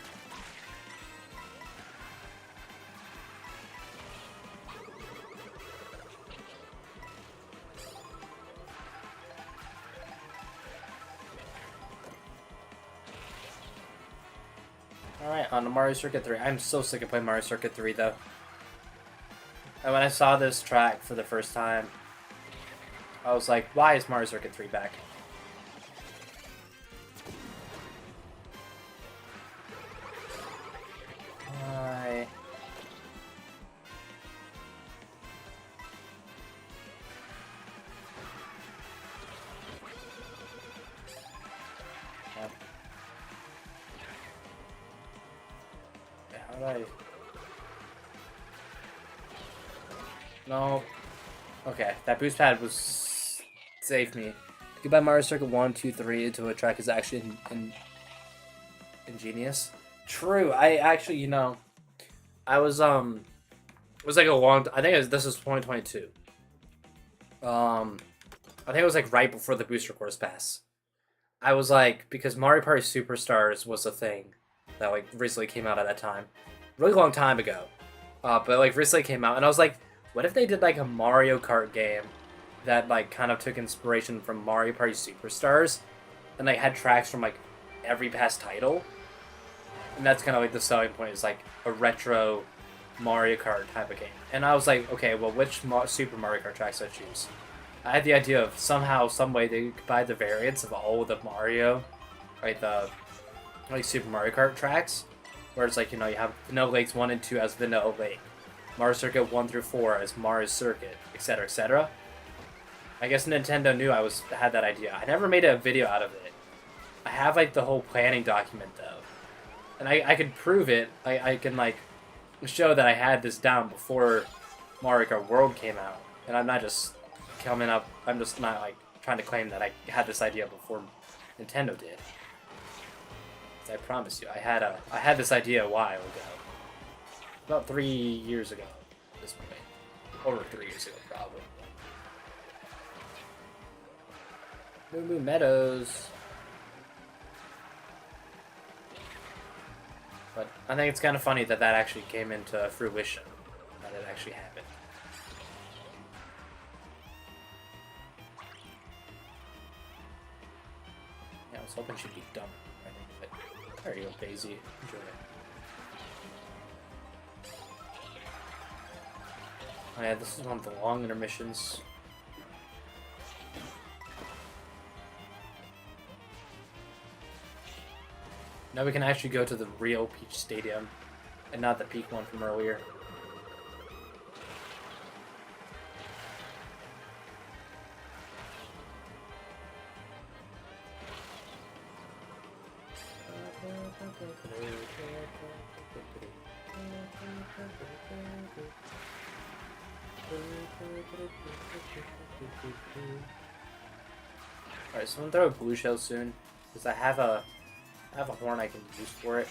Alright, on to Mario Circuit 3. I'm so sick of playing Mario Circuit 3, though. And when I saw this track for the first time, I was like, why is Mario Circuit 3 back? How do I... No. Okay, that boost pad was... saved me. Goodbye Mario Circuit 1, 2, 3 into a track is actually ingenious. True, I actually, you know... I was, it was like a long... I think this was 2022. I think it was like right before the booster course pass. I was like, because Mario Party Superstars was a thing that like recently came out at that time. Really long time ago. But like recently came out, and I was like, what if they did like a Mario Kart game that like kind of took inspiration from Mario Party Superstars and like had tracks from like every past title? And that's kind of like the selling point, is like a retro Mario Kart type of game. And I was like, okay, well, which Super Mario Kart tracks I choose? I had the idea of somehow, some way they could buy the variants of all of the Mario, right, the like Super Mario Kart tracks, where it's like, you know, you have Vanilla Lakes 1 and 2 as Vanilla Lake, Mario Circuit 1 through 4 as Mario Circuit, etc., etc. I guess Nintendo knew I had that idea. I never made a video out of it. I have like the whole planning document though. And I could prove it. I can, like, show that I had this down before Mario Kart World came out. And I'm not just coming up... I'm just not, like, trying to claim that I had this idea before Nintendo did. I promise you, I had this idea a while ago. About 3 years ago at this point. Over 3 years ago, probably. Moo Moo Meadows. But I think it's kind of funny that that actually came into fruition, that it actually happened. Yeah, I was hoping she'd be done. But there you go, Daisy. Enjoy it. Oh yeah, this is one of the long intermissions. Now we can actually go to the real Peach Stadium, and not the Peak one from earlier. Alright, so I'm gonna throw a blue shell soon, because I have a horn I can use for it.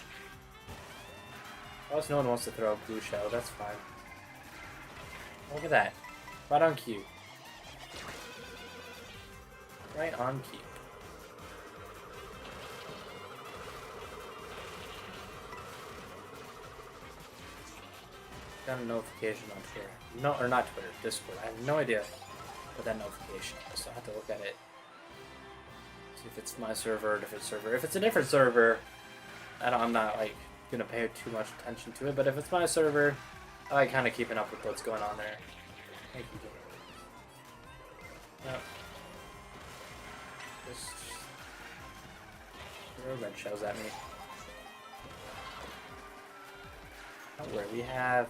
Unless no one wants to throw a blue shell, that's fine. Look at that. Right on cue. Right on cue. Got a notification on Twitter. No, or not Twitter, Discord. I have no idea what that notification is, so I have to look at it. See if it's my server or a different server. If it's a different server, I'm not like gonna pay too much attention to it. But if it's my server, I like kind of keeping up with what's going on there. Thank you. Yep. Just throw red shells at me. Not where we have.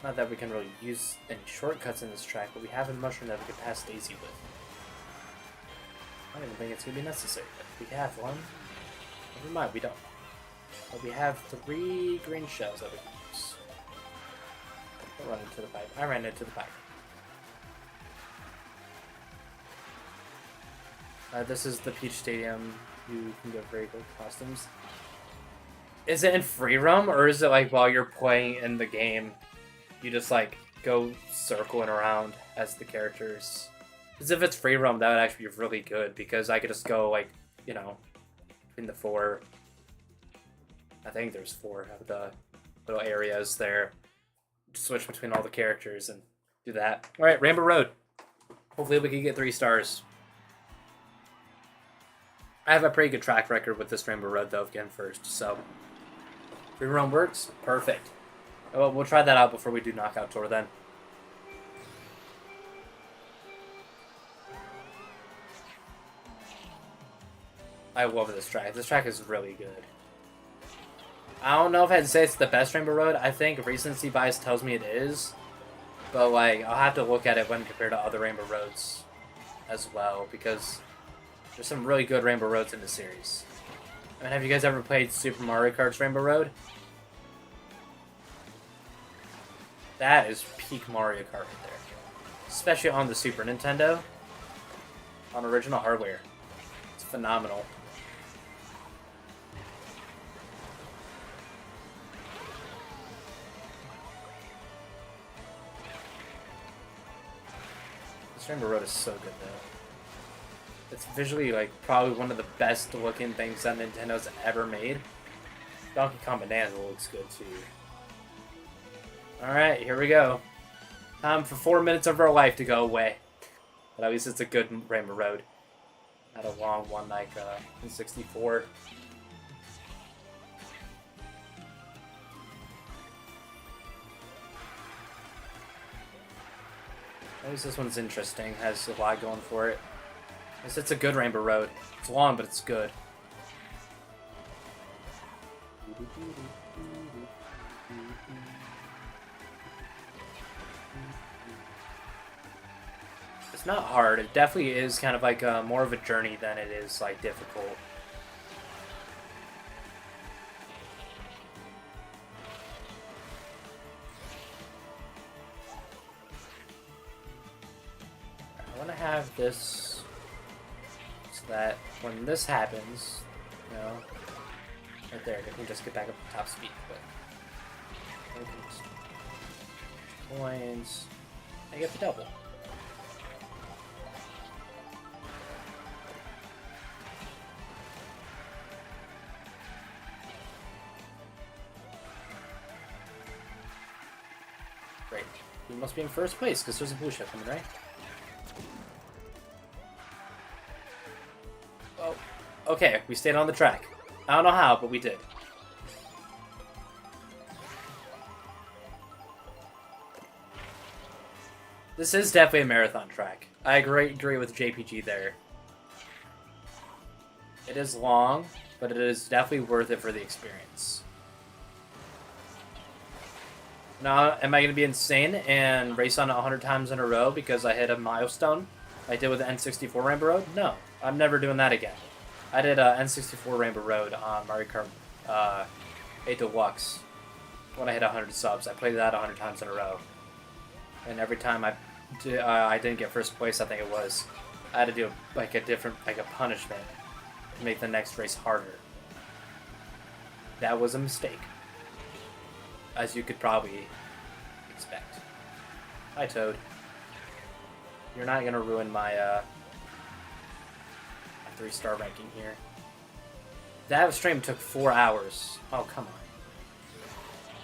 Not that we can really use any shortcuts in this track, but we have a mushroom that we can pass Daisy with. I don't even think it's going to be necessary, but we have one. Never mind, we don't. But we have 3 green shells that we can use. Don't run into the pipe. I ran into the pipe. This is the Peach Stadium. You can get very good costumes. Is it in free roam, or is it like while you're playing in the game, you just like go circling around as the characters? Because if it's free roam, that would actually be really good, because I could just go, like, you know, between the 4. I think there's 4 of the little areas there. Switch between all the characters and do that. Alright, Rainbow Road. Hopefully we can get 3 stars. I have a pretty good track record with this Rainbow Road, though, of getting first, so... Free roam works? Perfect. Well, we'll try that out before we do Knockout Tour, then. I love this track. This track is really good. I don't know if I'd say it's the best Rainbow Road. I think recency bias tells me it is. But, like, I'll have to look at it when compared to other Rainbow Roads as well, because there's some really good Rainbow Roads in the series. I mean, have you guys ever played Super Mario Kart's Rainbow Road? That is peak Mario Kart right there. Especially on the Super Nintendo. On original hardware. It's phenomenal. This Rainbow Road is so good though. It's visually like probably one of the best looking things that Nintendo's ever made. Donkey Kong Bonanza looks good too. Alright, here we go. Time for 4 minutes of our life to go away. But at least it's a good Rainbow Road. Not a long one like in 64. At least this one's interesting. Has a lot going for it. At least it's a good Rainbow Road. It's long, but it's good. It's not hard. It definitely is kind of like more of a journey than it is like difficult. I want to have this so that when this happens, you know, right there, I can just get back up to top speed. But coins, I get the double. Great. We must be in first place because there's a blue ship coming, right? Oh, okay. We stayed on the track. I don't know how, but we did. This is definitely a marathon track. I agree with JPG there. It is long, but it is definitely worth it for the experience. Now, am I going to be insane and race on it 100 times in a row because I hit a milestone like I did with the N64 Rainbow Road? No, I'm never doing that again. I did N64 Rainbow Road on Mario Kart 8 Deluxe when I hit 100 subs. I played that 100 times in a row. And every time I didn't get first place, I think it was, I had to do like a punishment to make the next race harder. That was a mistake, as you could probably expect. Hi, Toad. You're not gonna ruin my 3-star ranking here. That stream took 4 hours. Oh, come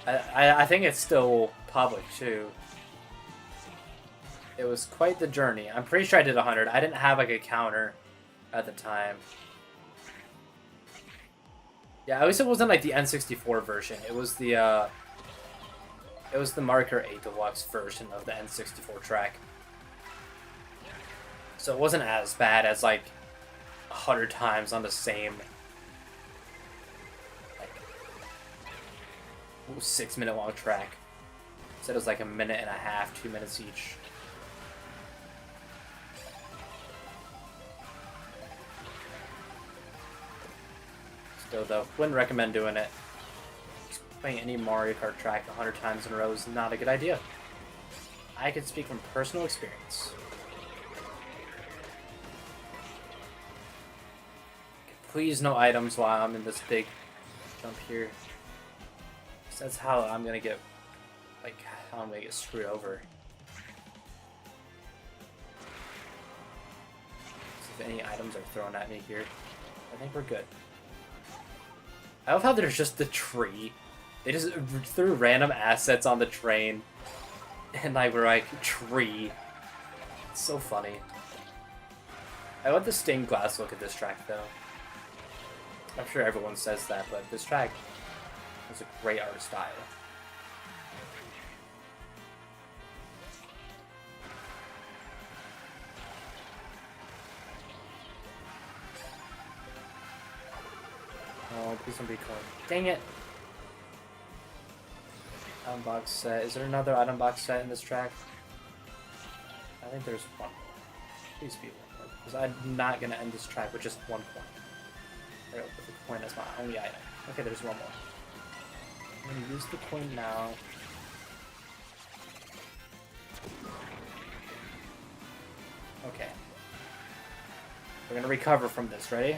on. I think it's still public too. It was quite the journey. I'm pretty sure I did 100. I didn't have like a counter at the time. Yeah, at least it wasn't like the N64 version. It was the Mario Kart 8 Deluxe version of the N64 track. So it wasn't as bad as like 100 times on the same like 6-minute long track. Instead it was like a minute and a half, 2 minutes each. Still though, wouldn't recommend doing it. Playing any Mario Kart track 100 times in a row is not a good idea. I can speak from personal experience. Please no items while I'm in this big jump here. So that's how I'm gonna get, like, how I'm gonna get screwed over. See if any items are thrown at me here. I think we're good. I love how there's just the tree. They just threw random assets on the train. And like, we're like, tree. It's so funny. I love the stained glass look at this track though. I'm sure everyone says that, but this track has a great art style. Oh, please don't be coin. Dang it! Item box set. Is there another item box set in this track? I think there's one more. Please be one more. Because I'm not going to end this track with just one coin. Or with the coin as my only item. Okay, there's one more. I'm going to use the coin now. Okay. We're gonna recover from this, ready?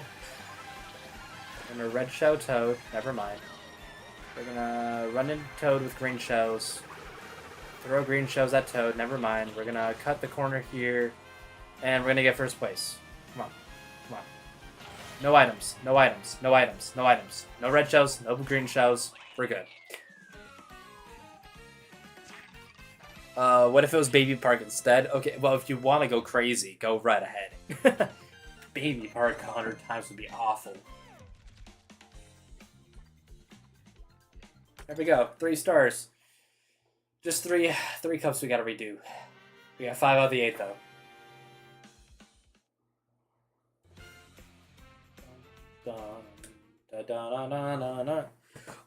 We're gonna red shell Toad, never mind. We're gonna run into Toad with green shells. Throw green shells at Toad, never mind. We're gonna cut the corner here, and we're gonna get first place. Come on. Come on. No items, no items, no items, no items. No red shells, no green shells. We're good. What if it was Baby Park instead? Okay, well, if you want to go crazy, go right ahead. Baby Park 100 times would be awful. There we go. 3 stars. Just three cups we gotta redo. We got 5 out of the 8, though.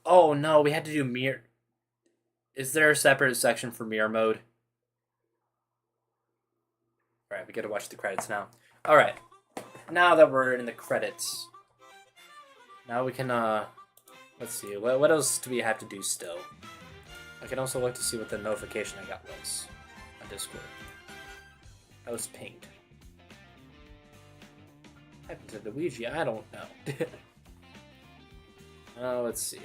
Oh, no, we had to do mirror... Is there a separate section for mirror mode? Alright, we gotta watch the credits now. Alright. Now that we're in the credits. Now we can, let's see. What else do we have to do still? I can also look to see what the notification I got was on Discord. That was pinged. What happened to Luigi? I don't know. Let's see.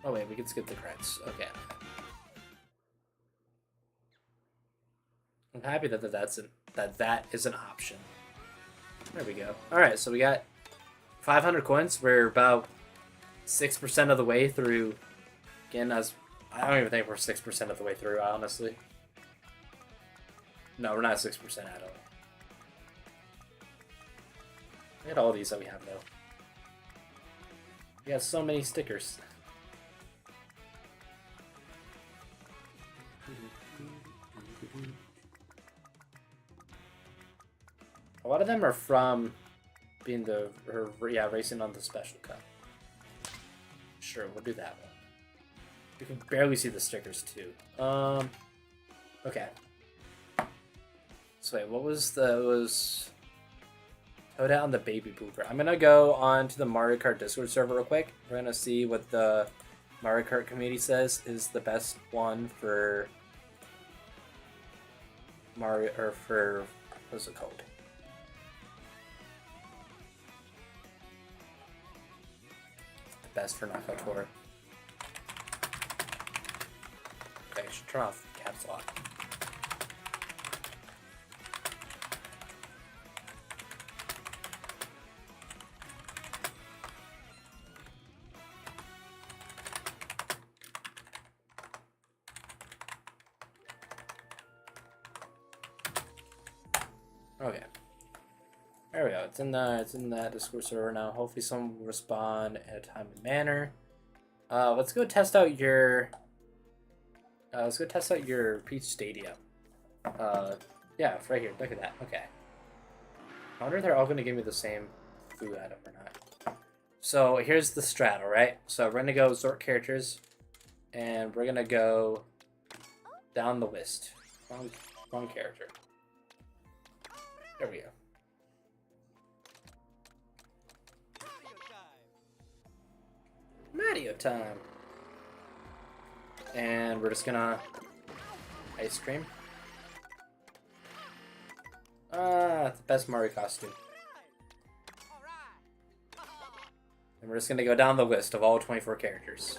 Oh wait, we can skip the credits. Okay. I'm happy that that is an option. There we go. All right, so we got 500 coins. We're about 6% of the way through. Again, I don't even think we're 6% of the way through, honestly. No, we're not 6% at all. Look at all these that we have, though. We got so many stickers. A lot of them are from being racing on the special cup. Sure, we'll do that one. You can barely see the stickers too. Okay. So wait, what was Toad out on the Baby Booper. I'm gonna go on to the Mario Kart Discord server real quick. We're gonna see what the Mario Kart community says is the best one for Mario, or for, what's it called? The best for Knockout Tour. Okay, I should turn off caps lock. Okay. There we go. It's in that Discord server now. Hopefully someone will respond in a timely manner. Let's go test out your Peach Stadium. Yeah, it's right here. Look at that. Okay. I wonder if they're all gonna give me the same food item or not. So here's the strat, alright? So we're gonna go sort characters, and we're gonna go down the list. Wrong character. There we go. Mario time. And we're just gonna ice cream. The best Mario costume. And we're just gonna go down the list of all 24 characters.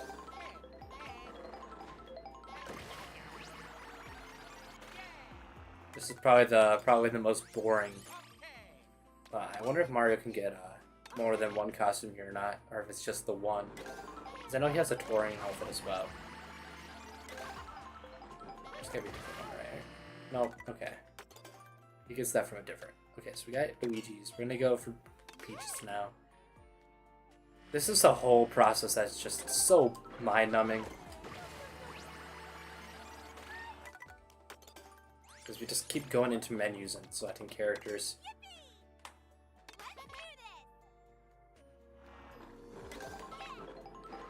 This is probably the most boring. I wonder if Mario can get more than one costume here or not, or if it's just the one. Because I know he has a touring outfit as well. There's gotta be a different one, right? No, okay. He gets that from a different. Okay, so we got Luigi's. We're gonna go for Peaches now. This is a whole process that's just so mind-numbing. Because we just keep going into menus and selecting characters.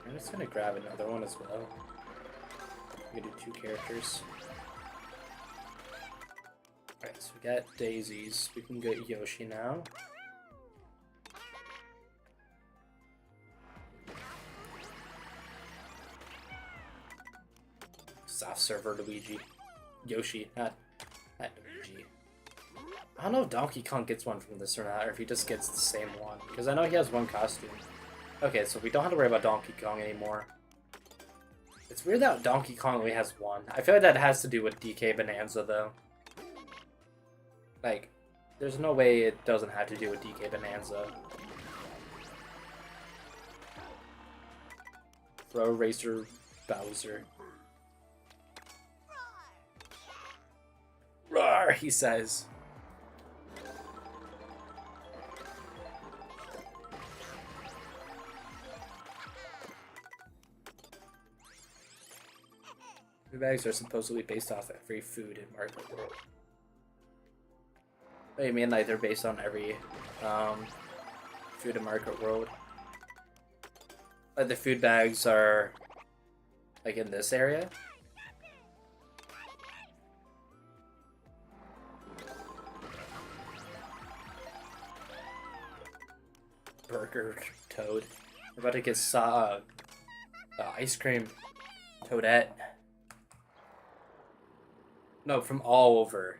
I'm just gonna grab another one as well. We can do 2 characters. Alright, so we got daisies. We can get Yoshi now. Soft server Luigi. Yoshi, not Luigi. I don't know if Donkey Kong gets one from this or not, or if he just gets the same one. Because I know he has one costume. Okay, so we don't have to worry about Donkey Kong anymore. It's weird that Donkey Kong only has one. I feel like that has to do with DK Bonanza, though. Like, there's no way it doesn't have to do with DK Bonanza. Pro Racer Bowser. Roar, he says. Food bags are supposedly based off every food in Mario Kart World. Oh, you mean like they're based on every food in Mario Kart World? Like the food bags are like in this area? Burger Toad. We're about to get ice cream Toadette. No, from all over.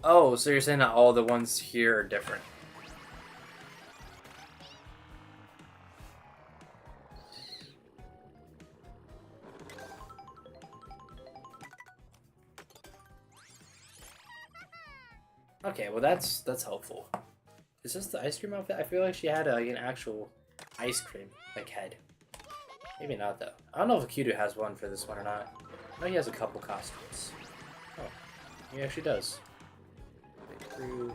Oh, so you're saying that all the ones here are different? Okay, well that's helpful. Is this the ice cream outfit? I feel like she had like an actual ice cream like head. Maybe not though. I don't know if Akitu has one for this one or not. I know he has a couple costumes. Oh, he actually does. Akitu.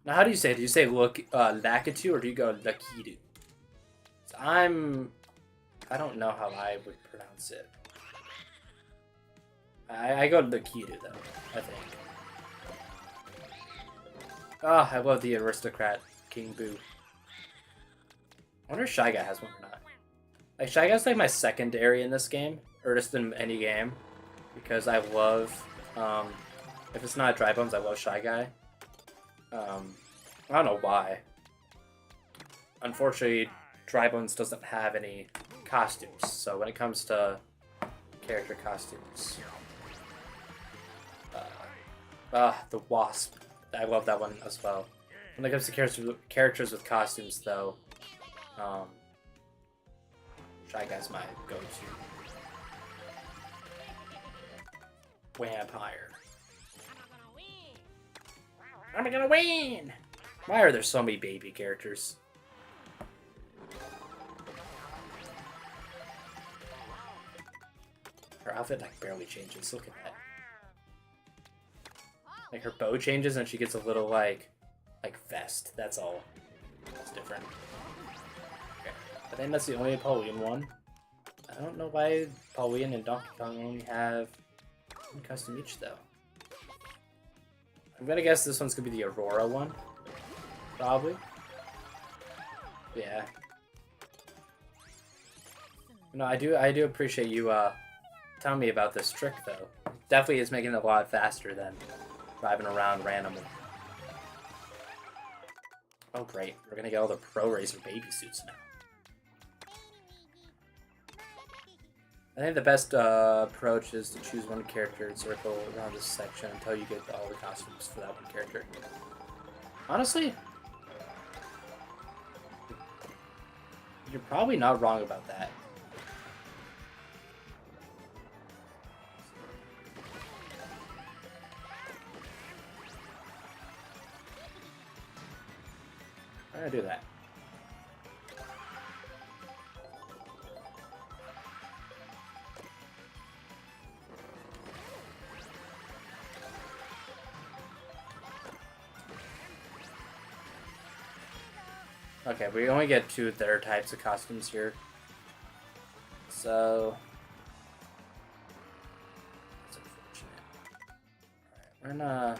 Now, how do you say it? Do you say Lakitu or do you go Lakitu? So I don't know how I would pronounce it. I go Lakitu though, I think. Ah, I love the aristocrat King Boo. I wonder if Shy Guy has one or not. Like, Shy Guy's like my secondary in this game, or just in any game, because I love, if it's not Dry Bones, I love Shy Guy. I don't know why. Unfortunately, Dry Bones doesn't have any costumes, so when it comes to character costumes, the Wasp, I love that one as well. When it comes to characters with costumes, though, Shy Guy's my go-to. Vampire. I'm gonna win! Why are there so many baby characters? Her outfit like barely changes. Look at that. Like her bow changes and she gets a little like vest. That's all. It's different. Okay. I think that's the only Pauline one. I don't know why Pauline and Donkey Kong only have one custom each though. I'm gonna guess this one's gonna be the Aurora one. Probably. Yeah. No, I do appreciate you telling me about this trick though. Definitely is making it a lot faster than driving around randomly. Oh great, we're gonna get all the Pro Racer baby suits now. I think the best approach is to choose one character and circle around this section until you get all the costumes for that one character. Honestly, you're probably not wrong about that. I'm gonna do that. Okay, we only get two of their types of costumes here. So that's unfortunate. Alright, we're gonna...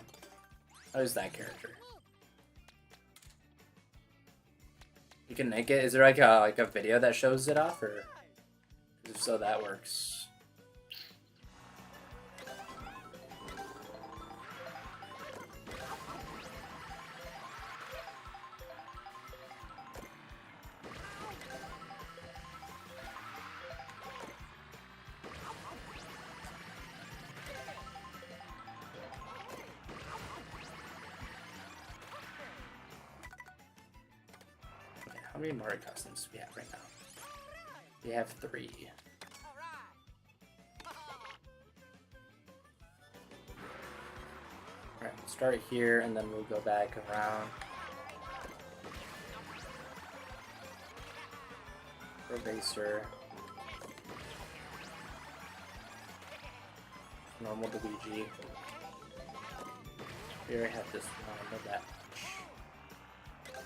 How's that character? You can make it. Is there like a video that shows it off, or if so, that works. How many Mario costumes do we have right now? We have 3. Alright, we'll start here and then we'll go back around. Eraser. Normal Luigi. We already have this one, not that much.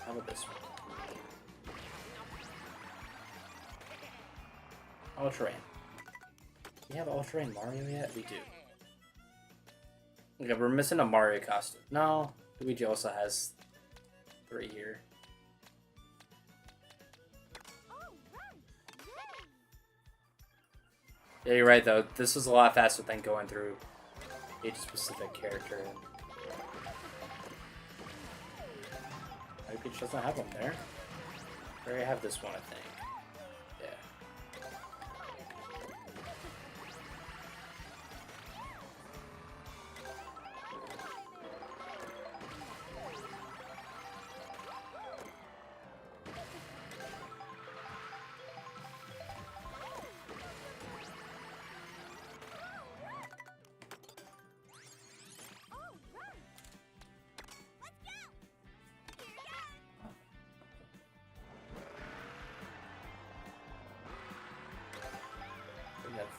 How about this one? Ultra Rain. Do we have Ultra Rain Mario yet? We do. Okay, we're missing a Mario costume. No, Luigi also has 3 here. Yeah, you're right though. This was a lot faster than going through each specific character. Maybe Peach doesn't have one there. We already have this one, I think. Yeah.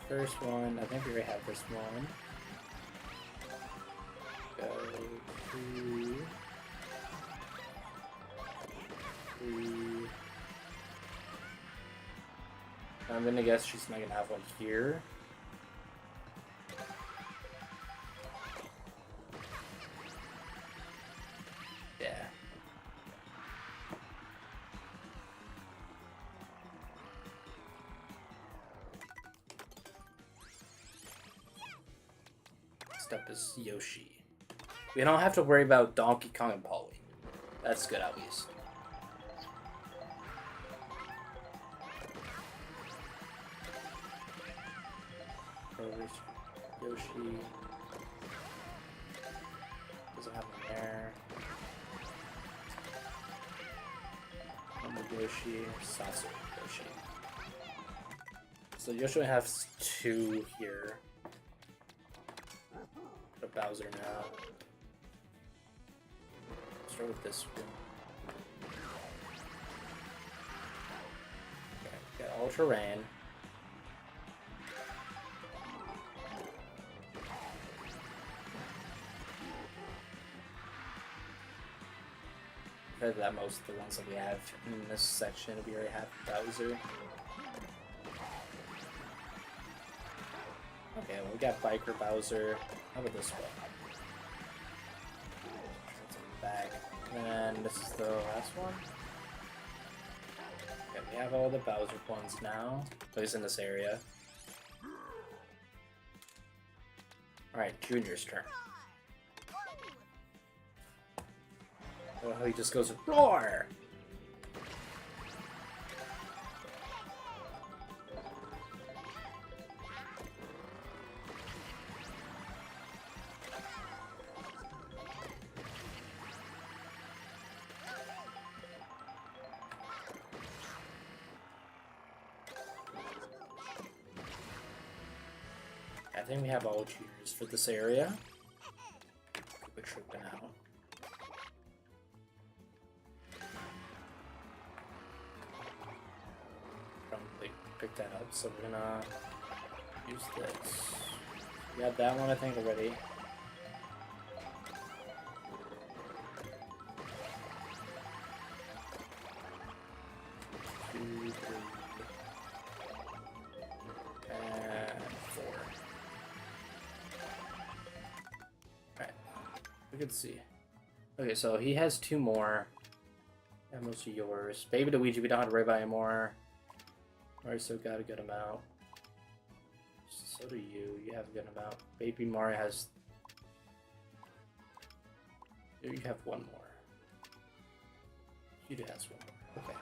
First one, I think we already have this one. Go 2, 3. I'm gonna guess she's not gonna have one here. Yeah. Next up is Yoshi. We don't have to worry about Donkey Kong and Polly. That's good at least. Yoshi. Doesn't have one there. Yoshi, Sasu Yoshi. So Yoshi has 2 here. Go Bowser now. Start with this one. Okay, got Ultra Rain. Compared to that, most of the ones that we have in this section, we already have Bowser. Okay, well, we got Biker Bowser. How about this one? Back. And this is the last one. Okay, we have all the Bowser ones now, at least in this area. Alright, Junior's turn. Oh, he just goes, roar! I think we have all juniors for this area. Quick trip now. Probably pick that up, so we're gonna use this. We got that one, I think, already. Two, 3, and 4. Alright, we can see. Okay, so he has 2 more. And most of yours. Baby Luigi, we don't have to worry about anymore. Mario still got a good amount. So do you. You have a good amount. Baby Mario has... You have 1 more. You do has 1 more. Okay.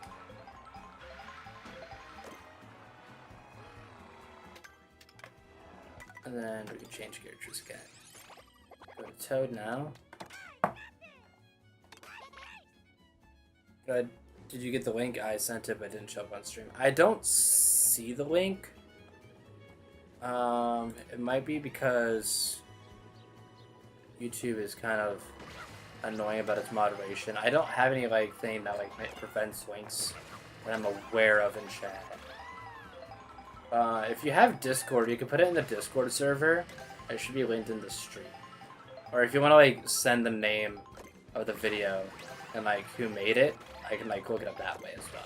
And then we can change characters again. Go to Toad now. Could I Did you get the link? I sent it, but it didn't show up on stream. I don't see the link. It might be because YouTube is kind of annoying about its moderation. I don't have any like thing that like prevents links that I'm aware of in chat. If you have Discord, you can put it in the Discord server. It should be linked in the stream. Or if you want to like send the name of the video and like who made it, I can like look it up that way as well.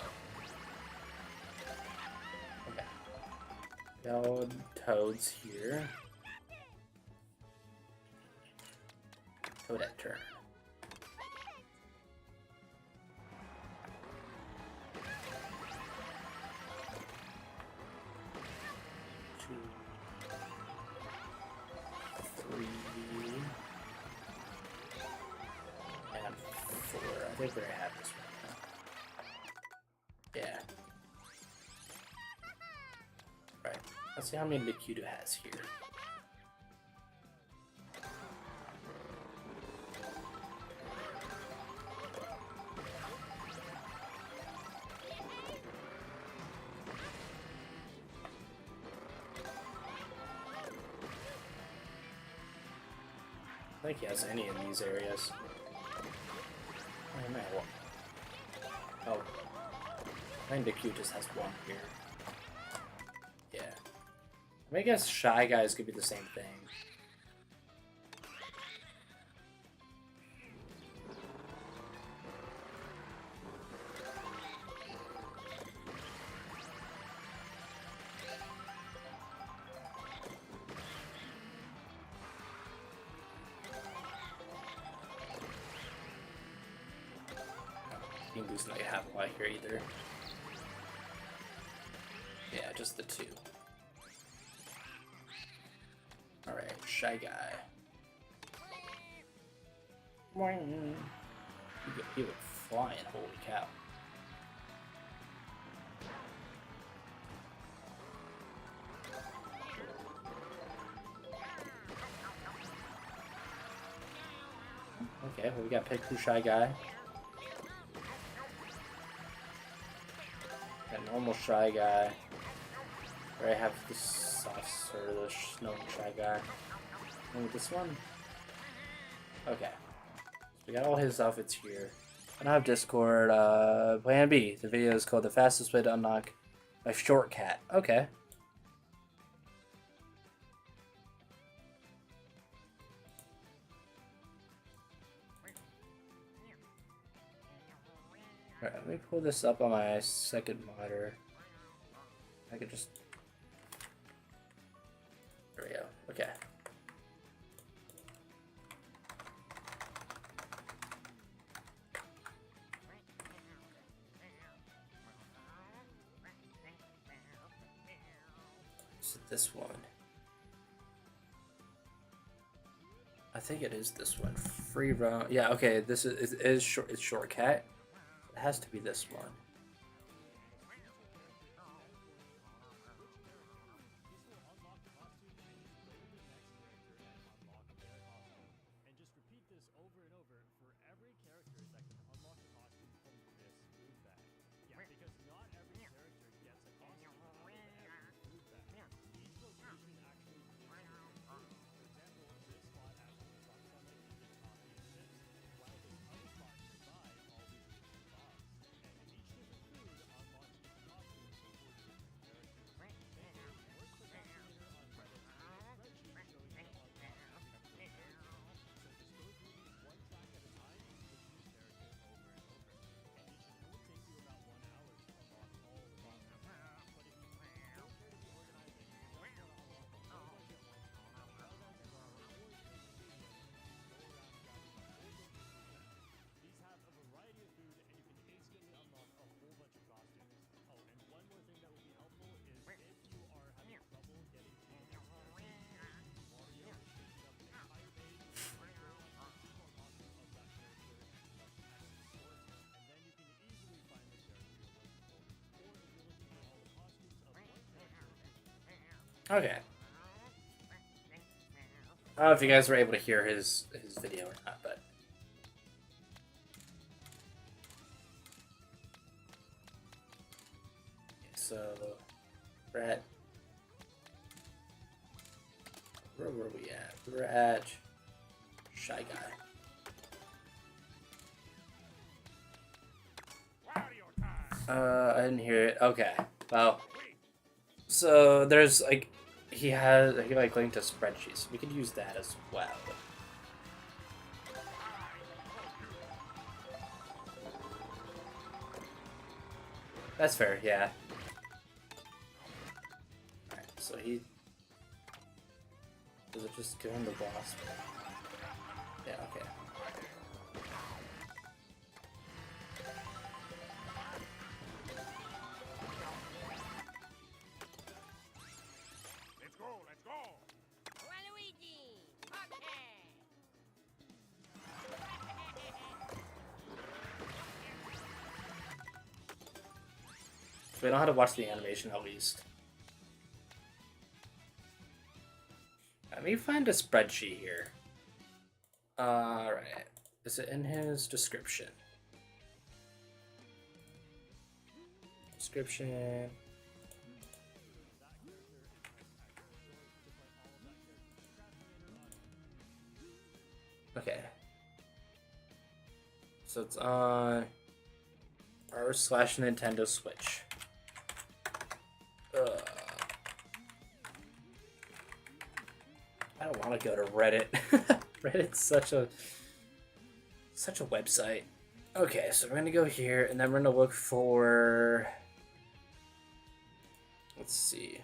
Okay. Now Toad's here. Toadette turn. I think we're gonna have this right now. Yeah. Right. Let's see how many Nikita has here. I think he has any in these areas. Oh, I think the Q just has one here. Yeah. I guess Shy Guys could be the same thing. Doesn't like have a lot here either. Yeah, just the two. Alright, Shy Guy. He went flying, holy cow. Okay, well we got pick who Shy Guy. Normal Shy Guy. Where I have the sauce or the snow Shy Guy. And this one? Okay. So we got all his outfits here. I don't have Discord. Plan B. The video is called The Fastest Way to Unlock a Short Cat. Okay. Alright, let me pull this up on my second monitor. I could just... There we go. Okay. Is it this one? I think it is this one. Free run. Yeah, okay, this is short. It's Short Cat. It has to be this one. Okay. I don't know if you guys were able to hear his video or not, but so we're at. Where were we at? We were at Shy Guy. I didn't hear it. Okay. Well, so there's like he like linked to spreadsheets. We could use that as well. That's fair, yeah. Alright, so he... Does it just go in the boss? Yeah, okay. Let's go, let's go! Waluigi! Okay! So we don't have to watch the animation at least. Let me find a spreadsheet here. Alright. Is it in his description? Description. Okay. So it's on r/Nintendo Switch. I don't want to go to Reddit. Reddit's such a website. Okay, so we're gonna go here, and then we're gonna look for. Let's see.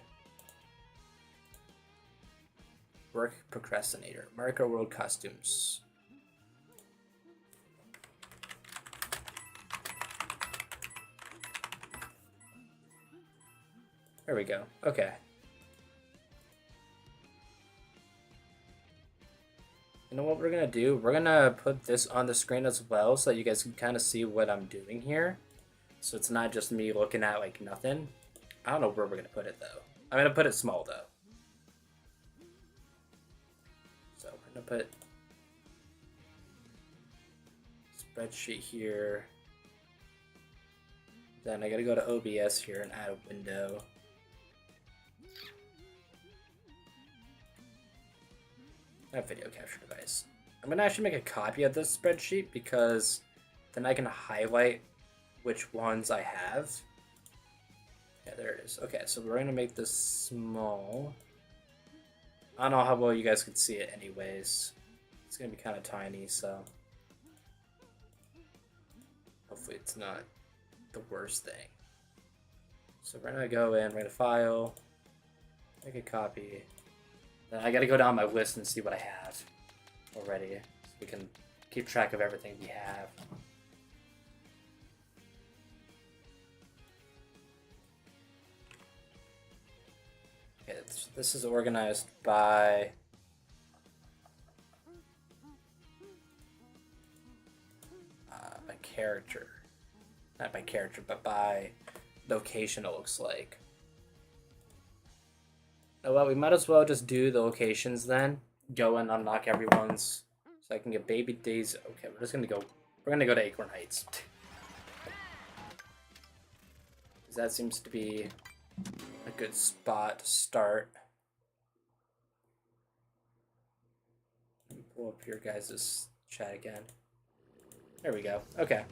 Work procrastinator. Mario Kart World costumes. There we go. Okay. You know what we're gonna do? We're gonna put this on the screen as well so that you guys can kind of see what I'm doing here. So it's not just me looking at like nothing. I don't know where we're gonna put it though. I'm gonna put it small though. So we're gonna put spreadsheet here. Then I gotta go to OBS here and add a window. That video capture device. I'm gonna actually make a copy of this spreadsheet because then I can highlight which ones I have. Yeah, there it is. Okay, so we're gonna make this small. I don't know how well you guys can see it anyways. It's gonna be kind of tiny, so hopefully it's not the worst thing. So we're gonna go in, write a file, make a copy. Then I gotta go down my list and see what I have already, so we can keep track of everything we have. Okay, this is organized by character. Not by character, but by location, it looks like. Oh, well, we might as well just do the locations then. Go and unlock everyone's, so I can get Baby Days. Okay, we're just gonna go. We're gonna go to Acorn Heights. Because that seems to be a good spot to start. Let me pull up your guys' chat again. There we go. Okay.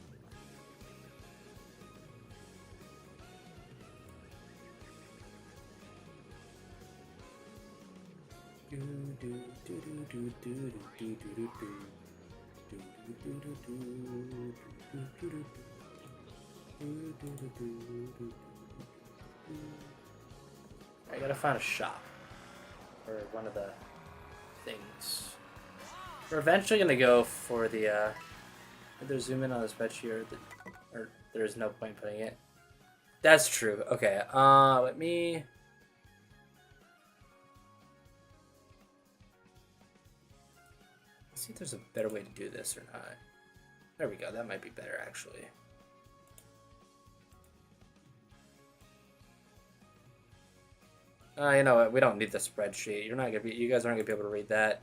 I gotta find a shop or one of the things. We're eventually gonna go for the either zoom in on the spreadsheet or there's no point putting it. That's true. Okay. Let me. See if there's a better way to do this or not. There we go. That might be better actually. You know what? We don't need the spreadsheet. You guys aren't gonna be able to read that.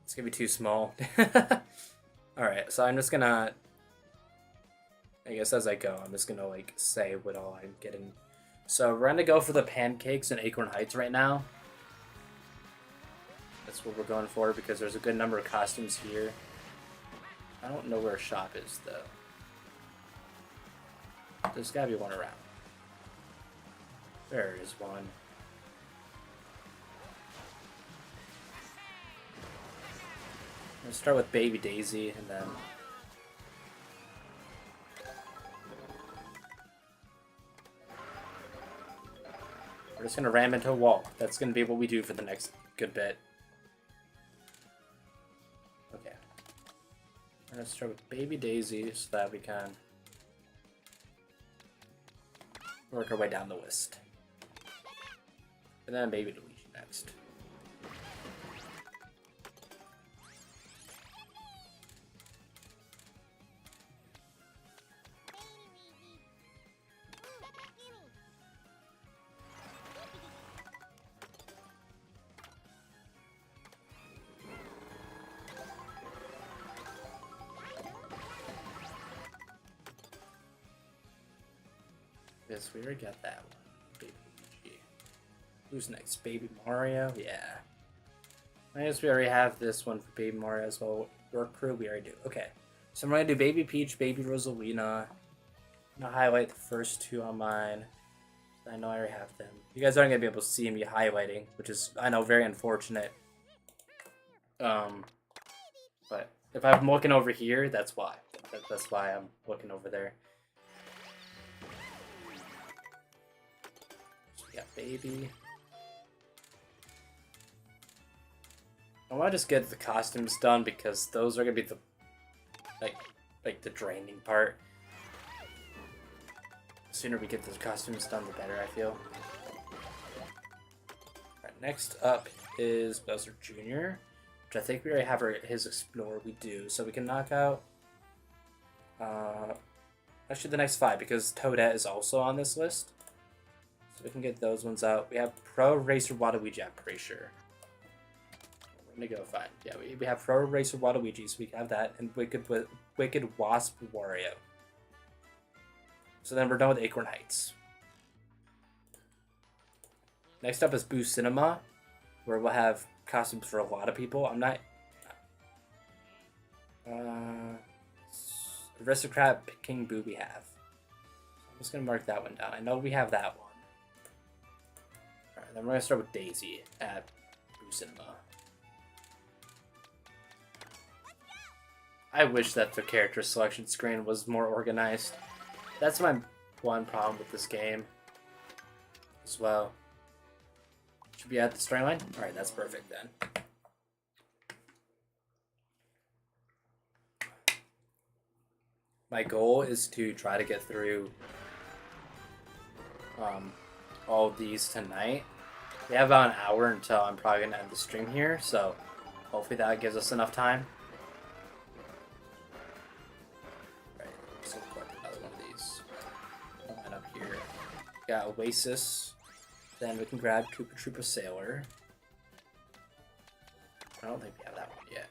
It's gonna be too small. All right. So I'm just gonna. I guess as I go, I'm just gonna like say what all I'm getting So we're gonna go for the pancakes and Acorn Heights right now. That's what we're going for because there's a good number of costumes here. I don't know where a shop is though. There's gotta be one around. There is one. Let's start with Baby Daisy and then... We're just gonna ram into a wall. That's gonna be what we do for the next good bit. Okay. Let's start with Baby Daisy so that we can work our way down the list. And then Baby Luigi next. Yes, we already got that one. Baby Luigi. Who's next? Baby Mario? Yeah. I guess we already have this one for Baby Mario as well. Work crew, we already do. Okay. So I'm going to do Baby Peach, Baby Rosalina. I'm going to highlight the first two on mine. I know I already have them. You guys aren't going to be able to see me highlighting, which is, I know, very unfortunate. But if I'm looking over here, that's why. That's why I'm looking over there. Yeah, Baby. I want to just get the costumes done because those are gonna be the like the draining part. The sooner we get those costumes done, the better. I feel. Alright, next up is Bowser Jr., which I think we already have his Explorer. We do, so we can knock out. Actually, the next 5 because Toadette is also on this list. So we can get those ones out. We have Pro Racer Waluigi, I'm pretty sure. We're gonna go find. Yeah, we have Pro Racer Waluigi, so we have that, and Wicked Wasp Wario. So then we're done with Acorn Heights. Next up is Boo Cinema, where we'll have costumes for a lot of people. I'm not... Aristocrat King Boo we have. I'm just gonna mark that one down. I know we have that one. Alright, then we're gonna start with Daisy at Boo Cinema. I wish that the character selection screen was more organized. That's my one problem with this game as well. Should be at the storyline? Alright, that's perfect then. My goal is to try to get through all of these tonight. We have about an hour until I'm probably going to end the stream here, so hopefully that gives us enough time. Right, just going to collect another one of these. Line up here. Got Oasis. Then we can grab Koopa Troopa Sailor. I don't think we have that one yet.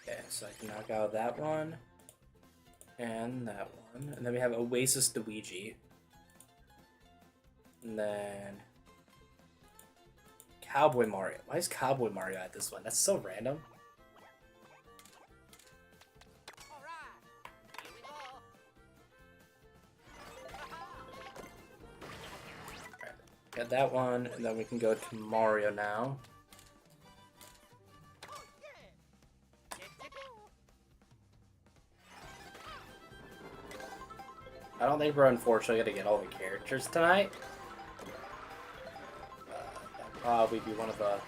Okay, so I can knock out that one. And that one. And then we have Oasis Luigi. And then Cowboy Mario. Why is Cowboy Mario at this one? That's so random. Got that one, and then we can go to Mario now. I don't think we're unfortunately going to get all the characters tonight. That'll probably be one of the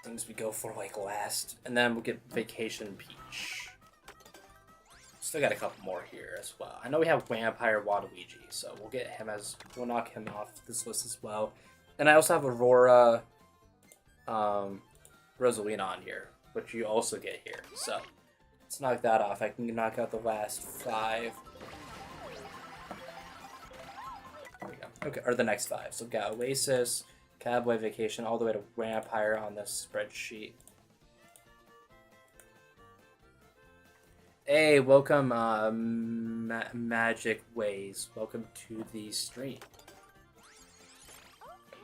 things we go for like last. And then we'll get Vacation Peach. Still got a couple more here as well. I know we have Vampire Waluigi, so we'll knock him off this list as well. And I also have Aurora Rosalina on here, which you also get here. So let's knock that off. I can knock out the last 5. There we go. Okay, or the next 5. So we've got Oasis, Cowboy Vacation, all the way to Vampire on this spreadsheet. Hey, welcome, Magic Ways. Welcome to the stream.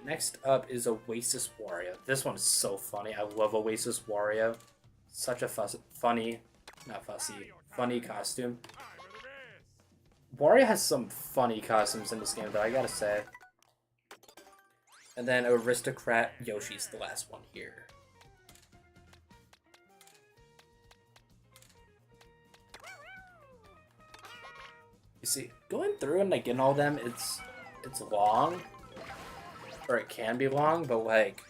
Next up is Oasis Wario. This one is so funny. I love Oasis Wario. Such a funny costume. Wario has some funny costumes in this game, though, I gotta say. And then Aristocrat Yoshi's the last one here. You see, going through and like getting all of them, it's long, or it can be long, but like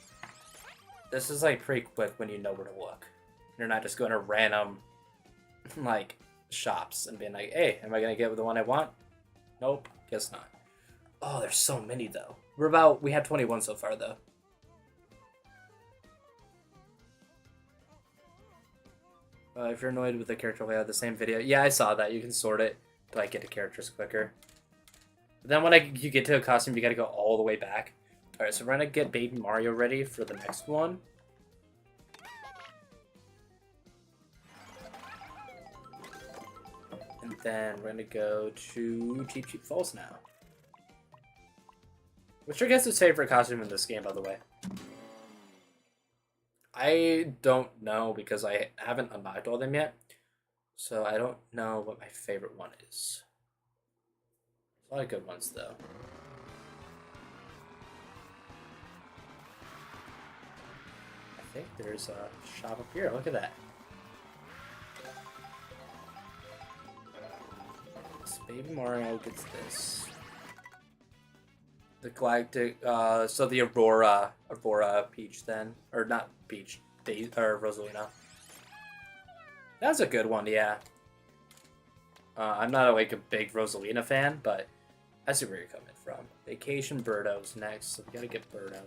this is like pretty quick when you know where to look. You're not just going to random like shops and being like, "Hey, am I gonna get the one I want?" Nope, guess not. Oh, there's so many though. We had 21 so far though. If you're annoyed with the character layout of the same video, yeah, I saw that. You can sort it to like get to characters quicker. But then when you get to a costume, you gotta go all the way back. Alright, so we're gonna get Baby Mario ready for the next one. And then we're gonna go to Cheep Cheep Falls now. What's your guys' favorite costume in this game, by the way? I don't know because I haven't unlocked all of them yet. So I don't know what my favorite one is. There's a lot of good ones, though. I think there's a shop up here. Look at that. So Baby Mario gets this. The Galactic, so the Aurora Peach then, or not Peach, or Rosalina. That's a good one, yeah. I'm not like a big Rosalina fan, but I see where you're coming from. Vacation Birdo's next, so we gotta get Birdo.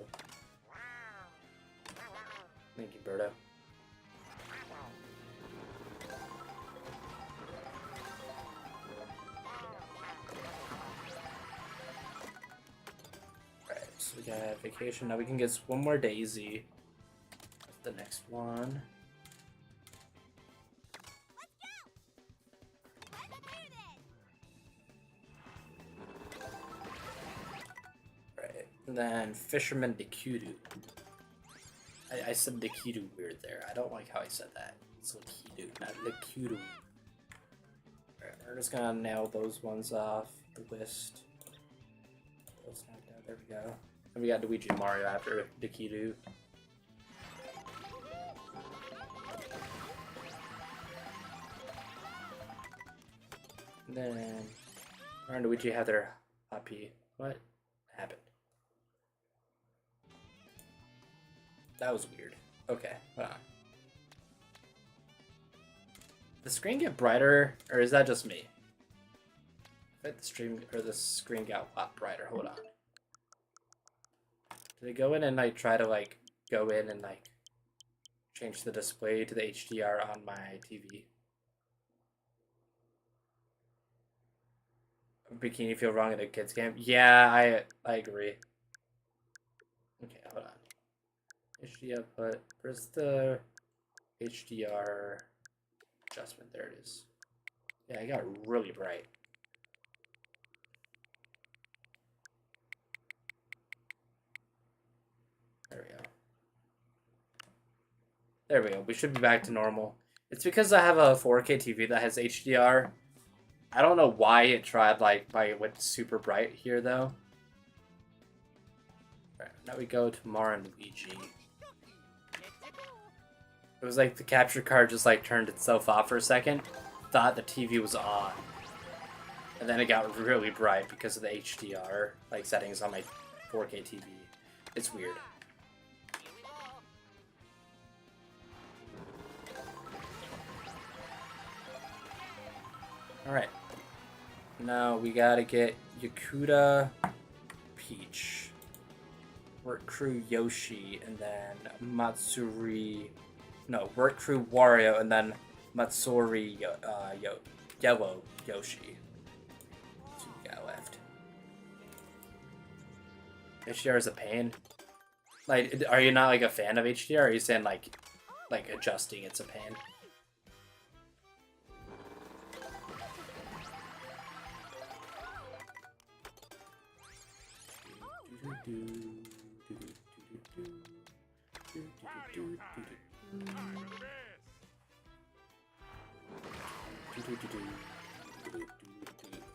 Thank you, Birdo. So we got Vacation. Now we can get one more Daisy. That's the next one. Right. And then Fisherman Dekidu. I said Dekidu weird there. I don't like how I said that. It's Dekidu, not Dekidu. Alright, we're just gonna nail those ones off the list. Those knocked out. There we go. And we got Luigi and Mario after Dekidu. And then Mario and Luigi have their Happy. What happened? That was weird. Okay, hold on. Did the screen get brighter, or is that just me? I bet the screen got a lot brighter. Hold on. Did I go in and like try to like go in and like change the display to the HDR on my TV? Bikini feel wrong in a kids game? Yeah, I agree. Okay, hold on. HD output. Where's the HDR adjustment? There it is. Yeah, it got really bright. There we go. There we go. We should be back to normal. It's because I have a 4K TV that has HDR. I don't know why it tried it went super bright here though. Alright, now we go to Mario and Luigi. It was like the capture card just like turned itself off for a second. Thought the TV was on. And then it got really bright because of the HDR like settings on my 4K TV. It's weird. Alright. Now we gotta get Yakuda Peach. Work Crew Yoshi, and then Work Crew Wario, and then Matsuri Yellow Yoshi. That's what we got left. HDR is a pain. Like, are you not like a fan of HDR? Or are you saying like adjusting it's a pain?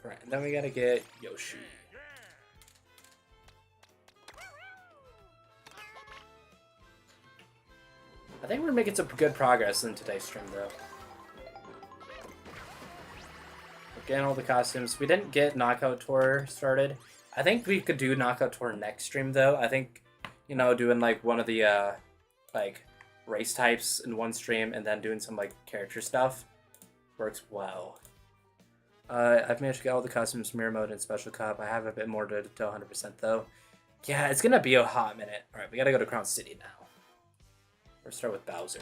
Right, and then we gotta get Yoshi. I think we're making some good progress in today's stream, though. We're getting all the costumes. We didn't get Knockout Tour started. I think we could do Knockout Tour next stream, though. I think, you know, doing, like, one of the, like, race types in one stream and then doing some, like, character stuff works well. I've managed to get all the costumes, Mirror Mode, and Special Cup. I have a bit more to 100%, though. Yeah, it's gonna be a hot minute. Alright, we gotta go to Crown City now. Or start with Bowser.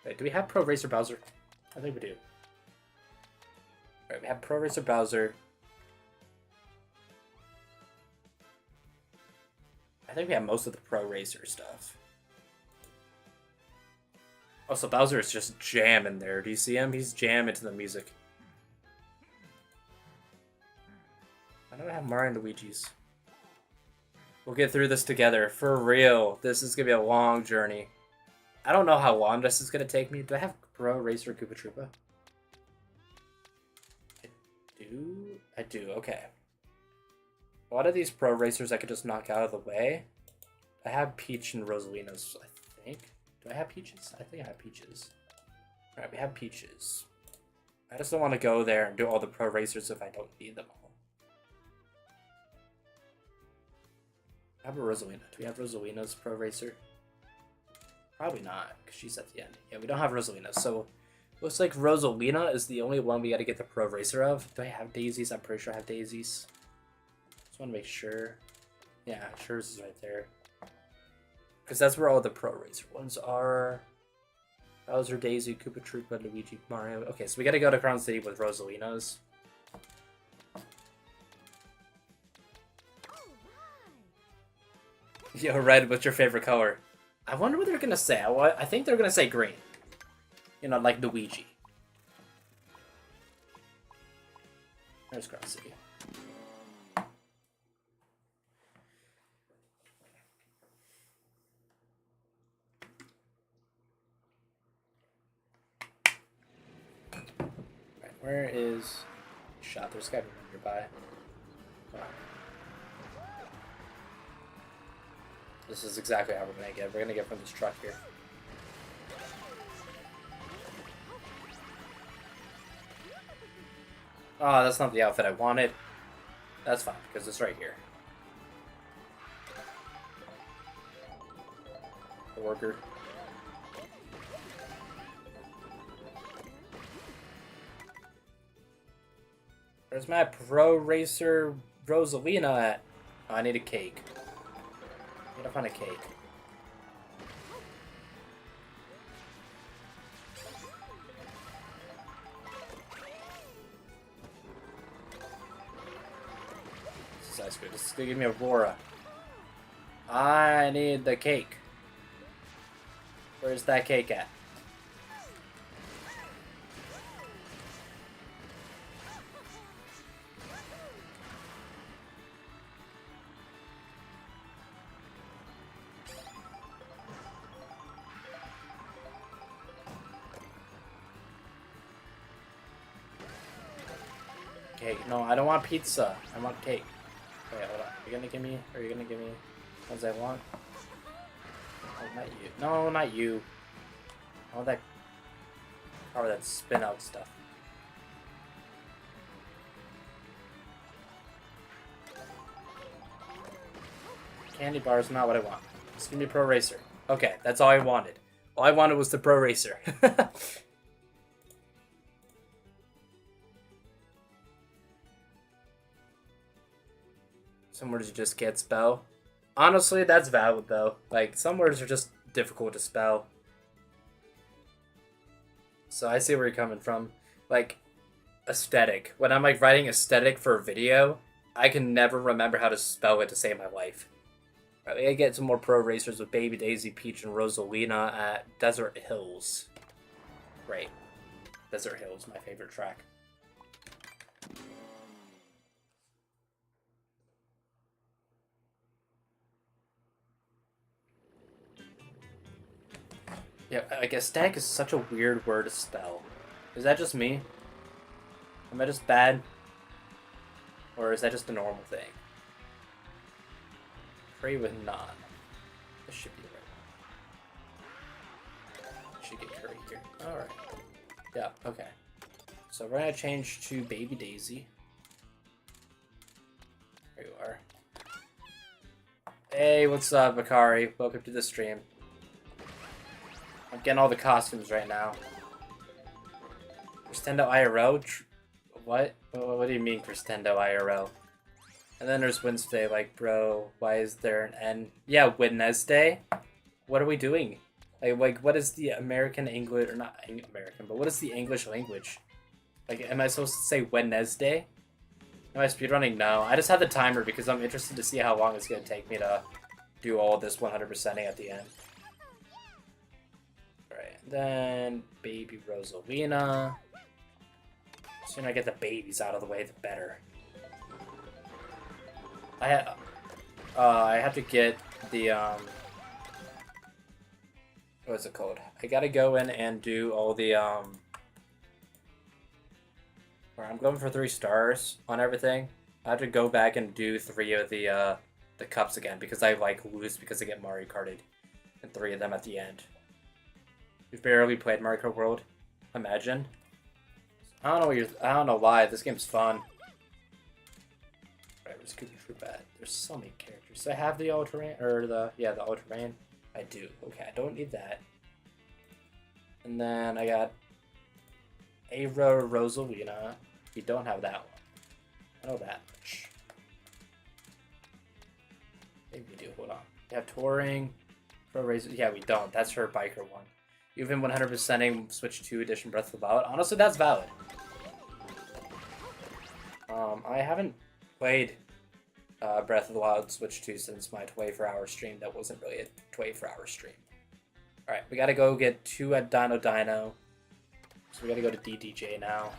Wait, do we have Pro Racer Bowser? I think we do. Alright, we have Pro Racer Bowser. I think we have most of the Pro Racer stuff. Oh, so Bowser is just jamming there. Do you see him? He's jamming to the music. I don't have Mario and Luigi's. We'll get through this together. For real. This is going to be a long journey. I don't know how long this is going to take me. Do I have Pro Racer Koopa Troopa? I do? I do. Okay. A lot of these Pro Racers I could just knock out of the way. I have Peach and Rosalina's, I think. Do I have Peaches? I think I have Peaches. Alright, we have Peaches. I just don't want to go there and do all the Pro Racers if I don't need them all. How about Rosalina? Do we have Rosalina's Pro Racer? Probably not, because she's at the end. Yeah, we don't have Rosalina, so looks like Rosalina is the only one we gotta get the Pro Racer of. Do I have Daisies? I'm pretty sure I have Daisies. Just want to make sure. Yeah, hers is right there. Because that's where all the Pro Racer ones are. Bowser, Daisy, Koopa Troopa, Luigi, Mario. Okay, so we gotta go to Crown City with Rosalina's. Yo, Red, what's your favorite color? I wonder what they're gonna say. I think they're gonna say green. You know, like Luigi. There's Crown City. Right, where is shot? There's gotta be one nearby. Come on. This is exactly how we're gonna get. We're gonna get from this truck here. Oh, that's not the outfit I wanted. That's fine, because it's right here. The worker. Where's my Pro Racer Rosalina at? Oh, I need a cake. I gotta find a cake. This is ice cream. This is gonna give me Aurora. I need the cake. Where's that cake at? Cake. No, I don't want pizza. I want cake. Wait, hold on. You're gonna give me, or are you gonna give me ones I want? Oh, not you. No, not you. I want that car with that spin out stuff. Candy bar is not what I want. Just give me Pro Racer. Okay, that's all I wanted. All I wanted was the Pro Racer. Some words you just can't spell. Honestly, that's valid though. Like, some words are just difficult to spell. So I see where you're coming from. Like, aesthetic. When I'm like writing aesthetic for a video, I can never remember how to spell it to save my life. Right, I get some more Pro Racers with Baby Daisy, Peach, and Rosalina at Desert Hills. Great. Desert Hills, my favorite track. Yeah, I guess static is such a weird word to spell. Is that just me? Am I just bad? Or is that just a normal thing? Pray with none. This should be the right one. Should get curry here. Alright. Yeah, okay. So we're gonna change to Baby Daisy. There you are. Hey, what's up, Akari? Welcome to the stream. I'm getting all the costumes right now. Cristendo IRL? What? What do you mean Cristendo IRL? And then there's Wednesday, like, bro, why is there an N? Yeah, Wednesday? What are we doing? Like, what is the American English, or not American, but what is the English language? Like, am I supposed to say Wednesday? Am I speedrunning? No. I just have the timer because I'm interested to see how long it's going to take me to do all of this 100%ing at the end. Alright, then Baby Rosalina. The sooner I get the babies out of the way, the better. I have to get the, what's it called? I gotta go in and do all the, I'm going for 3 stars on everything. I have to go back and do 3 of the cups again because I, like, lose because I get Mario Karted. And 3 of them at the end. You've barely played Mario Kart World? Imagine. I don't know why. This game's fun. Right, where's Cookie Troop at? There's so many characters. Do I have the all-terrain? Or the all-terrain? I do. Okay, I don't need that. And then I got Avra Rosalina. We don't have that one. I know that much. Maybe we do. Hold on. We have Touring. Pro Racer. Yeah, we don't. That's her biker one. You've been 100%ing Switch 2 Edition Breath of the Wild. Honestly, that's valid. I haven't played Breath of the Wild Switch 2 since my 24-hour stream. That wasn't really a 24-hour stream. Alright, we gotta go get 2 at Dino Dino. So we gotta go to DDJ now.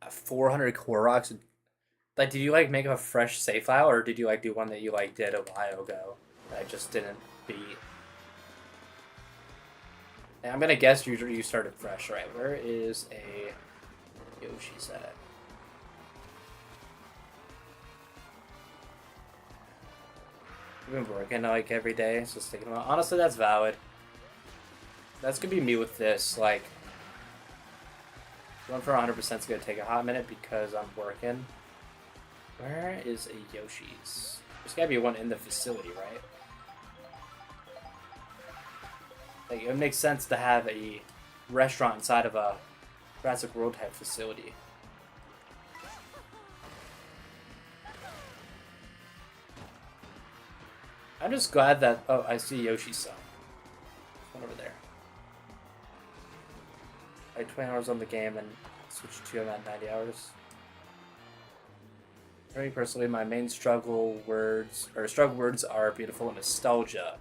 At 400 Koroks. Like, did you, like, make a fresh save file, or did you, like, do one that you, like, did a while ago that I just didn't beat? And I'm gonna guess you started fresh, right? Where is a Yoshi's at? We've been working, like, every day, so it's taking a while. Honestly, that's valid. That's gonna be me with this, like, going for 100% is gonna take a hot minute because I'm working. Where is a Yoshi's? There's gotta be one in the facility, right? Like, it makes sense to have a restaurant inside of a Jurassic World type facility. I'm just glad that... Oh, I see Yoshi's son. One over there. I had 20 hours on the game and switched to him at 90 hours. For me personally, my main struggle words are beautiful nostalgia.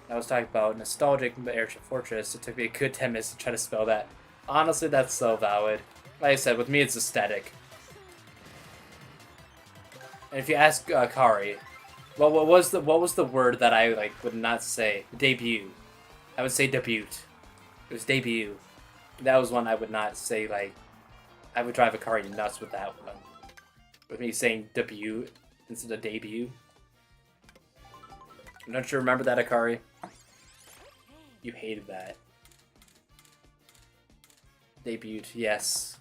I was talking about nostalgic Airship Fortress. It took me a good 10 minutes to try to spell that. Honestly, that's so valid. Like I said, with me, it's aesthetic. And if you ask Kari, well, what was the word that I like would not say? Debut. I would say debut. It was debut. That was one I would not say. Like, I would drive Kari nuts with that one. With me saying debut instead of debut. Don't you remember that, Akari? You hated that. Debut, yes.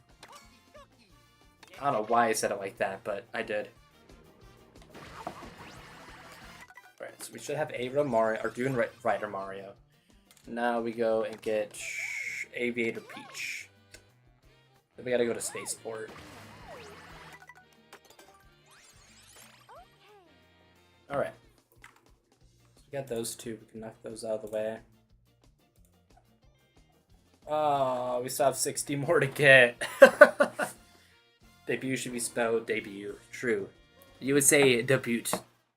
I don't know why I said it like that, but I did. Alright, so we should have Avra Mario, or Dune Rider Mario. Now we go and get Aviator Peach. Then we gotta go to Spaceport. Alright. So we got those two, we can knock those out of the way. Oh, we still have 60 more to get. Debut should be spelled debut. True. You would say debut.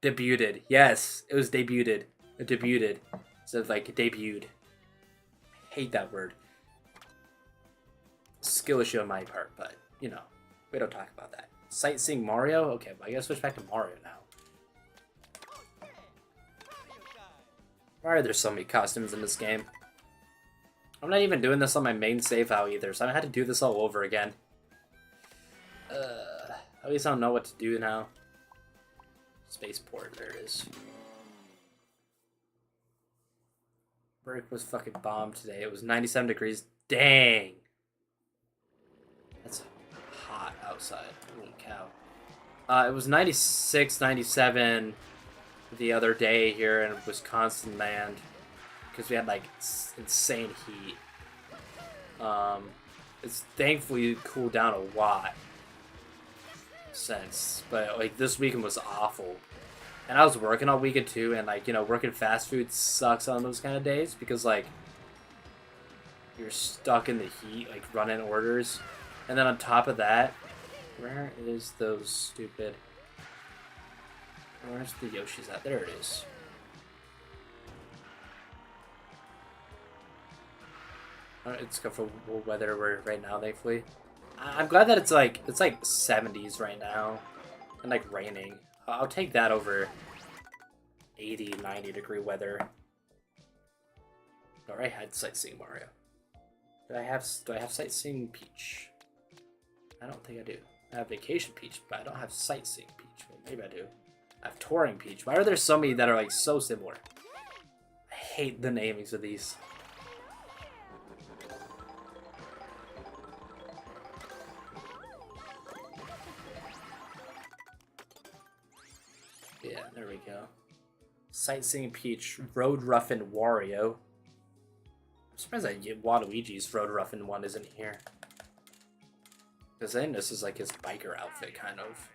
Debuted. Yes, it was debuted. It debuted. Instead of like debuted. I hate that word. Skill issue on my part, but you know, we don't talk about that. Sightseeing Mario? Okay, well, I gotta switch back to Mario now. Why are there so many costumes in this game? I'm not even doing this on my main save file either, so I had to do this all over again. At least I don't know what to do now. Spaceport, there it is. Work was fucking bombed today. It was 97 degrees. Dang! That's hot outside. Holy cow. It was 96, 97 the other day here in Wisconsin land. Because we had like insane heat. It's thankfully cooled down a lot since, but like this weekend was awful. And I was working all weekend too, and like, you know, working fast food sucks on those kind of days because like you're stuck in the heat, like running orders. And then on top of that, where is those stupid, where's the Yoshi's at? There it is. It's good for weather right now, thankfully. I'm glad that it's like 70s right now and like raining. I'll take that over 80, 90 degree weather. I already had Sightseeing Mario. Do I have Sightseeing Peach? I don't think I do. I have Vacation Peach, but I don't have Sightseeing Peach. Well, maybe I do. I have Touring Peach. Why are there so many that are like so similar? I hate the namings of these. Yeah, there we go. Sightseeing Peach, Road Ruffin Wario. I'm surprised that Waluigi's Road Ruffin one isn't here. Because then this is like his biker outfit, kind of.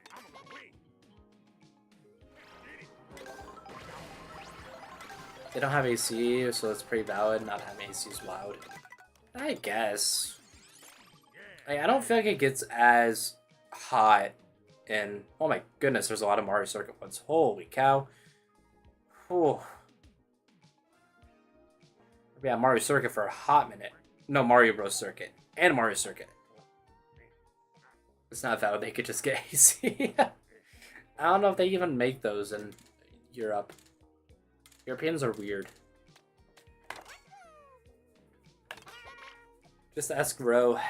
They don't have AC, so it's pretty valid. Not having AC is loud. I guess. I don't feel like it gets as hot. And oh my goodness, there's a lot of Mario Circuit ones. Holy cow. Oh. We had Mario Circuit for a hot minute. No, Mario Bros. Circuit. And Mario Circuit. It's not valid, they could just get AC. I don't know if they even make those in Europe. Europeans are weird. Just ask Ro.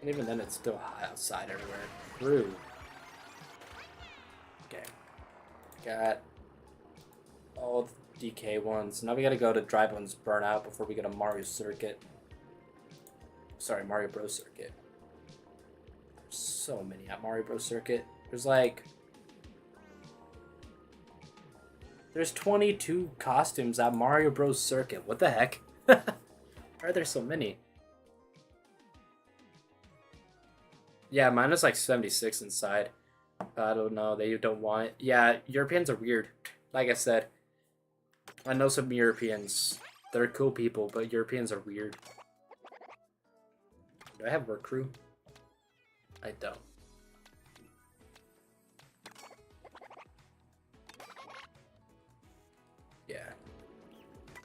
And even then, it's still hot outside everywhere. True. Okay. Got all the DK ones. Now we gotta go to Dryblin's Burnout before we get a Mario Circuit. Sorry, Mario Bros. Circuit. There's so many at Mario Bros. Circuit. There's like... There's 22 costumes at Mario Bros. Circuit. What the heck? Why are there so many? Yeah, mine is like 76 inside. I don't know. They don't want it. Yeah, Europeans are weird. Like I said, I know some Europeans. They're cool people, but Europeans are weird. Do I have work crew? I don't. Yeah.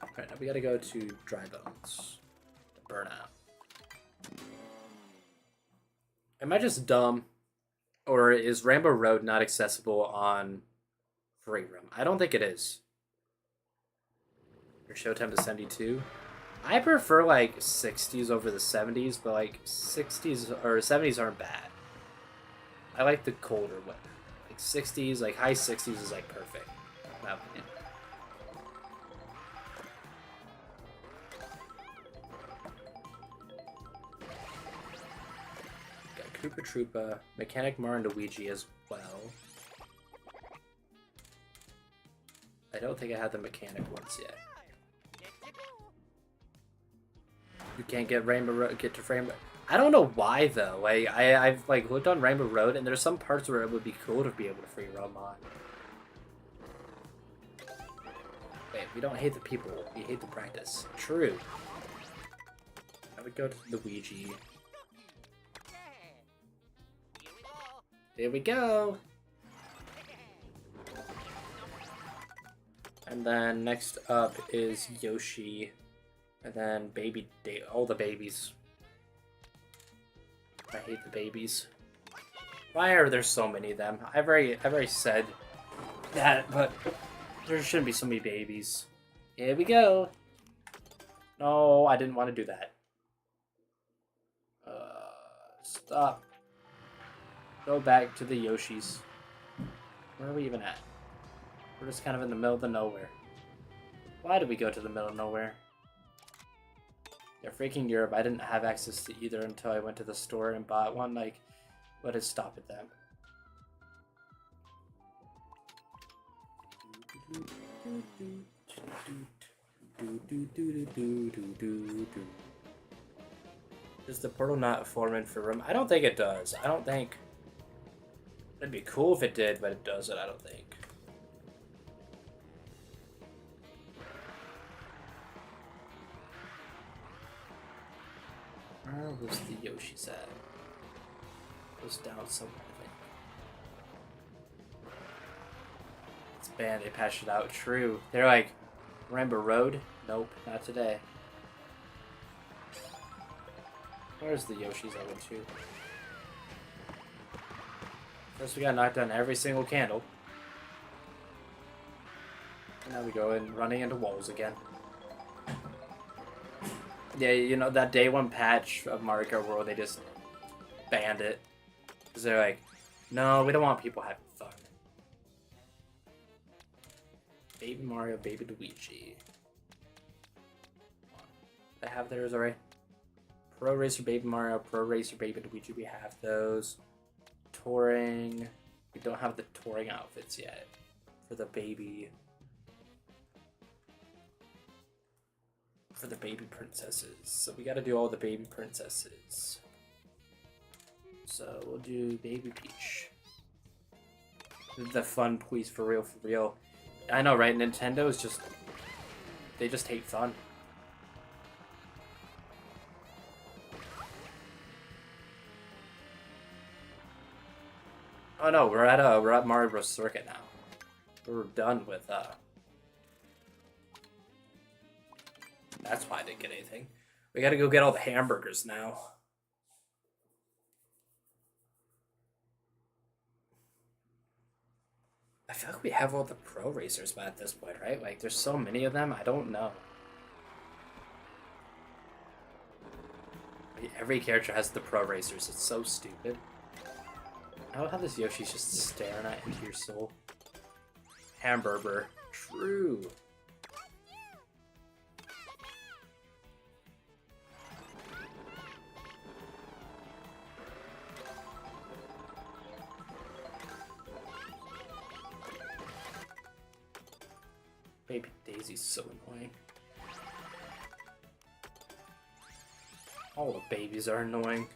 Alright, now we gotta go to Dry Bones. The Burnout. Am I just dumb? Or is Rainbow Road not accessible on Free Roam? I don't think it is. Your showtime is 72. I prefer like 60s over the 70s, but like 60s or 70s aren't bad. I like the colder weather. Like 60s, like high 60s is like perfect. In my opinion. Koopa Troopa, Mechanic Mar, and Luigi as well. I don't think I have the mechanic ones yet. You can't get Rainbow Road, get to Rainbow. I don't know why though. I've like looked on Rainbow Road, and there's some parts where it would be cool to be able to free roam on. Wait, we don't hate the people, we hate the practice. True. I would go to Luigi. Here we go. And then next up is Yoshi. And then all the babies. I hate the babies. Why are there so many of them? I've already said that, but there shouldn't be so many babies. Here we go. No, I didn't want to do that. Stop. Go back to the Yoshis. Where are we even at? We're just kind of in the middle of the nowhere. Why did we go to the middle of nowhere? Yeah, freaking Europe. I didn't have access to either until I went to the store and bought one. Like, what is stopping them? Does the portal not form in for room? I don't think it does. I don't think... It'd be cool if it did, but it doesn't, I don't think. Where was the Yoshi's at? It was down somewhere, I think. It's banned, they patched it out. True. They're like, Rainbow Road? Nope, not today. Where's the Yoshi's I went to? First we got knocked down every single candle. And now we go in running into walls again. Yeah, you know, that day one patch of Mario Kart World, they just banned it. Because they're like, no, we don't want people having fun. Baby Mario, Baby Luigi. I have theirs already. Pro Racer, Baby Mario, Pro Racer, Baby Luigi, we have those. Touring. We don't have the touring outfits yet. For the baby. For the baby princesses. So we gotta do all the baby princesses. So we'll do Baby Peach. The fun please, for real, for real. I know, right? Nintendo is just... They just hate fun. Oh no, we're at Mario Bros. Circuit now. We're done with That's why I didn't get anything. We gotta go get all the hamburgers now. I feel like we have all the pro racers by at this point, right? Like, there's so many of them, I don't know. Every character has the pro racers, it's so stupid. I love how this Yoshi's just staring at into your soul. Hamburger. True. Baby Daisy's so annoying. All the babies are annoying.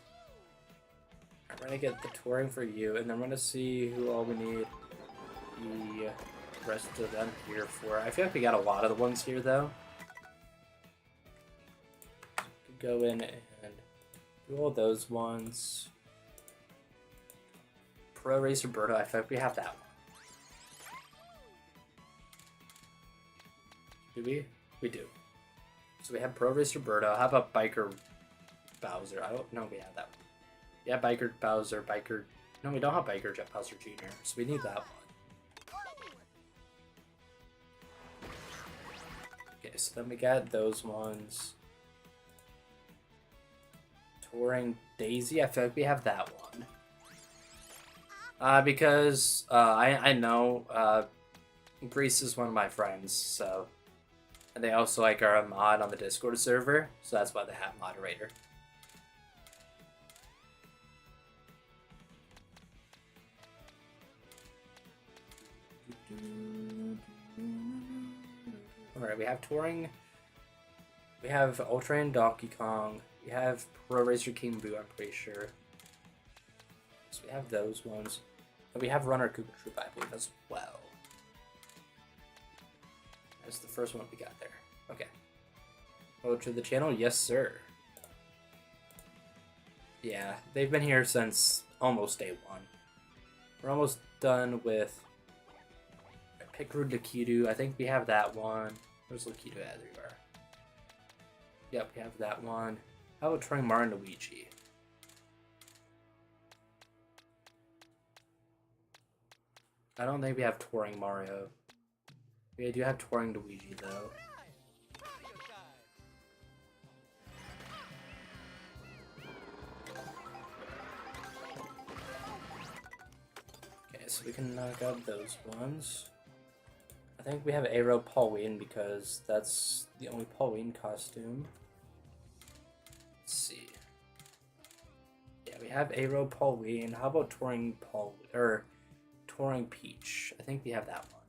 We're gonna get the touring for you, and then we're gonna see who all we need the rest of them here for. I feel like we got a lot of the ones here, though. Could go in and do all those ones. Pro Racer Birdo, I feel like we have that one. Do we? We do. So we have Pro Racer Birdo. How about Biker Bowser? I don't know we have that one. Yeah, Biker Bowser, Biker... No, we don't have Biker Jet Bowser Jr., so we need that one. Okay, so then we got those ones. Touring Daisy, I feel like we have that one. Because I know Greece is one of my friends, so... And they also like are a mod on the Discord server, so that's why they have moderator. Alright, we have Touring, we have Ultra and Donkey Kong, we have Pro Racer King Boo, I'm pretty sure. So we have those ones. And we have Runner Koopa Troop, I believe, as well. That's the first one we got there. Okay. Go to the channel? Yes, sir. Yeah, they've been here since almost day one. We're almost done with Pickeroo Lakitu. I think we have that one. Where's Lakitu at? There you are. Yep, we have that one. How about trying Mario and Luigi? I don't think we have Touring Mario. We do have Touring Luigi, though. so we can knock out those ones. I think we have Aero Pauline because that's the only Pauline costume. Let's see. Yeah, we have Aero Pauline. How about Touring Paul or Touring Peach? I think we have that one.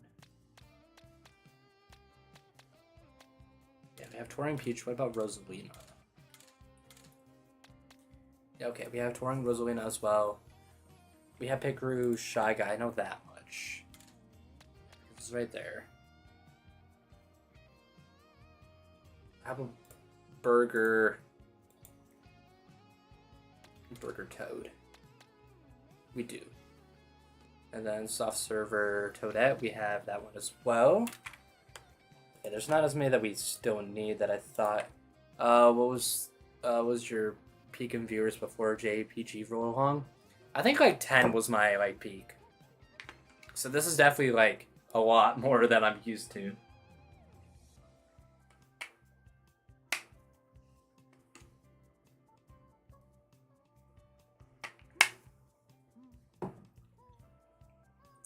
Yeah, we have Touring Peach. What about Rosalina? Yeah, okay, we have Touring Rosalina as well. We have Pikachu, Shy Guy. I know that much. It's right there. I have a Burger Toad. We do. And then Soft Server Toadette, we have that one as well. Okay, there's not as many that we still need that I thought. What was your peak in viewers before JPG rolled along? I think like 10 was my like peak. So this is definitely like a lot more than I'm used to.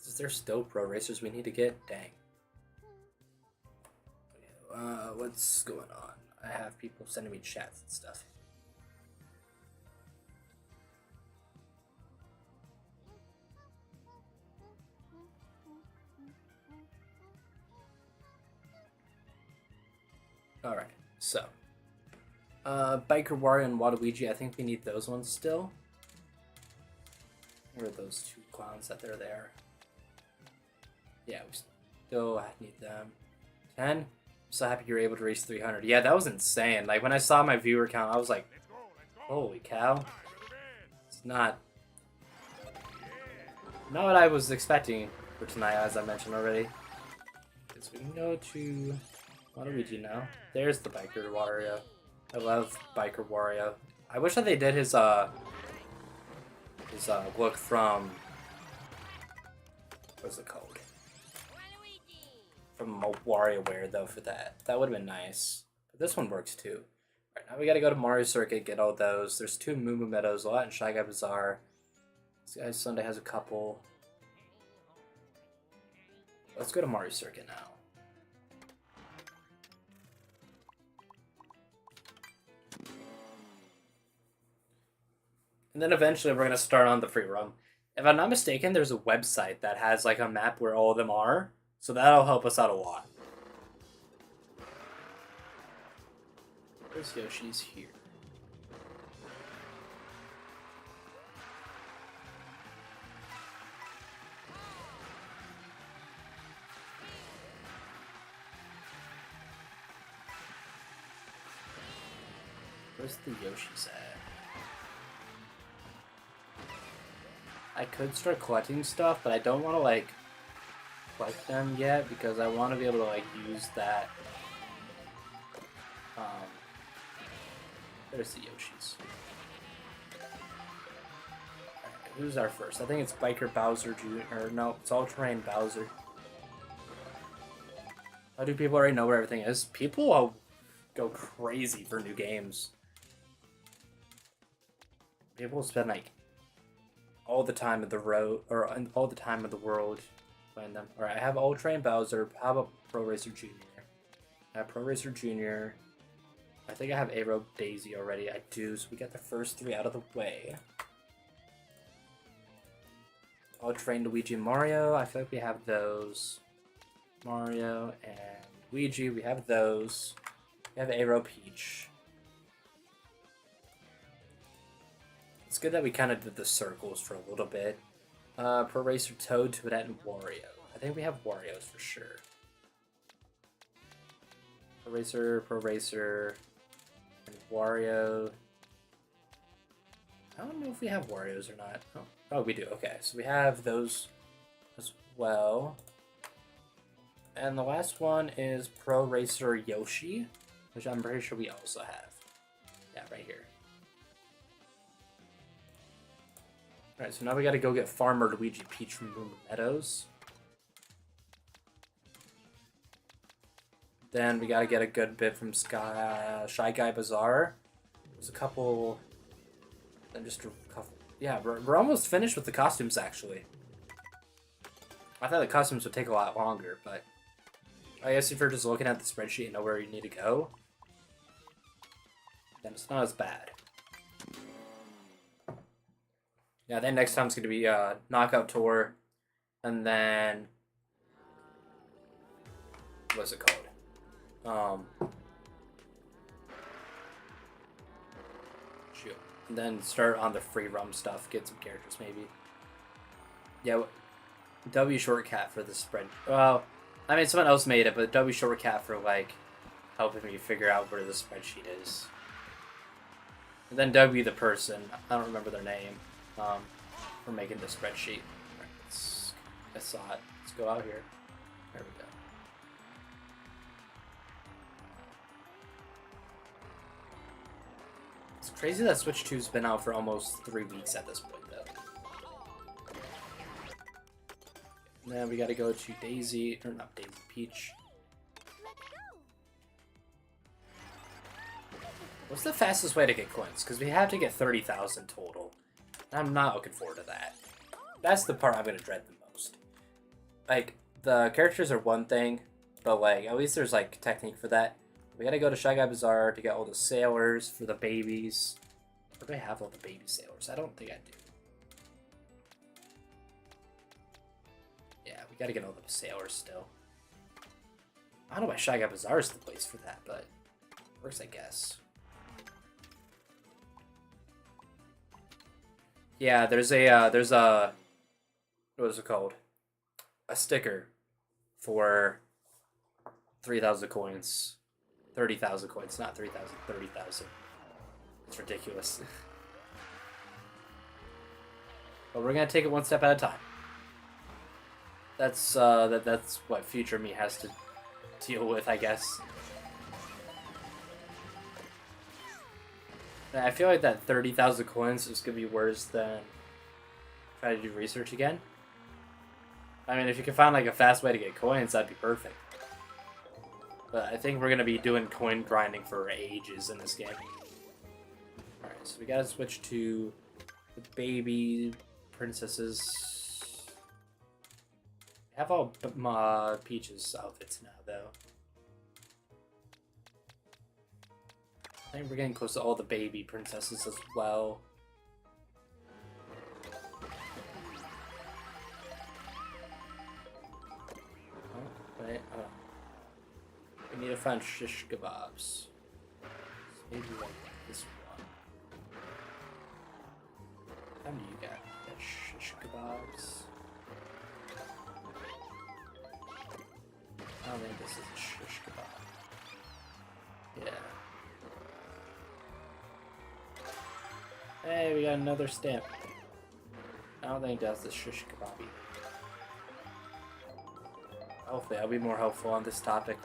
Is there still pro racers we need to get? Dang. What's going on? I have people sending me chats and stuff. Alright, so. Biker Wario and Waluigi, I think we need those ones still. Where are those two clowns that they're there? Yeah, we still need them. 10. I'm so happy you're able to reach 300. Yeah, that was insane. Like, when I saw my viewer count, I was like, holy cow. It's not what I was expecting for tonight, as I mentioned already. So we can go to Waluigi now. There's the Biker Wario. I love Biker Wario. I wish that they did his look from, what's it called? From WarioWare though for that. That would have been nice. But this one works too. Alright, now we gotta go to Mario Circuit, get all those. There's 2 Moo Moo Meadows, a lot in Shy Guy Bazaar. This guy Sunday has a couple. Let's go to Mario Circuit now. And then eventually we're gonna start on the free roam. If I'm not mistaken, there's a website that has like a map where all of them are. So that'll help us out a lot. Where's Yoshi's here? Where's the Yoshi's at? I could start collecting stuff, but I don't want to like collect them yet because I want to be able to like use that. There's the Yoshis. Alright, who's our first? I think it's Biker Bowser Jr. Or no, it's All Terrain Bowser. How do people already know where everything is? People will go crazy for new games. People spend like all the time of the road or all the time of the world playing them. All right, I have All Terrain Bowser. How about Pro Racer Jr.? I have Pro Racer Jr. I think I have Aero Daisy already. I do, so we got the first 3 out of the way. All Terrain Luigi and Mario. I feel like we have those. Mario and Luigi, we have those. We have Aero Peach. It's good that we kind of did the circles for a little bit. Pro Racer Toad, Toadette, and Wario. I think we have Wario's for sure. Pro Racer, and Wario. I don't know if we have Wario's or not. Oh, we do. Okay, so we have those as well. And the last one is Pro Racer Yoshi, which I'm pretty sure we also have. Yeah, right here. Alright, so now we gotta go get Farmer Luigi Peach from Moon Meadows. Then we gotta get a good bit from Shy Guy Bazaar. There's a couple... Then just a couple... Yeah, we're almost finished with the costumes, actually. I thought the customs would take a lot longer, but I guess if you're just looking at the spreadsheet and know where you need to go, then it's not as bad. Yeah, then next time it's going to be Knockout Tour, and then what's it called? Shoot. And then start on the free roam stuff, get some characters maybe. Yeah, W shortcut for the spread. Well, I mean, someone else made it, but W shortcut for like helping me figure out where the spreadsheet is. And then W the person, I don't remember their name, for making the spreadsheet. Right, I saw it. Let's go out here. There we go. It's crazy that Switch 2's been out for almost 3 weeks at this point, though. Now we gotta go to Daisy, or not Daisy, Peach. What's the fastest way to get coins? Because we have to get 30,000 total. I'm not looking forward to that. That's the part I'm gonna dread the most. Like, the characters are one thing, but like, at least there's like technique for that. We gotta go to Shy Guy Bazaar to get all the sailors for the babies. Or do I have all the baby sailors? I don't think I do. Yeah, we gotta get all the sailors still. I don't know why Shy Guy Bazaar is the place for that, but it works, I guess. Yeah, there's a, what is it called? A sticker for 3,000 coins. 30,000 coins, not 3,000, 30,000. It's ridiculous. But we're gonna take it one step at a time. That's that's what future me has to deal with, I guess. I feel like that 30,000 coins is gonna be worse than try to do research again. I mean, if you can find like a fast way to get coins, that'd be perfect. But I think we're gonna be doing coin grinding for ages in this game. Alright, so we gotta switch to the baby princesses. We have all Peach's outfits now, though. I think we're getting close to all the baby princesses as well. Oh, wait, we need to find shish kebabs. So maybe like this one. How many do you got? You got shish kebabs. I don't think this is a shish kebab. Yeah. Hey, we got another stamp. I don't think that's the shish kebab either. Hopefully I'll be more helpful on this topic.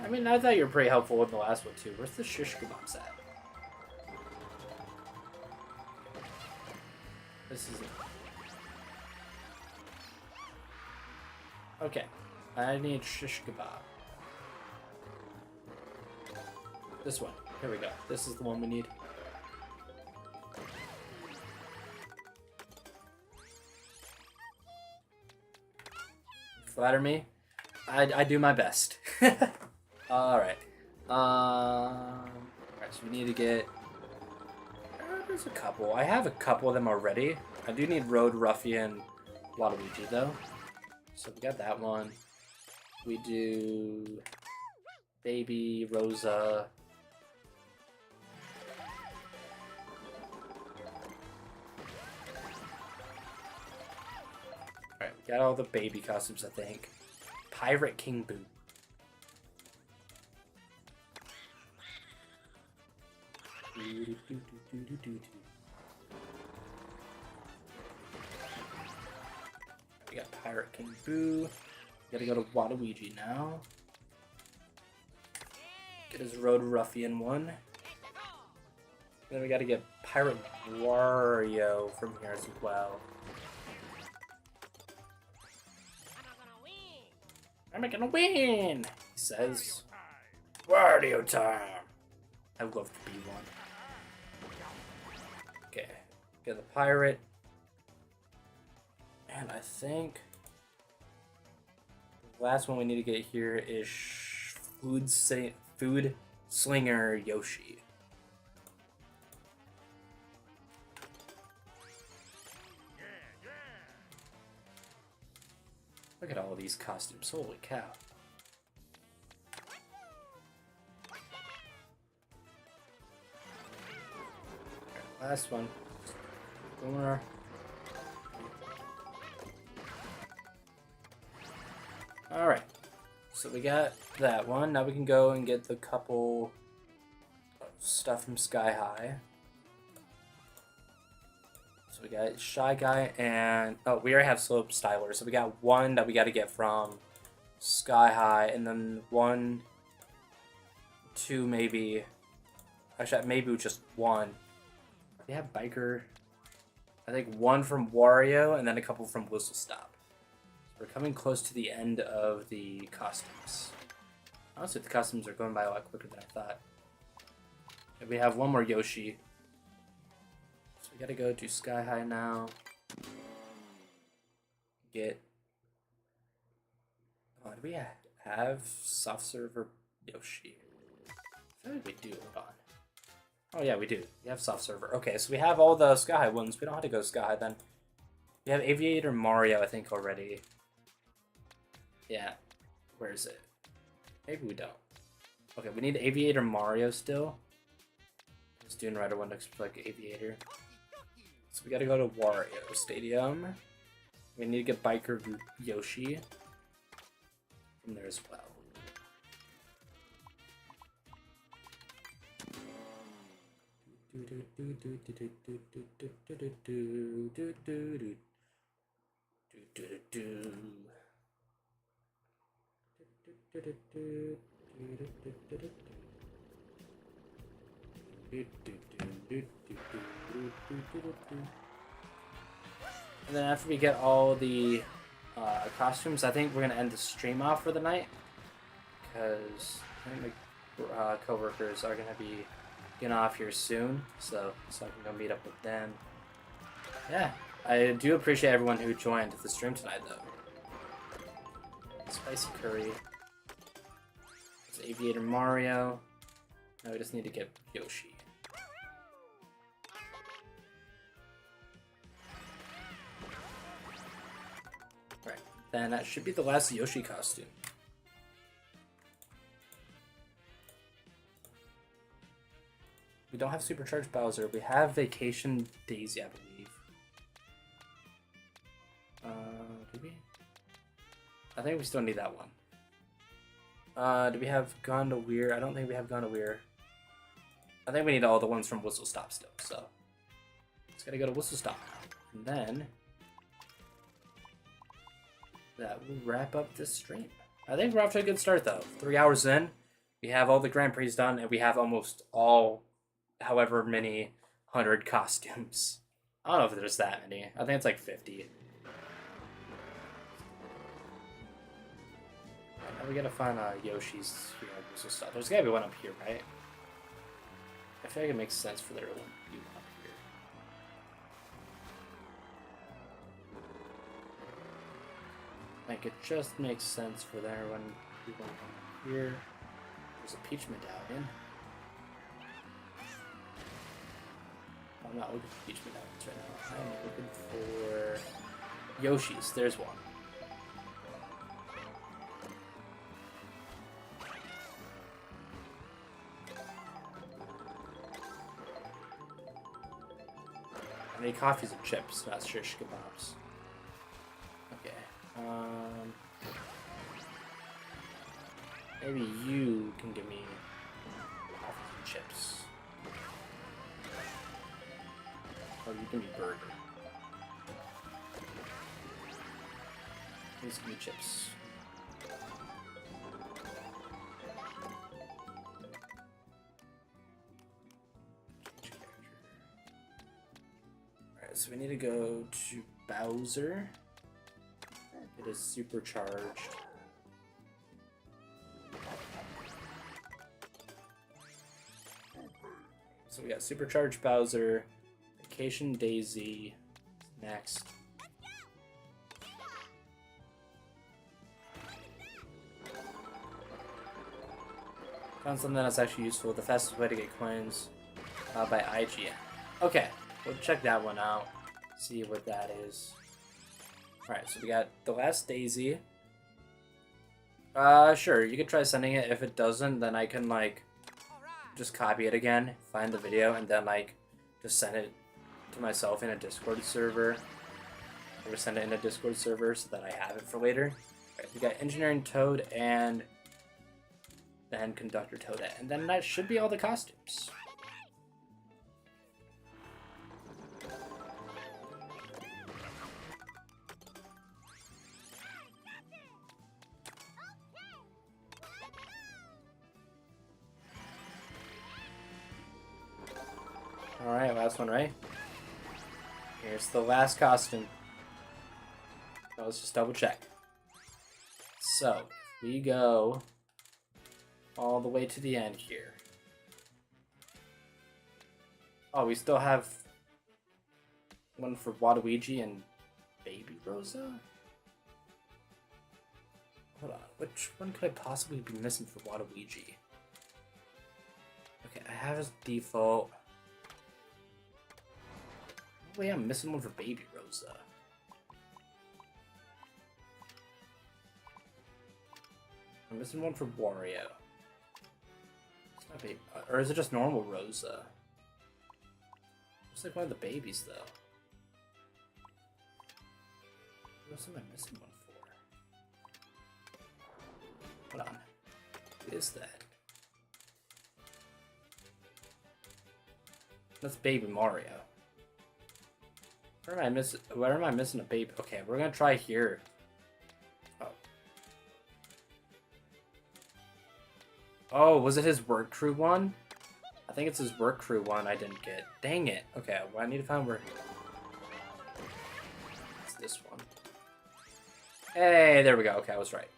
I mean, I thought you were pretty helpful in the last one too. Where's the shish kebabs at? This is it. Okay. I need shish kebab. This one. Here we go. This is the one we need. Flatter me. I do my best. Alright. Alright, so we need to get... there's a couple. I have a couple of them already. I do need Road Ruffian Waluigi, though. So we got that one. We do... Baby Rosa. Alright, we got all the baby costumes, I think. Pirate King Boo. We got Pirate King Boo. Gotta go to Waluigi now. Get his Road Ruffian one. Then we gotta get Pirate Wario from here as well. I'm gonna win, he says. Wario time. I would love to be one. Okay, get the pirate. Man, And I think the last one we need to get here is Food Slinger Yoshi. Look at all these costumes. Holy cow. Last one. Boomer. Alright. So we got that one. Now we can go and get the couple of stuff from Sky High. So we got Shy Guy and... Oh, we already have Slope Styler. So we got one that we got to get from Sky High. And then 1, 2 maybe. Actually, maybe just 1. We have Biker. I think 1 from Wario and then a couple from Whistle Stop. So we're coming close to the end of the costumes. Honestly, the costumes are going by a lot quicker than I thought. And we have one more Yoshi. So we gotta go to Sky High now. Get... Oh, do we have Soft Server Yoshi? I feel like we do. Hold on. Oh yeah, we do. We have Soft Server. Okay, so we have all the Sky High ones. We don't have to go Sky High then. We have Aviator Mario, I think, already. Yeah. Where is it? Maybe we don't. Okay, we need Aviator Mario still. This Dune Rider one looks like Aviator. So we gotta go to Wario Stadium. We need to get Biker Yoshi from there as well. And then after we get all the costumes, I think we're gonna end the stream off for the night, because I think my co-workers are gonna be getting off here soon, so I can go meet up with them. Yeah, I do appreciate everyone who joined the stream tonight, though. Spicy curry. It's Aviator Mario. Now we just need to get Yoshi. Right, then that should be the last Yoshi costume. We don't have Supercharged Bowser. We have Vacation Daisy, I believe. Do we? I think we still need that one. Do we have Gondolier? I don't think we have Gondolier. I think we need all the ones from Whistle Stop still, so. Just gotta go to Whistle Stop. And then that will wrap up this stream. I think we're off to a good start, though. 3 hours in, we have all the Grand Prix done, and we have almost all, however many 100 costumes. I don't know if there's that many. I think it's like 50. Now we gotta find Yoshi's here at Whistle Stop. There's gotta be one up here, right? I feel like it makes sense for there to be one up here. Like, it just makes sense for there when we want one here. There's a Peach medallion. I'm not looking for Peach medallions right now. I'm looking for Yoshi's. There's one. I need coffees and chips, not shish kebabs. Okay. Maybe you can give me coffees and chips. Or you can be burger. Please give me chips. Alright, so we need to go to Bowser. It is supercharged. So we got supercharged Bowser, Vacation Daisy next. Found something that's actually useful. The fastest way to get coins by IGN. Okay, we'll check that one out. See what that is. Alright, so we got the last daisy. Sure, you could try sending it. If it doesn't, then I can, like, just copy it again, find the video, and then, like, just send it to myself in a Discord server. Or send it in a Discord server so that I have it for later. Alright, we got Engineering Toad and then Conductor Toadette. And then that should be all the costumes. Alright, last one, right? Here's the last costume. Now let's just double check. So, if we go all the way to the end here. Oh, we still have one for Waluigi and Baby Rosa? Hold on, which one could I possibly be missing for Waluigi? Okay, I have his default. Wait, I'm missing one for Baby Rosa. I'm missing one for Wario. It's not baby, or is it just normal Rosa? Looks like one of the babies, though. What else am I missing one for? Hold on. Who is that? That's Baby Mario. Where am I missing a baby? Okay, we're gonna try here. Oh. Oh, was it his work crew one? I think it's his work crew one I didn't get. Dang it. Okay, well, I need to find where... It's this one. Hey, there we go. Okay, I was right.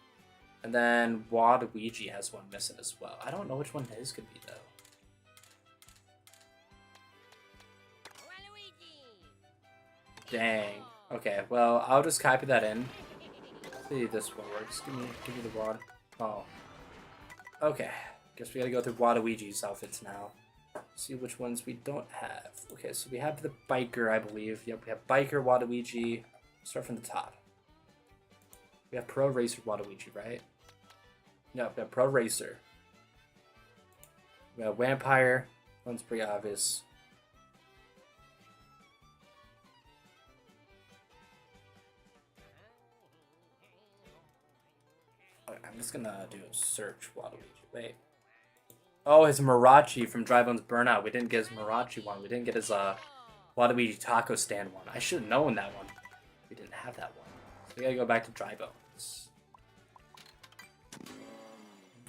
And then Waluigi has one missing as well. I don't know which one his could be, though. Dang. Okay, well, I'll just copy that in. See if this one works. Give me the wad. Oh. Okay. Guess we gotta go through Waluigi's outfits now. See which ones we don't have. Okay, so we have the biker, I believe. Yep, we have biker Waluigi. Start from the top. We have Pro Racer Waluigi, right? No, we have Pro Racer. We have Vampire. One's pretty obvious. I'm just gonna do a search Waluigi. Wait. Oh, his Mirachi from Drybone's Burnout. We didn't get his Mirachi one. We didn't get his Waluigi taco stand one. I should have known that one. We didn't have that one. So we gotta go back to Drybones.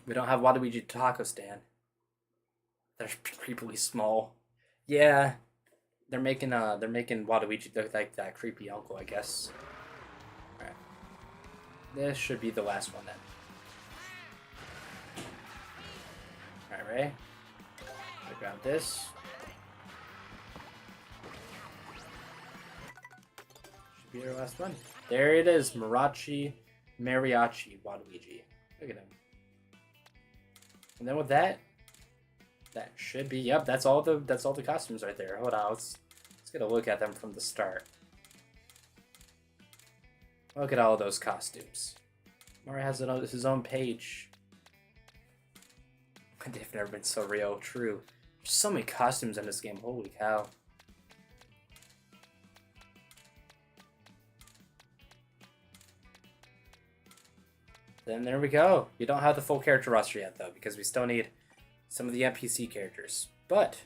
We don't have Waluigi taco stand. They're creepily small. Yeah, they're making Waluigi look like that creepy uncle, I guess. All right. This should be the last one then. Alright, ready? I'll grab this. Should be our last one. There it is, Mariachi Waluigi. Look at him. And then with that should be, yep, that's all the costumes right there. Hold on, let's get a look at them from the start. Look at all those costumes. Mario has his own page. They've never been so real. True. There's so many costumes in this game. Holy cow. Then there we go. You don't have the full character roster yet, though, because we still need some of the NPC characters. But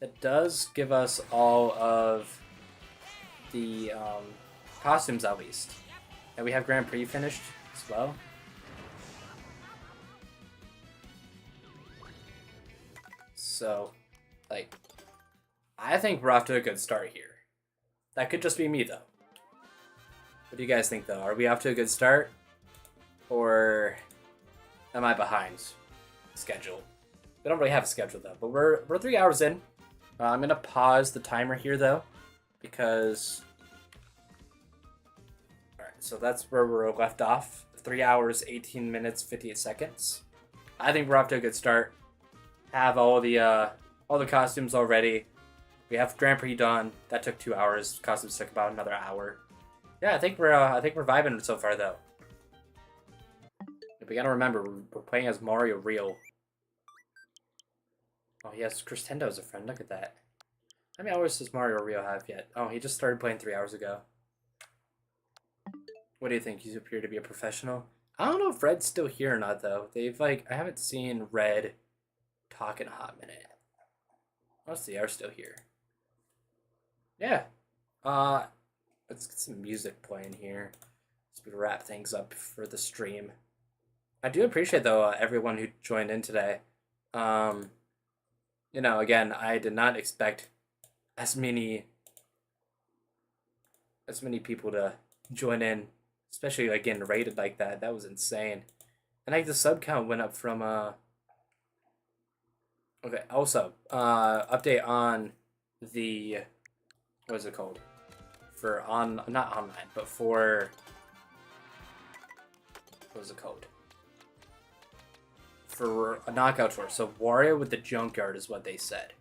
it does give us all of the costumes, at least. And we have Grand Prix finished as well. So, like, I think we're off to a good start here. That could just be me, though. What do you guys think, though? Are we off to a good start? Or am I behind schedule? We don't really have a schedule, though. But we're 3 hours in. I'm going to pause the timer here, though. Because... Alright, so that's where we're left off. 3 hours, 18 minutes, 58 seconds. I think we're off to a good start. Have all the costumes already. We have Grand Prix done. That took 2 hours. Costumes took about another hour. Yeah, I think we're vibing so far though. We gotta remember we're playing as Mario Real. Oh yes, Crescendo as a friend. Look at that. How many hours does Mario Real have yet? Oh, he just started playing 3 hours ago. What do you think? You appear to be a professional. I don't know if Red's still here or not though. They've I haven't seen Red talk in a hot minute. Unless they are still here. Yeah. Let's get some music playing here. Let's wrap things up for the stream. I do appreciate though everyone who joined in today. You know, again, I did not expect as many people to join in, especially like getting rated like that. That was insane. And the sub count went up from okay, also, update on the what is it called? For not online, but for what was it called? For a knockout tour. So Wario with the junkyard is what they said.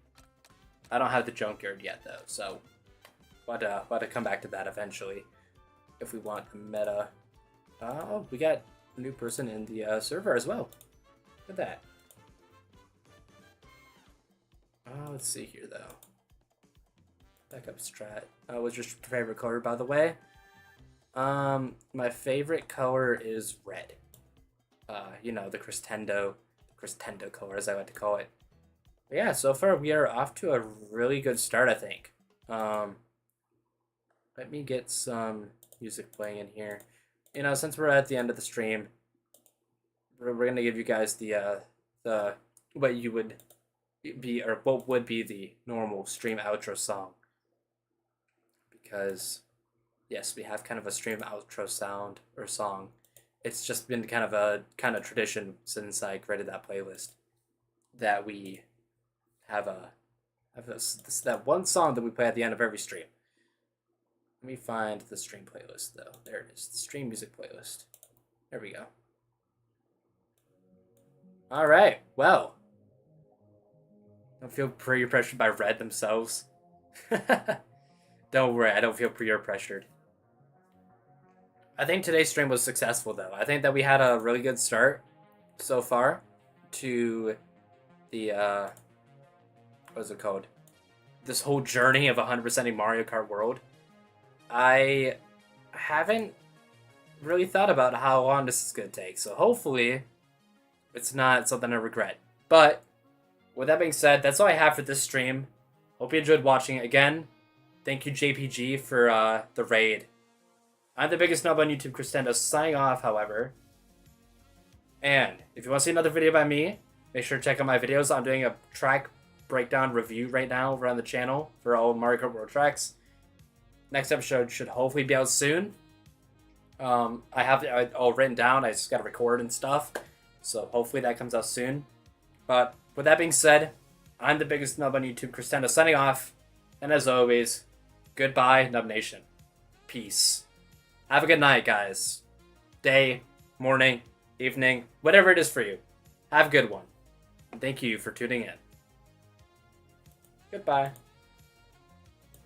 I don't have the junkyard yet though, so we'll have to come back to that eventually if we want a meta. Oh, we got a new person in the server as well. Look at that. Let's see here though. Backup strat. What's your favorite color, by the way? My favorite color is red. You know, the Crescendo color, as I like to call it. But yeah, so far we are off to a really good start, I think. Let me get some music playing in here. You know, since we're at the end of the stream, we're gonna give you guys the what you would be, or what would be the normal stream outro song. Because yes, we have kind of a stream outro sound or song. It's just been kind of a tradition since I created that playlist that we have that one song that we play at the end of every stream. Let me find the stream playlist though. There it is, the stream music playlist. There we go. All right, well, don't feel peer pressured by Red themselves. Don't worry, I don't feel peer pressured. I think today's stream was successful though. I think that we had a really good start so far to the what is it called? This whole journey of 100%ing Mario Kart World. I haven't really thought about how long this is going to take, so hopefully it's not something I regret. But with that being said, that's all I have for this stream. Hope you enjoyed watching it. Again, thank you JPG for the raid. I'm the biggest nub on YouTube, Crescendo, signing off, however. And if you want to see another video by me, make sure to check out my videos. I'm doing a track breakdown review right now over on the channel for all Mario Kart World tracks. Next episode should hopefully be out soon. I have it all written down. I just got to record and stuff. So hopefully that comes out soon. But with that being said, I'm the biggest nub on YouTube, Crescendo, signing off. And as always, goodbye, Nub Nation. Peace. Have a good night, guys. Day, morning, evening, whatever it is for you. Have a good one. And thank you for tuning in. Goodbye.